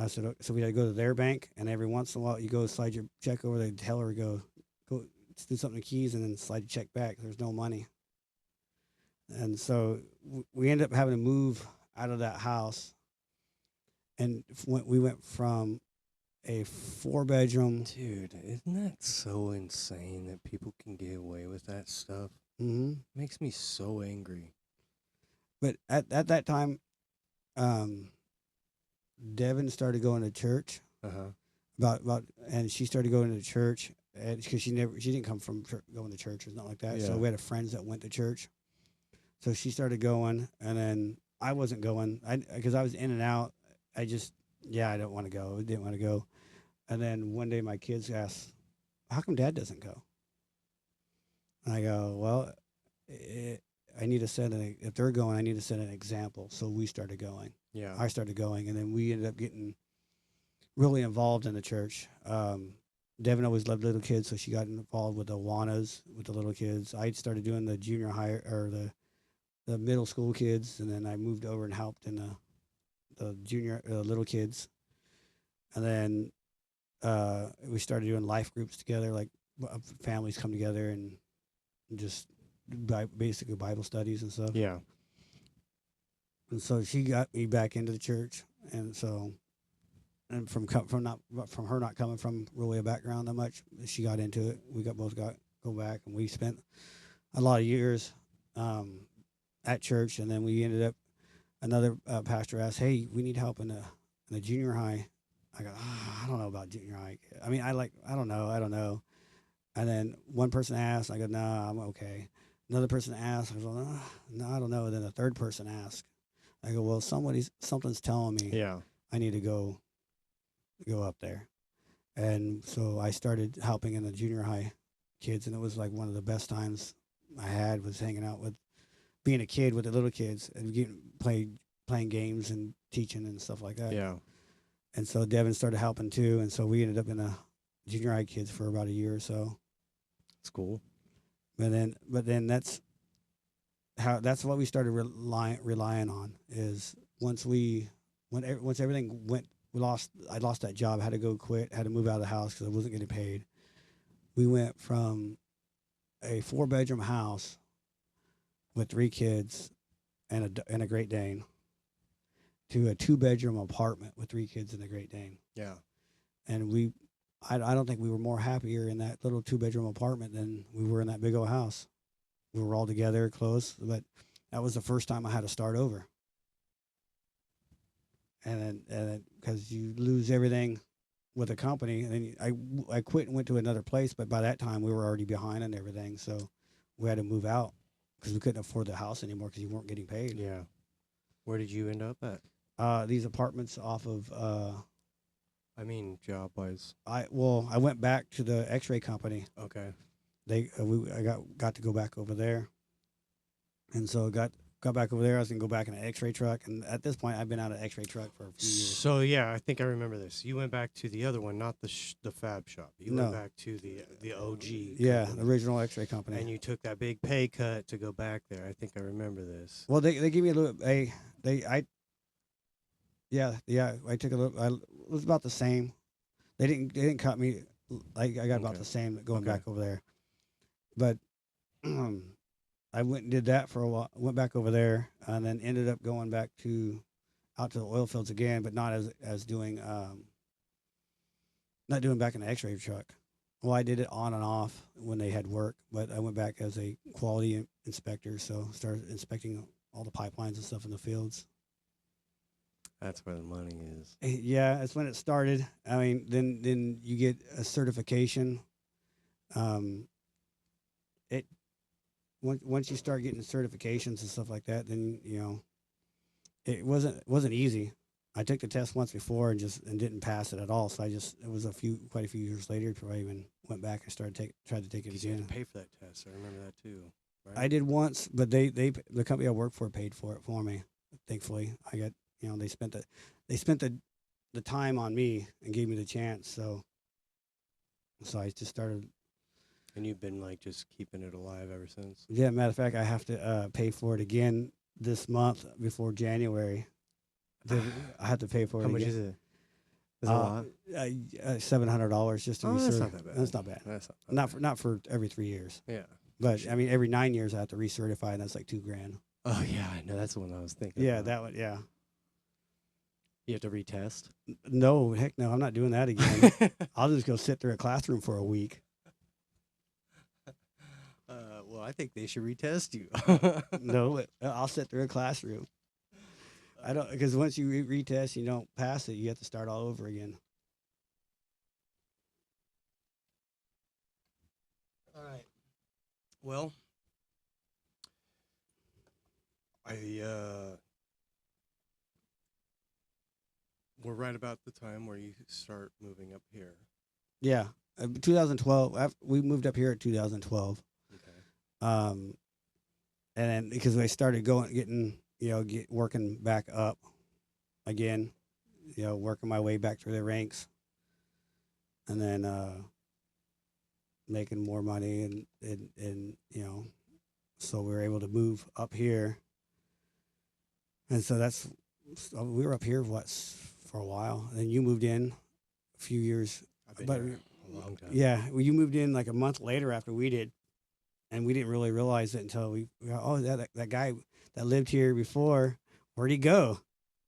So we had to go to their bank, and every once in a while, you go slide your check over. They tell her go do something to keys, and then slide your check back. There's no money, and so we ended up having to move out of that house, and we went from a 4-bedroom. Dude, isn't that so insane that people can get away with that stuff? Mm-hmm. Makes me so angry. But at that time, Devin started going to church. And she started going to church because she didn't come from going to church or nothing like that. So Yeah. we had friends that went to church. So she started going, and then I wasn't going. Because I was in and out. I don't want to go. I didn't want to go. And then one day my kids asked, "How come Dad doesn't go?" And I go, "Well, I need to if they're going, I need to set an example." So we started going. Yeah. I started going, and then we ended up getting really involved in the church. Devin always loved little kids, so she got involved with the Awanas, with the little kids. I started doing the junior high or the middle school kids, and then I moved over and helped in the junior little kids. And then we started doing life groups together, like families come together and just basically Bible studies and stuff. Yeah. And so she got me back into the church, and from her not coming from really a background that much, she got into it. We go back, and we spent a lot of years at church, and then we ended up. Another pastor asked, "Hey, we need help in the junior high." I go, I don't know about junior high. I mean, I don't know. And then one person asked, I go, no, I'm okay. Another person asked, I go, no, I don't know. And then the third person asked, I go, well, something's telling me Yeah. I need to go up there. And so I started helping in the junior high kids, and it was like one of the best times I had was hanging out with, being a kid with the little kids and playing games and teaching and stuff like that. Yeah. And so Devin started helping too, and so we ended up in the junior high kids for about a year or so. It's cool. But then that's what we started relying on is once everything went I lost that job. Had to go quit. Had to move out of the house because I wasn't getting paid. We went from a 4-bedroom house with 3 kids and a Great Dane to a 2-bedroom apartment with 3 kids and a Great Dane. Yeah. And I don't think we were more happier in that little 2-bedroom apartment than we were in that big old house. We were all together, close, but that was the first time I had to start over. And then because you lose everything with a company, and then I quit and went to another place, but by that time we were already behind on everything, so we had to move out because we couldn't afford the house anymore because you weren't getting paid. Yeah. Where did you end up at? These apartments off of I mean, job wise. I went back to the X-ray company. Okay. I got to go back over there, and so got back over there. I was gonna go back in an X-ray truck, and at this point, I've been out of X-ray truck for a few years. So yeah, I think I remember this. You went back to the other one, not the fab shop. You went No. back to the OG. Yeah, company, the original X-ray company. and you took that big pay cut to go back there. I think I remember this. Well, they give me a little. I took a little. It was about the same. They didn't cut me. Like I got about Okay. the same going Okay. back over there, but I went and did that for a while. Went back over there, and then ended up going back out to the oil fields again, but not as doing not doing back in the X-ray truck. Well, I did it on and off when they had work, but I went back as a quality inspector, so started inspecting all the pipelines and stuff in the fields. That's where the money is. Yeah, that's when it started. I mean, then you get a certification. It once you start getting certifications and stuff like that, then it wasn't easy. I took the test once before and didn't pass it at all. So it was quite a few years later before I even went back and tried to take it Because you had again. to pay for that test. I remember that too. Right? I did once, but the company I worked for paid for it for me. Thankfully, I got they spent the time on me and gave me the chance. So I just started. And you've been like just keeping it alive ever since. Yeah, matter of fact, I have to pay for it again this month before January. I have to pay for it. How much again. is it? Is it a lot? $700 just to Oh, research. that's not that bad. That's not bad. That's Not for every 3 years. Yeah. But I mean, every 9 years I have to recertify, and that's like $2,000. Oh yeah, I know. That's the one I was thinking. Yeah, about. that one. Yeah. You have to retest. No, heck no, I'm not doing that again. I'll just go sit through a classroom for a week. Well, I think they should retest you. No, I'll sit through a classroom. I don't, because once you retest, you don't pass it, you have to start all over again. All right. Well, we're right about the time where you start moving up here. Yeah, 2012. We moved up here in 2012. Okay. And then because I started working back up again, working my way back through the ranks, and then making more money, and so we were able to move up here, and so we were up here for a while, and then you moved in a few years. I've been But here a long time. yeah, well, you moved in like a month later after we did. And we didn't really realize it until we that guy that lived here before, where'd he go?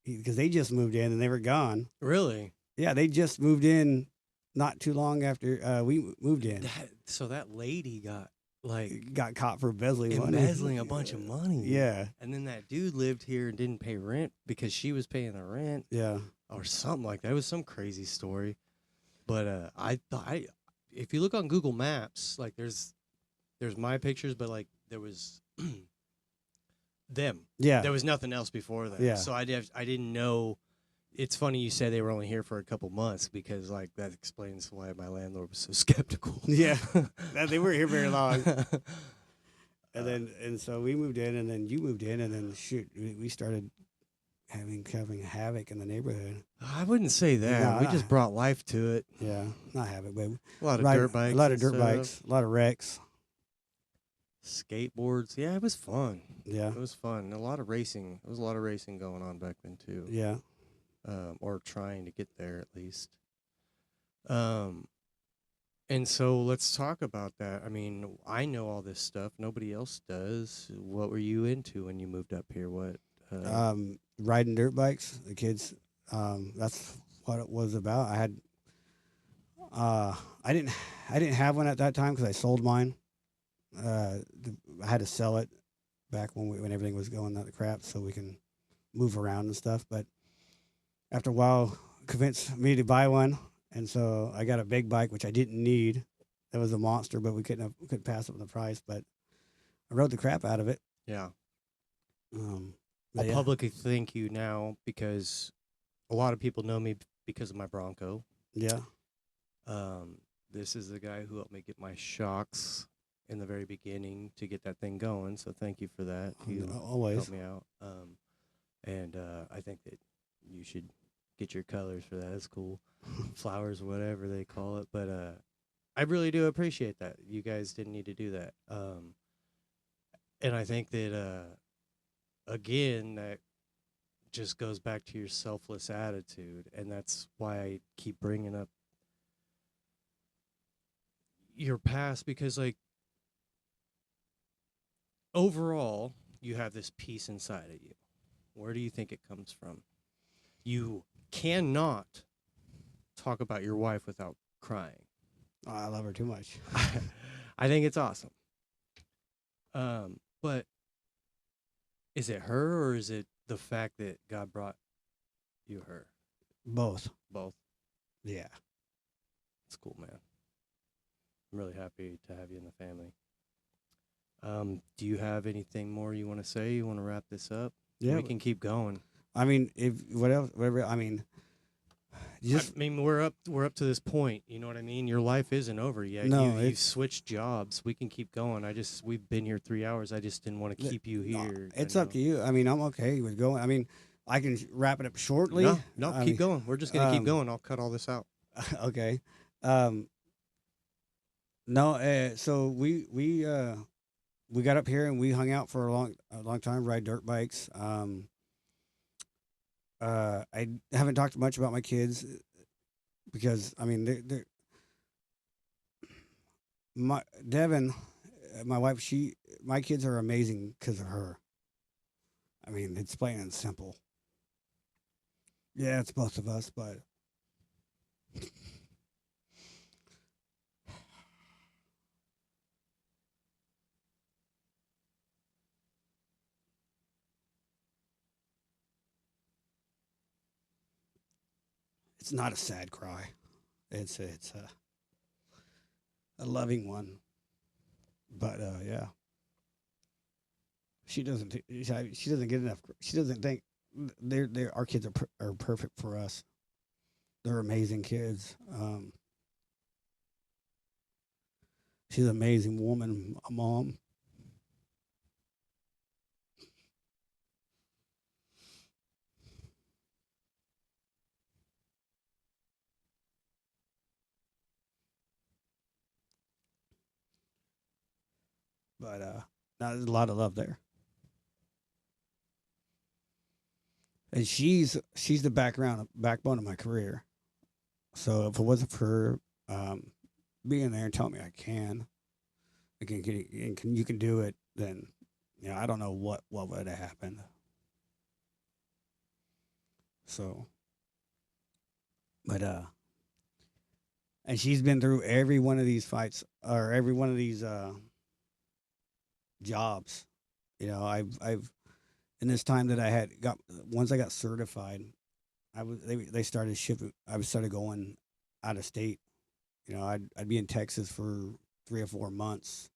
Because they just moved in and they were gone. Really? Yeah, they just moved in not too long after we moved in. So that lady got Got caught for embezzling money. embezzling a bunch of money. Yeah, And then that dude lived here and didn't pay rent because she was paying the rent yeah. or something like that. It was some crazy story. But if you look on Google Maps, like there's my pictures, but like there was them. Yeah. There was nothing else before that. Yeah. So I didn't know. It's funny you said they were only here for a couple months because like that explains why my landlord was so skeptical. Yeah. They weren't here very long. And so we moved in, and then you moved in, and then we started having havoc in the neighborhood. I wouldn't say that. No, We no. just brought life to it. Yeah, not havoc, but A lot of dirt bikes. a lot of and dirt stuff. bikes, a lot of wrecks. Skateboards. Yeah, it was fun. Yeah, It was fun. A lot of racing. There was a lot of racing going on back then too. yeah. or trying to get there at least. Um, and so let's talk about that. I mean, I know all this stuff. Nobody else does. What were you into when you moved up here? What? Riding dirt bikes. The kids. That's what it was about. Uh, I didn't, I didn't have one at that time because I sold mine. I had to sell it back when everything was going out the crap, so we can move around and stuff. But after a while, convinced me to buy one, and so I got a big bike, which I didn't need. That was a monster, but we couldn't pass up the price. But I rode the crap out of it. Yeah. Um, I'll but yeah, publicly thank you now because a lot of people know me because of my Bronco. yeah. Um, this is the guy who helped me get my shocks in the very beginning to get that thing going. So thank you for that. You Always. helped me out. And I think that you should get your colors for that. It's cool. Flowers, whatever they call it. But I really do appreciate that. You guys didn't need to do that. And I think that, again, that just goes back to your selfless attitude. And that's why I keep bringing up your past because, like, overall, you have this peace inside of you. Where do you think it comes from? You cannot talk about your wife without crying. Oh, I love her too much. I think it's awesome. But is it her or is it the fact that God brought you her? Both. Both. Yeah. It's cool, man. I'm really happy to have you in the family. Do you have anything more you want to say? You want to wrap this up? Yeah. We can keep going. I mean, if whatever. I mean, just I mean, we're up to this point. You know what I mean? Your life isn't over yet. No, You've switched jobs. We can keep going. We've been here 3 hours. I just didn't want to keep you here. it's up to you. I mean, I'm okay with going. I mean, I can wrap it up shortly. No, I keep mean, going. We're just gonna keep going. I'll cut all this out. Okay. No. So we got up here and we hung out for a long time. Ride dirt bikes. I haven't talked much about my kids because I mean they're my Devin, my wife. My kids are amazing because of her. I mean, it's plain and simple. Yeah, it's both of us, but it's not a sad cry. It's a loving one. But yeah, she doesn't she doesn't get enough. She doesn't think our kids are perfect for us. They're amazing kids. She's an amazing woman, a mom. But there's a lot of love there. And she's the backbone of my career. So if it wasn't for her being there and telling me you can do it, then I don't know what would have happened. So, but and she's been through every one of these fights or every one of these jobs. I've in this time that I had got once I got certified, they started shipping. I started going out of state. I'd be in Texas for 3 or 4 months,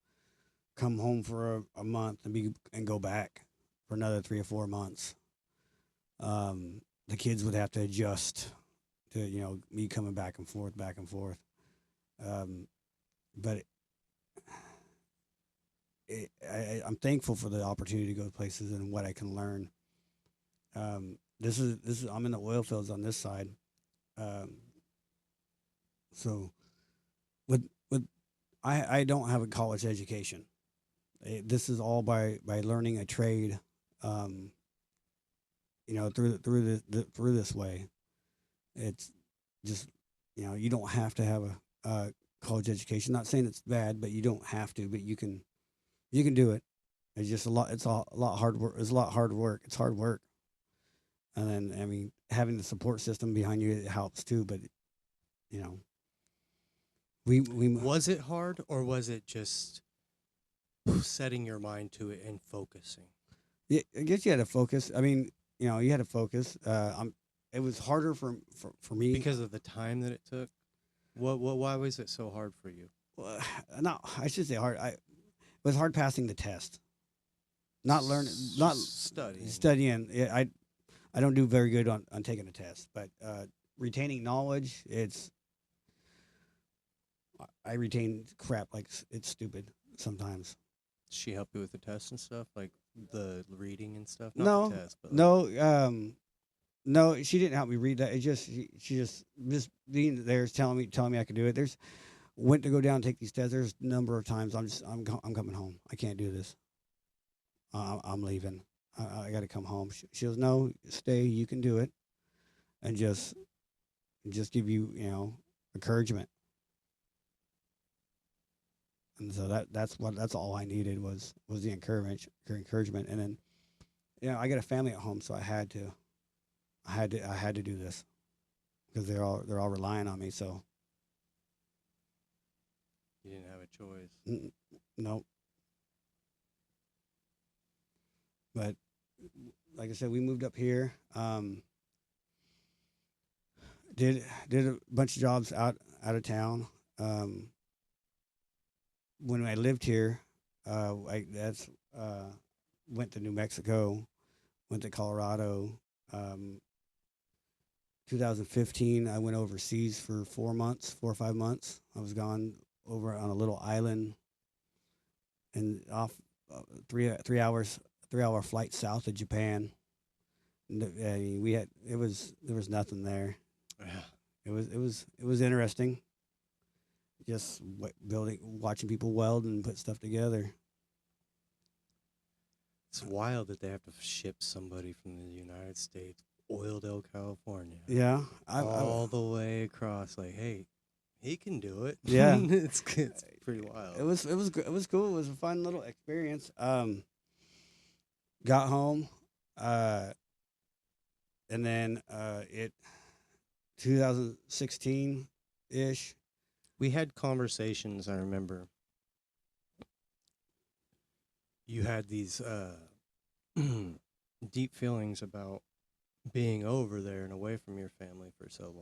come home for a month, and go back for another 3 or 4 months. The kids would have to adjust to me coming back and forth, back and forth. But I'm thankful for the opportunity to go places and what I can learn. This is I'm in the oil fields on this side, so with I don't have a college education. This is all by learning a trade, through this way. it's just, you don't have to have a college education. Not saying it's bad, but you don't have to. But you can do it. It's just a lot. It's a lot hard work. It's a lot hard work. It's hard work. And then, I mean, having the support system behind you, it helps too. But you know, we Was it hard, or was it just setting your mind to it and focusing? yeah, I guess you had to focus. I mean, you had to focus. It was harder for me. Because of the time that it took? Why was it so hard for you? Well, no, I should say hard. It was hard passing the test. Not learning, not Studying. studying. Yeah, I don't do very good on taking a test, but retaining knowledge, I retain crap like it's stupid sometimes. Did she help you with the tests and stuff, like the reading and stuff? Not No, the test, but like, no, she didn't help me read that. It just she just being there is telling me I could do it. Went to go down and take these tests. There's a number of times I'm coming home. I can't do this. I'm leaving. I got to come home. She goes, no, stay. You can do it, and just give you encouragement. And so that's all I needed was the encouragement. And then I got a family at home, so I had to do this because they're all relying on me. So you didn't have a choice. no. But like I said, we moved up here. Did a bunch of jobs out of town. When I lived here, went to New Mexico, went to Colorado. 2015, I went overseas for 4 or 5 months. I was gone over on a little island, and off 3 hour flight south of Japan. There was nothing there. Yeah. It was interesting. Just watching people weld and put stuff together. It's wild that they have to ship somebody from the United States, Oildale, California, Yeah, all the way across. Like, hey, he can do it. Yeah. it's pretty wild. it was cool. It was a fun little experience. Got home, and then 2016 ish. We had conversations. I remember you had these deep feelings about being over there and away from your family for so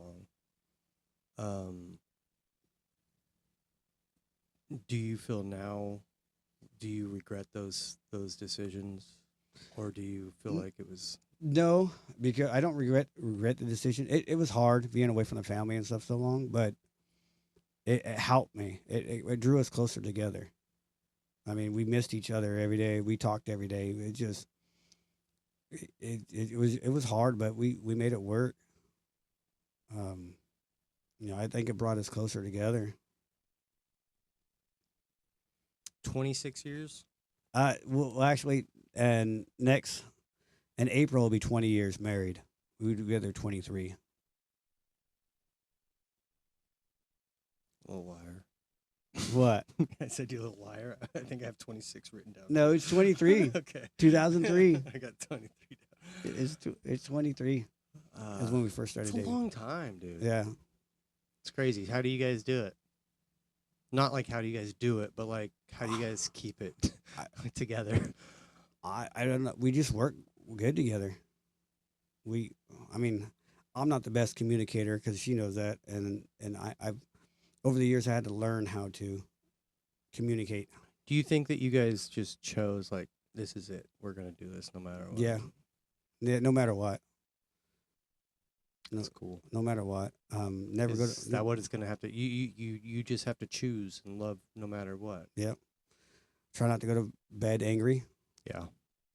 long. Do you feel now? Do you regret those decisions, or do you feel like it was? No, because I don't regret the decision. It was hard being away from the family and stuff so long, but it helped me. It drew us closer together. I mean, we missed each other every day. We talked every day. It was hard, but we made it work. I think it brought us closer together. 26 years. Well, actually, and next in April will be 20 years married. We were together 23. Little liar. What? I said you little liar. I think I have 26 written down. No, it's 23. Okay. 2003. I got 23 down. It's 23. That's when we first started It's a dating. long time, dude. Yeah. It's crazy. How do you guys do it? Not like how do you guys do it, but like how do you guys keep it together? I don't know. We just work good together. I mean, I'm not the best communicator because she knows that, and I've over the years I had to learn how to communicate. Do you think that you guys just chose like this is it? We're gonna do this no matter what. Yeah, no matter what. That's cool. No matter what. Never go. Is that what it's gonna have to? You just have to choose and love no matter what. Yeah. Try not to go to bed angry. Yeah.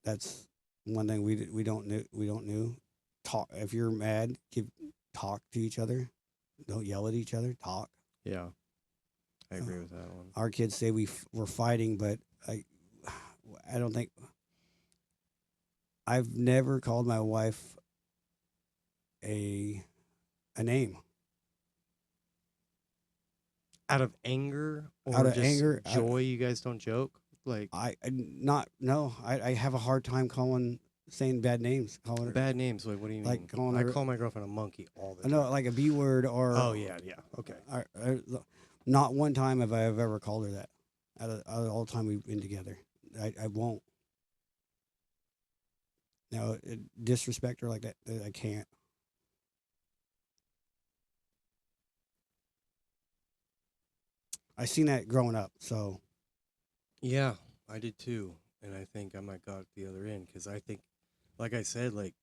That's one thing we don't know. Talk if you're mad. Talk to each other. Don't yell at each other. Talk. Yeah. I agree with that one. Our kids say we're fighting, but I don't think. I've never called my wife a a name. Out of anger or Out of just anger, joy, you guys don't joke? Like I have a hard time saying bad names. Calling her bad names. Like, what do you like mean? calling I her call my girlfriend a monkey all the no time. like a B word or Oh yeah, yeah. Okay. not one time have I ever called her that. Out of all the time we've been together, I won't. No, disrespect her like that. I can't. I seen that growing up, so Yeah, I did too, and I think I might got the other end because I think, like I said, like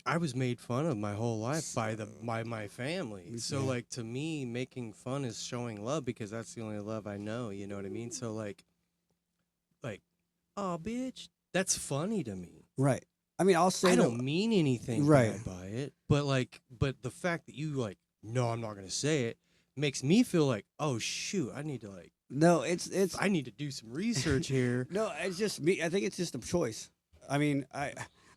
I was made fun of my whole life by my family. So yeah. like to me, making fun is showing love because that's the only love I know. You know what I mean? So like, oh bitch, that's funny to me. Right. I mean, I'll say I that. don't mean anything Right. bad by it, but the fact that you like, no, I'm not gonna say it, makes me feel like, oh shoot, I need to No, it's I need to do some research here. no, it's just me. I think it's just a choice. I mean,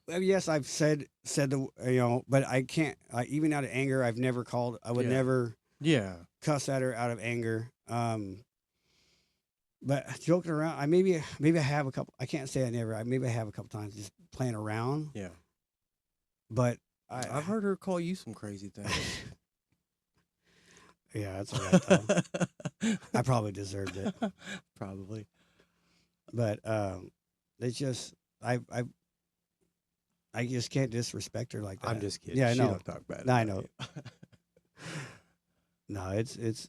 well, yes, I've said the but I can't. Even out of anger, I've never called. I would Yeah. never Yeah, cuss at her out of anger. But joking around, maybe I have a couple. I can't say I never. Maybe I have a couple times just playing around. yeah. But I've heard her call you some crazy things. yeah, that's all right. Though. I probably deserved it. Probably. But it's just I just can't disrespect her like that. I'm just kidding. Yeah, I She know. don't talk bad. No, I about know. you. No, it's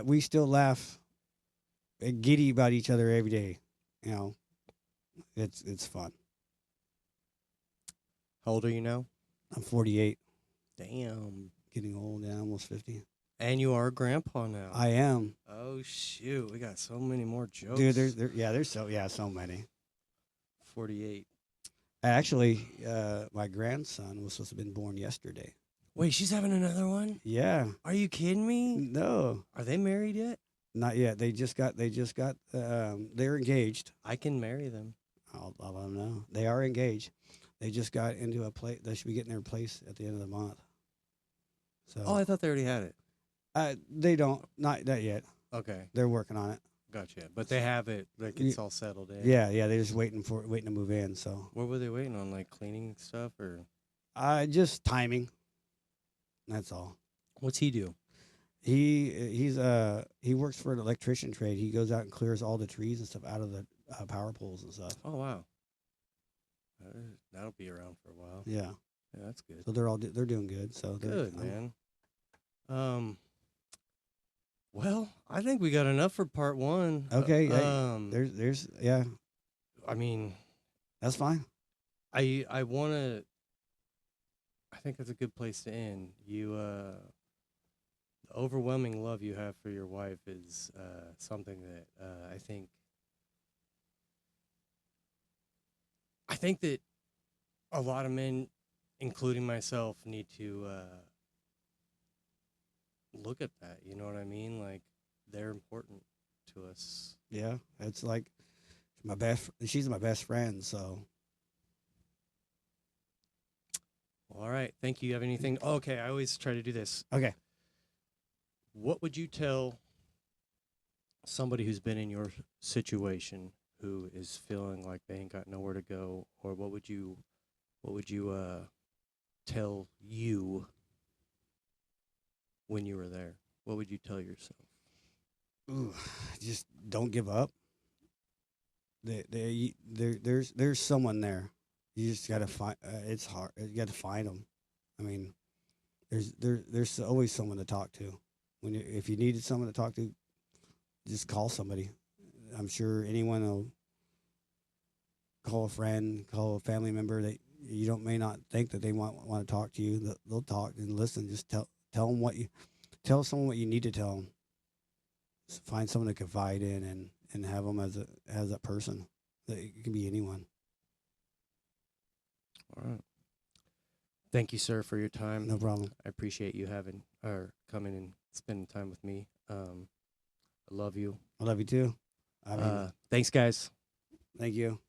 we still laugh giddy about each other every day. You know, it's fun. How old are you now? I'm 48, Damn. getting old. Yeah, almost 50. And you are a grandpa now. I am, Oh shoot, we got so many more jokes. dude. There's so many. 48. Actually, my grandson was supposed to have been born yesterday. Wait, she's having another one? Yeah. Are you kidding me? No, Are they married yet? not yet. They just got. They're engaged. I can marry them. I'll let them know. They are engaged. They just got into a place. They should be getting their place at the end of the month. So. Oh, I thought they already had it. They don't. Not yet. Okay, They're working on it. gotcha. But they have it. Like it's all settled in. Yeah. They're just waiting to move in. So. What were they waiting on? Like cleaning stuff or? Just timing. That's all. What's he do? He works for an electrician trade. He goes out and clears all the trees and stuff out of the power poles and stuff. Oh wow. That'll be around for a while. Yeah. Yeah, that's good. So they're doing good. So Good, man. Well, I think we got enough for part one. Okay. There's yeah. I mean, That's fine. I wanna. I think that's a good place to end. The overwhelming love you have for your wife is something that I think that a lot of men, including myself, need to look at that. You know what I mean? Like they're important to us. Yeah. It's like she's my best friend. So. All right. Thank you. You have anything? Okay. I always try to do this. Okay. What would you tell somebody who's been in your situation who is feeling like they ain't got nowhere to go, or what would you tell you when you were there? What would you tell yourself? Ooh, just don't give up. There's someone there. You just gotta find. It's hard. You got to find them. I mean, there's always someone to talk to. If you needed someone to talk to, just call somebody. I'm sure anyone will call a friend, call a family member that you may not think that they want to talk to you. They'll talk and listen. Just tell them tell someone what you need to tell them. Find someone to confide in and have them as a person. It can be anyone. All right. Thank you, sir, for your time. No problem. I appreciate you coming and spending time with me. I love you. I love you too. I mean, Thanks, guys. thank you.